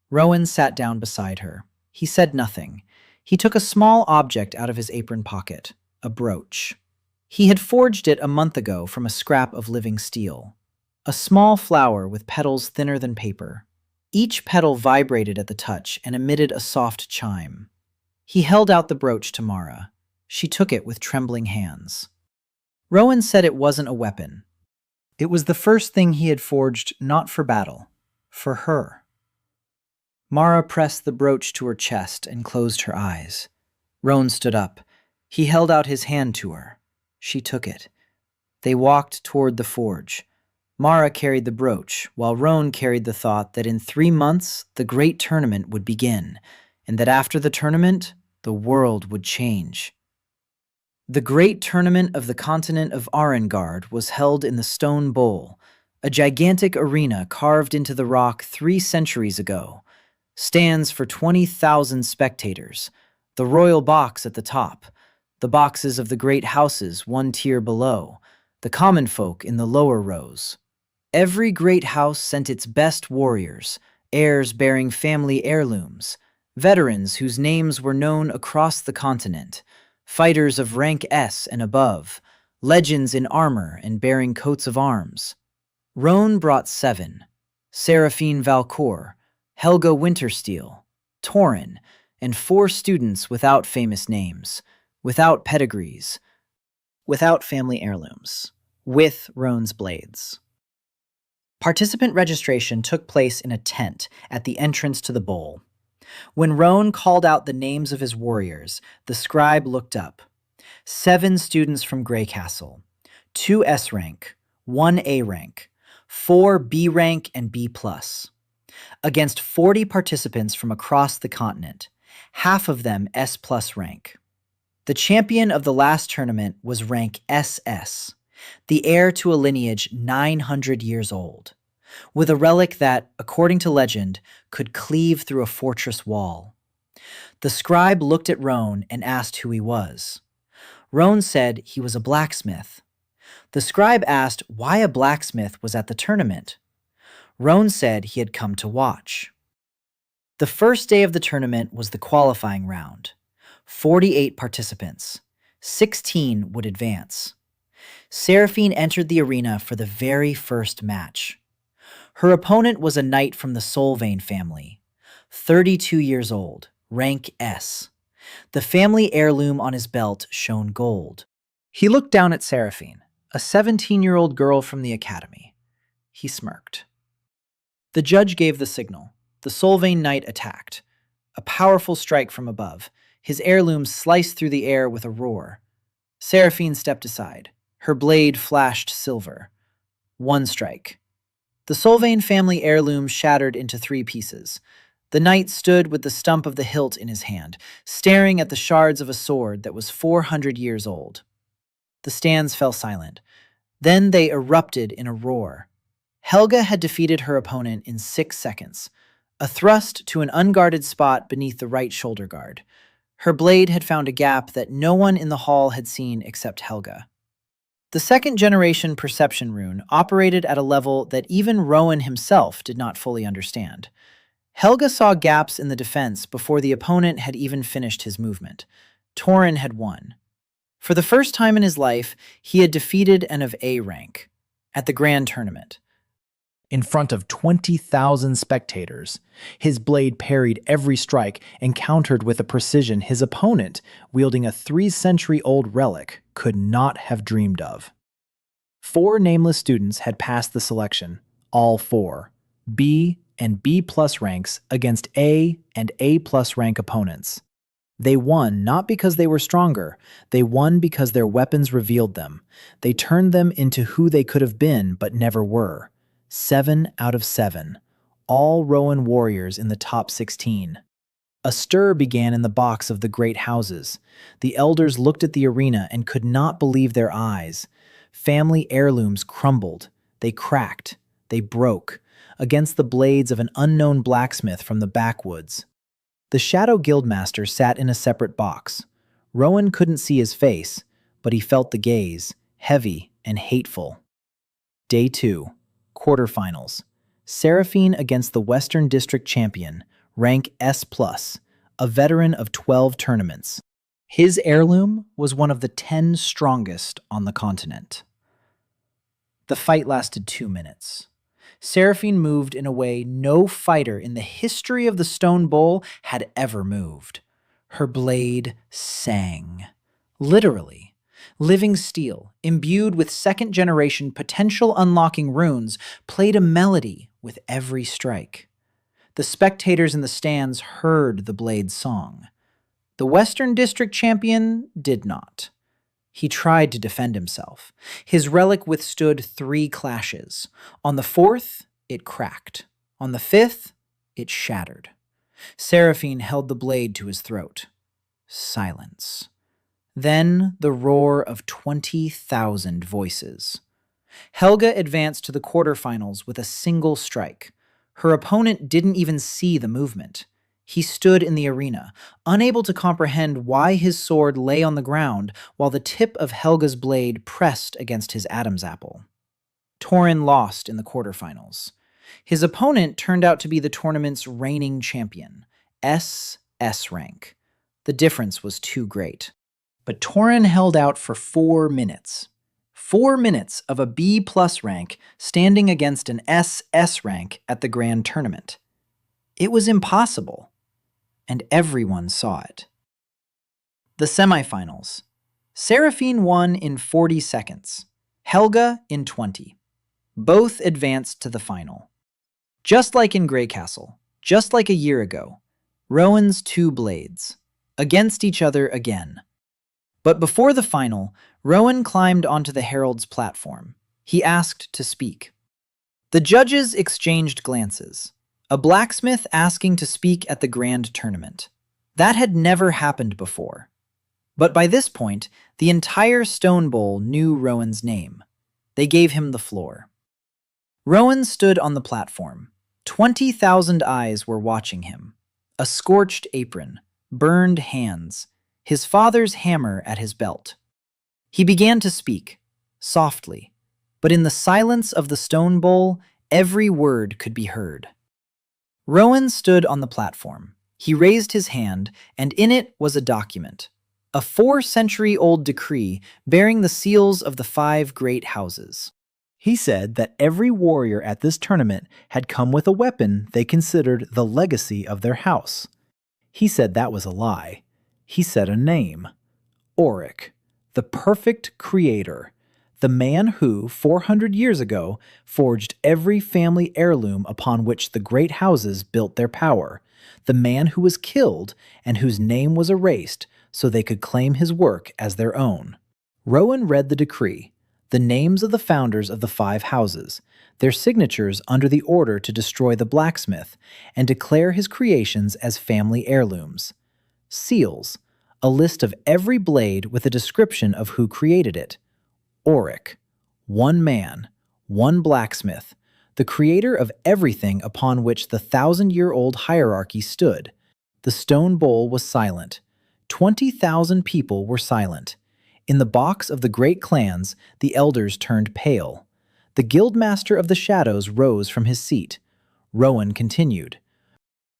Roan sat down beside her. He said nothing. He took a small object out of his apron pocket, a brooch. He had forged it a month ago from a scrap of living steel. A small flower with petals thinner than paper. Each petal vibrated at the touch and emitted a soft chime. He held out the brooch to Mara. She took it with trembling hands. Roan said it wasn't a weapon. It was the first thing he had forged not for battle, for her. Mara pressed the brooch to her chest and closed her eyes. Roan stood up. He held out his hand to her. She took it. They walked toward the forge. Mara carried the brooch, while Roan carried the thought that in 3 months the great tournament would begin, and that after the tournament, the world would change. The great tournament of the continent of Arengard was held in the Stone Bowl, a gigantic arena carved into the rock 3 centuries ago. Stands for 20,000 spectators, the royal box at the top, the boxes of the great houses 1 tier below, the common folk in the lower rows. Every great house sent its best warriors, heirs bearing family heirlooms, veterans whose names were known across the continent, fighters of rank S and above, legends in armor and bearing coats of arms. Roan brought 7, Seraphine Valcour, Helga Wintersteel, Torin, and 4 students without famous names, without pedigrees, without family heirlooms, with Roan's blades. Participant registration took place in a tent at the entrance to the bowl. When Roan called out the names of his warriors, the scribe looked up. 7 students from Greycastle, 2 S rank, 1 A rank, 4 B rank and B+. Against 40 participants from across the continent, half of them S+ rank. The champion of the last tournament was rank SS, the heir to a lineage 900 years old, with a relic that, according to legend, could cleave through a fortress wall. The scribe looked at Roan and asked who he was. Roan said he was a blacksmith. The scribe asked why a blacksmith was at the tournament. Roan said he had come to watch. The first day of the tournament was the qualifying round. 48 participants. 16 would advance. Seraphine entered the arena for the very first match. Her opponent was a knight from the Solvane family, 32 years old, rank S. The family heirloom on his belt shone gold. He looked down at Seraphine, a 17-year-old girl from the academy. He smirked. The judge gave the signal. The Solvane knight attacked. A powerful strike from above. His heirloom sliced through the air with a roar. Seraphine stepped aside. Her blade flashed silver. One strike. The Solvane family heirloom shattered into 3 pieces. The knight stood with the stump of the hilt in his hand, staring at the shards of a sword that was 400 years old. The stands fell silent. Then they erupted in a roar. Helga had defeated her opponent in 6 seconds. A thrust to an unguarded spot beneath the right shoulder guard. Her blade had found a gap that no one in the hall had seen except Helga. The second-generation perception rune operated at a level that even Roan himself did not fully understand. Helga saw gaps in the defense before the opponent had even finished his movement. Torin had won. For the first time in his life, he had defeated an of A rank at the grand tournament. In front of 20,000 spectators, his blade parried every strike and countered with a precision his opponent, wielding a 3-century-old relic, could not have dreamed of. 4 nameless students had passed the selection, all 4, B and B+ ranks against A and A+ rank opponents. They won not because they were stronger, they won because their weapons revealed them. They turned them into who they could have been but never were. 7 out of 7, all Roan warriors in the top 16. A stir began in the box of the great houses. The elders looked at the arena and could not believe their eyes. Family heirlooms crumbled, they cracked, they broke, against the blades of an unknown blacksmith from the backwoods. The Shadow Guildmaster sat in a separate box. Roan couldn't see his face, but he felt the gaze, heavy and hateful. Day 2. Quarterfinals. Seraphine against the Western District Champion, rank S+, a veteran of 12 tournaments. His heirloom was one of the 10 strongest on the continent. The fight lasted 2 minutes. Seraphine moved in a way no fighter in the history of the Stone Bowl had ever moved. Her blade sang. Literally. Living steel, imbued with second-generation potential unlocking runes, played a melody with every strike. The spectators in the stands heard the blade's song. The Western District Champion did not. He tried to defend himself. His relic withstood 3 clashes. On the 4th, it cracked. On the 5th, it shattered. Seraphine held the blade to his throat. Silence. Then the roar of 20,000 voices. Helga advanced to the quarterfinals with a single strike. Her opponent didn't even see the movement. He stood in the arena, unable to comprehend why his sword lay on the ground while the tip of Helga's blade pressed against his Adam's apple. Torin lost in the quarterfinals. His opponent turned out to be the tournament's reigning champion, S rank. The difference was too great. But Torin held out for 4 minutes. 4 minutes of a B+ rank standing against an SS rank at the grand tournament. It was impossible. And everyone saw it. The semifinals. Seraphine won in 40 seconds. Helga in 20. Both advanced to the final. Just like in Greycastle, just like a year ago, Roan's 2 blades. Against each other again. But before the final, Roan climbed onto the Herald's platform. He asked to speak. The judges exchanged glances. A blacksmith asking to speak at the grand tournament. That had never happened before. But by this point, the entire Stone Bowl knew Roan's name. They gave him the floor. Roan stood on the platform. 20,000 eyes were watching him. A scorched apron, burned hands, his father's hammer at his belt. He began to speak, softly, but in the silence of the Stone Bowl, every word could be heard. Roan stood on the platform. He raised his hand, and in it was a document, a 4-century-old decree bearing the seals of the 5 great houses. He said that every warrior at this tournament had come with a weapon they considered the legacy of their house. He said that was a lie. He said a name. Auric, the perfect creator, the man who, 400 years ago, forged every family heirloom upon which the great houses built their power, the man who was killed and whose name was erased so they could claim his work as their own. Roan read the decree. the names of the founders of the 5 houses, their signatures under the order to destroy the blacksmith and declare his creations as family heirlooms. Seals, a list of every blade with a description of who created it. Auric, one man, one blacksmith, the creator of everything upon which the 1,000-year-old hierarchy stood. The stone bowl was silent. 20,000 people were silent. In the box of the great clans, the elders turned pale. The guildmaster of the shadows rose from his seat. Roan continued.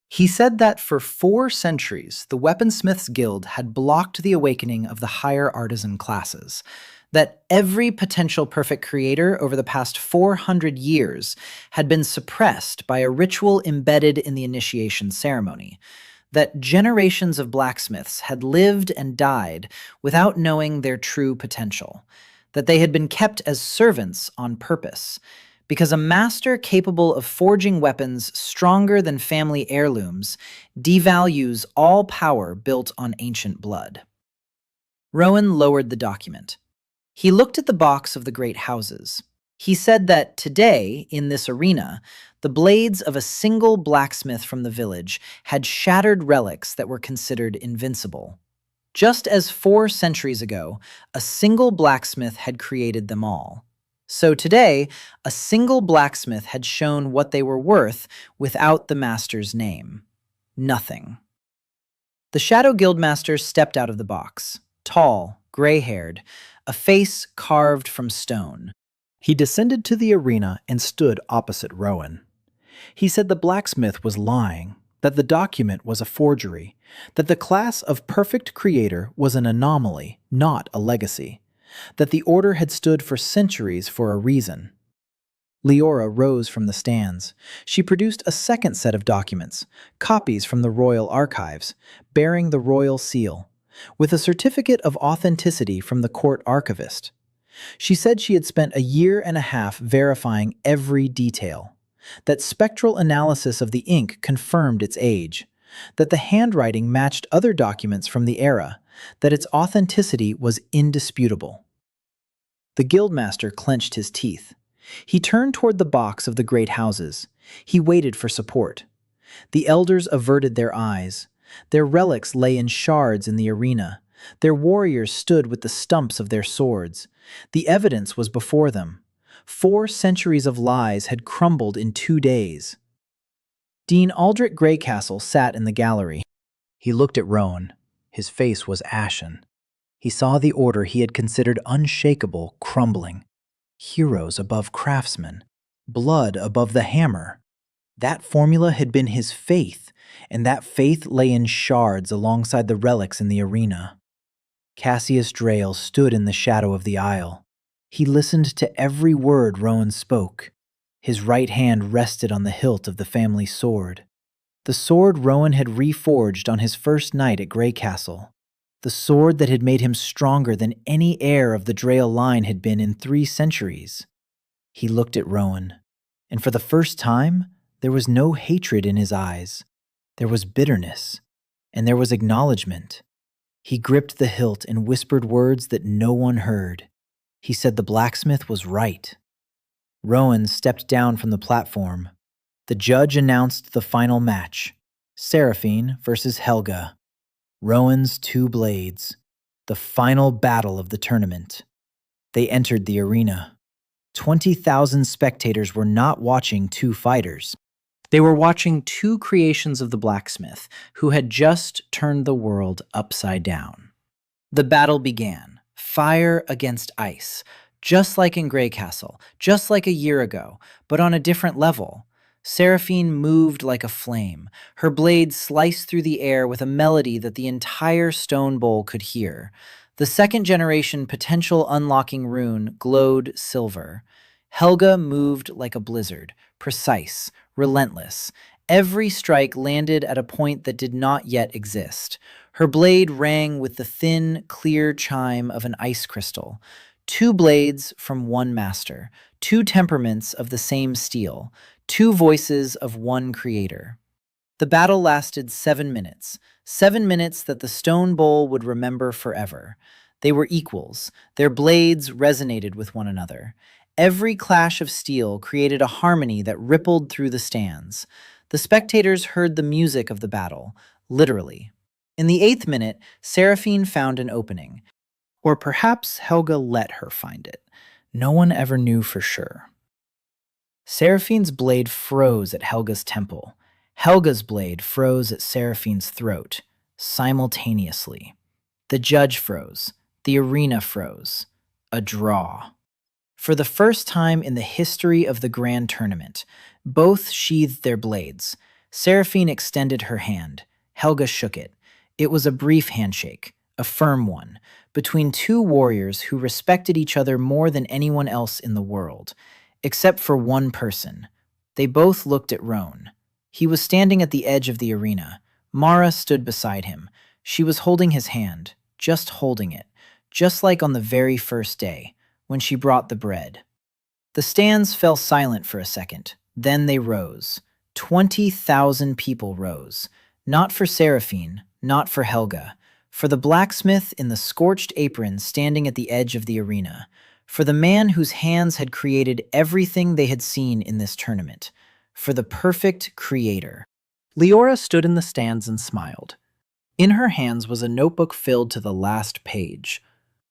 He said that for 4 centuries, the Weaponsmiths Guild had blocked the awakening of the higher artisan classes, that every potential perfect creator over the past 400 years had been suppressed by a ritual embedded in the initiation ceremony, that generations of blacksmiths had lived and died without knowing their true potential, that they had been kept as servants on purpose, because a master capable of forging weapons stronger than family heirlooms devalues all power built on ancient blood. Roan lowered the document. He looked at the box of the great houses. He said that today, in this arena, the blades of a single blacksmith from the village had shattered relics that were considered invincible. Just as 4 centuries ago, a single blacksmith had created them all. So today, a single blacksmith had shown what they were worth without the master's name. Nothing. The Shadow Guildmaster stepped out of the box, tall, gray-haired, a face carved from stone. He descended to the arena and stood opposite Roan. He said the blacksmith was lying, that the document was a forgery, that the class of perfect creator was an anomaly, not a legacy, that the order had stood for centuries for a reason. Leora rose from the stands. She produced a second set of documents, copies from the royal archives, bearing the royal seal, with a certificate of authenticity from the court archivist. She said she had spent 1.5 years verifying every detail, that spectral analysis of the ink confirmed its age, that the handwriting matched other documents from the era, that its authenticity was indisputable. The guildmaster clenched his teeth. He turned toward the box of the great houses. He waited for support. The elders averted their eyes. Their relics lay in shards in the arena. Their warriors stood with the stumps of their swords. The evidence was before them. 4 centuries of lies had crumbled in 2 days. Dean Aldrich Greycastle sat in the gallery. He looked at Roan. His face was ashen. He saw the order he had considered unshakable crumbling. Heroes above craftsmen. Blood above the hammer. That formula had been his faith, and that faith lay in shards alongside the relics in the arena. Cassius Drayle stood in the shadow of the aisle. He listened to every word Roan spoke. His right hand rested on the hilt of the family sword. The sword Roan had reforged on his first night at Greycastle. The sword that had made him stronger than any heir of the Drayle line had been in 3 centuries. He looked at Roan, and for the first time, there was no hatred in his eyes. There was bitterness, and there was acknowledgement. He gripped the hilt and whispered words that no one heard. He said the blacksmith was right. Roan stepped down from the platform. The judge announced the final match, Seraphine versus Helga. Roan's 2 blades, the final battle of the tournament. They entered the arena. 20,000 spectators were not watching 2 fighters. They were watching 2 creations of the blacksmith, who had just turned the world upside down. The battle began, fire against ice, just like in Greycastle, just like a year ago, but on a different level. Seraphine moved like a flame. Her blade sliced through the air with a melody that the entire stone bowl could hear. The 2nd-generation potential unlocking rune glowed silver. Helga moved like a blizzard, precise, relentless. Every strike landed at a point that did not yet exist. Her blade rang with the thin, clear chime of an ice crystal. 2 blades from 1 master, 2 temperaments of the same steel, 2 voices of 1 creator. The battle lasted 7 minutes, 7 minutes that the stone bowl would remember forever. They were equals. Their blades resonated with one another. Every clash of steel created a harmony that rippled through the stands. The spectators heard the music of the battle, literally. In the 8th minute, Seraphine found an opening. Or perhaps Helga let her find it. No one ever knew for sure. Seraphine's blade froze at Helga's temple. Helga's blade froze at Seraphine's throat, simultaneously. The judge froze. The arena froze. A draw. For the first time in the history of the grand tournament, both sheathed their blades. Seraphine extended her hand. Helga shook it. It was a brief handshake, a firm one, between two warriors who respected each other more than anyone else in the world. Except for one person. They both looked at Roan. He was standing at the edge of the arena. Mara stood beside him. She was holding his hand, just holding it, just like on the very first day, when she brought the bread. The stands fell silent for a second. Then they rose. 20,000 people rose. Not for Seraphine, not for Helga. For the blacksmith in the scorched apron standing at the edge of the arena. For the man whose hands had created everything they had seen in this tournament. For the perfect creator. Leora stood in the stands and smiled. In her hands was a notebook filled to the last page.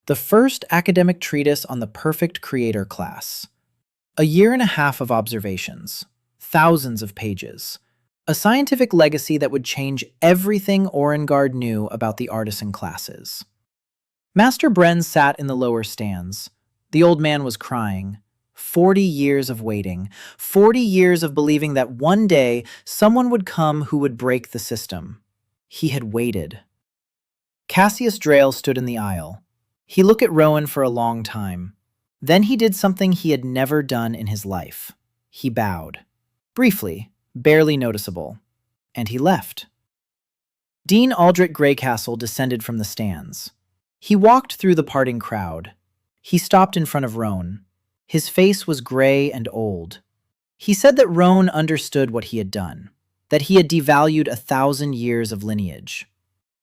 The first academic treatise on the perfect creator class. A year and a half of observations. Thousands of pages. A scientific legacy that would change everything Orengard knew about the artisan classes. Master Bren sat in the lower stands. The old man was crying. 40 years of waiting. 40 years of believing that one day someone would come who would break the system. He had waited. Cassius Drayle stood in the aisle. He looked at Roan for a long time. Then he did something he had never done in his life. He bowed. Briefly, barely noticeable. And he left. Dean Aldrich Greycastle descended from the stands. He walked through the parting crowd. He stopped in front of Roan. His face was gray and old. He said that Roan understood what he had done, that he had devalued 1,000 years of lineage.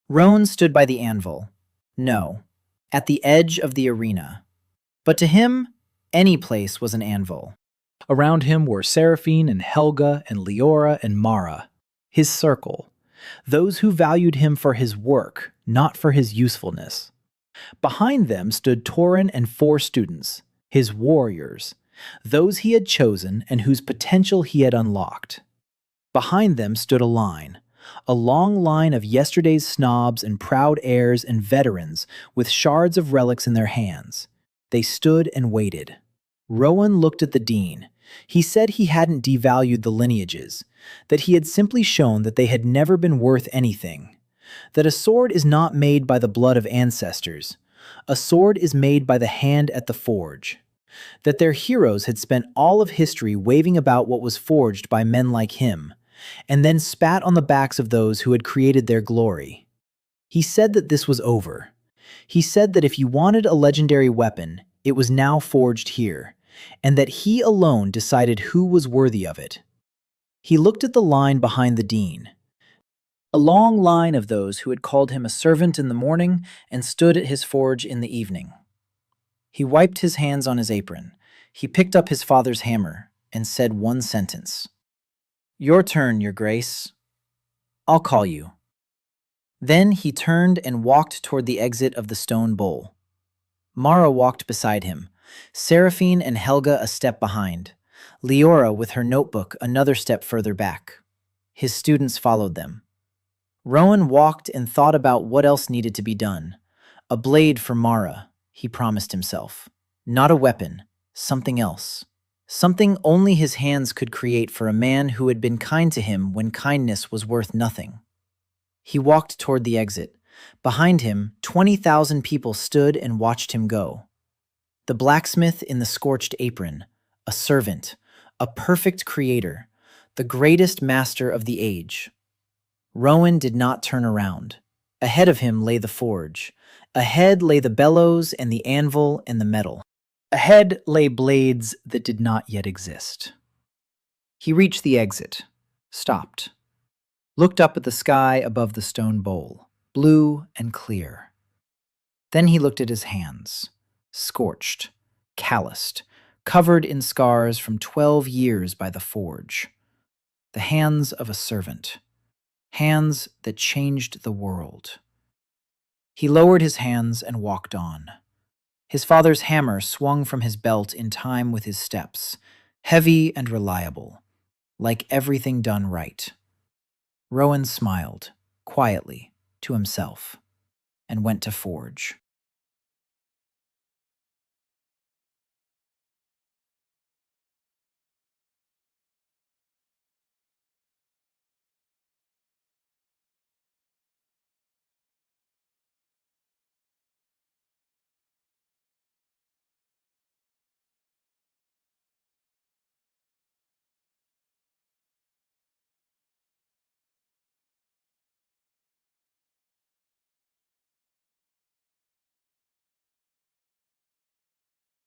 Roan stood by the anvil. No, at the edge of the arena. But to him, any place was an anvil. Around him were Seraphine and Helga and Leora and Mara, his circle, those who valued him for his work, not for his usefulness. Behind them stood Torin and 4 students, his warriors, those he had chosen and whose potential he had unlocked. Behind them stood a long line of yesterday's snobs and proud heirs and veterans with shards of relics in their hands. They stood and waited. Roan looked at the dean. He said he hadn't devalued the lineages, that he had simply shown that they had never been worth anything. That a sword is not made by the blood of ancestors. A sword is made by the hand at the forge. That their heroes had spent all of history waving about what was forged by men like him, and then spat on the backs of those who had created their glory. He said that this was over. He said that if you wanted a legendary weapon, it was now forged here, and that he alone decided who was worthy of it. He looked at the line behind the dean. A long line of those who had called him a servant in the morning and stood at his forge in the evening. He wiped his hands on his apron. He picked up his father's hammer and said one sentence. "Your turn, Your Grace. I'll call you." Then he turned and walked toward the exit of the stone bowl. Mara walked beside him, Seraphine and Helga a step behind, Leora with her notebook another step further back. His students followed them. Roan walked and thought about what else needed to be done. A blade for Mara, he promised himself. Not a weapon, something else. Something only his hands could create for a man who had been kind to him when kindness was worth nothing. He walked toward the exit. Behind him, 20,000 people stood and watched him go. The blacksmith in the scorched apron, a servant, a perfect creator, the greatest master of the age. Roan did not turn around. Ahead of him lay the forge. Ahead lay the bellows and the anvil and the metal. Ahead lay blades that did not yet exist. He reached the exit, stopped, looked up at the sky above the stone bowl, blue and clear. Then he looked at his hands, scorched, calloused, covered in scars from 12 years by the forge. The hands of a servant. Hands that changed the world. He lowered his hands and walked on. His father's hammer swung from his belt in time with his steps, heavy and reliable, like everything done right. Roan smiled, quietly, to himself, and went to forge.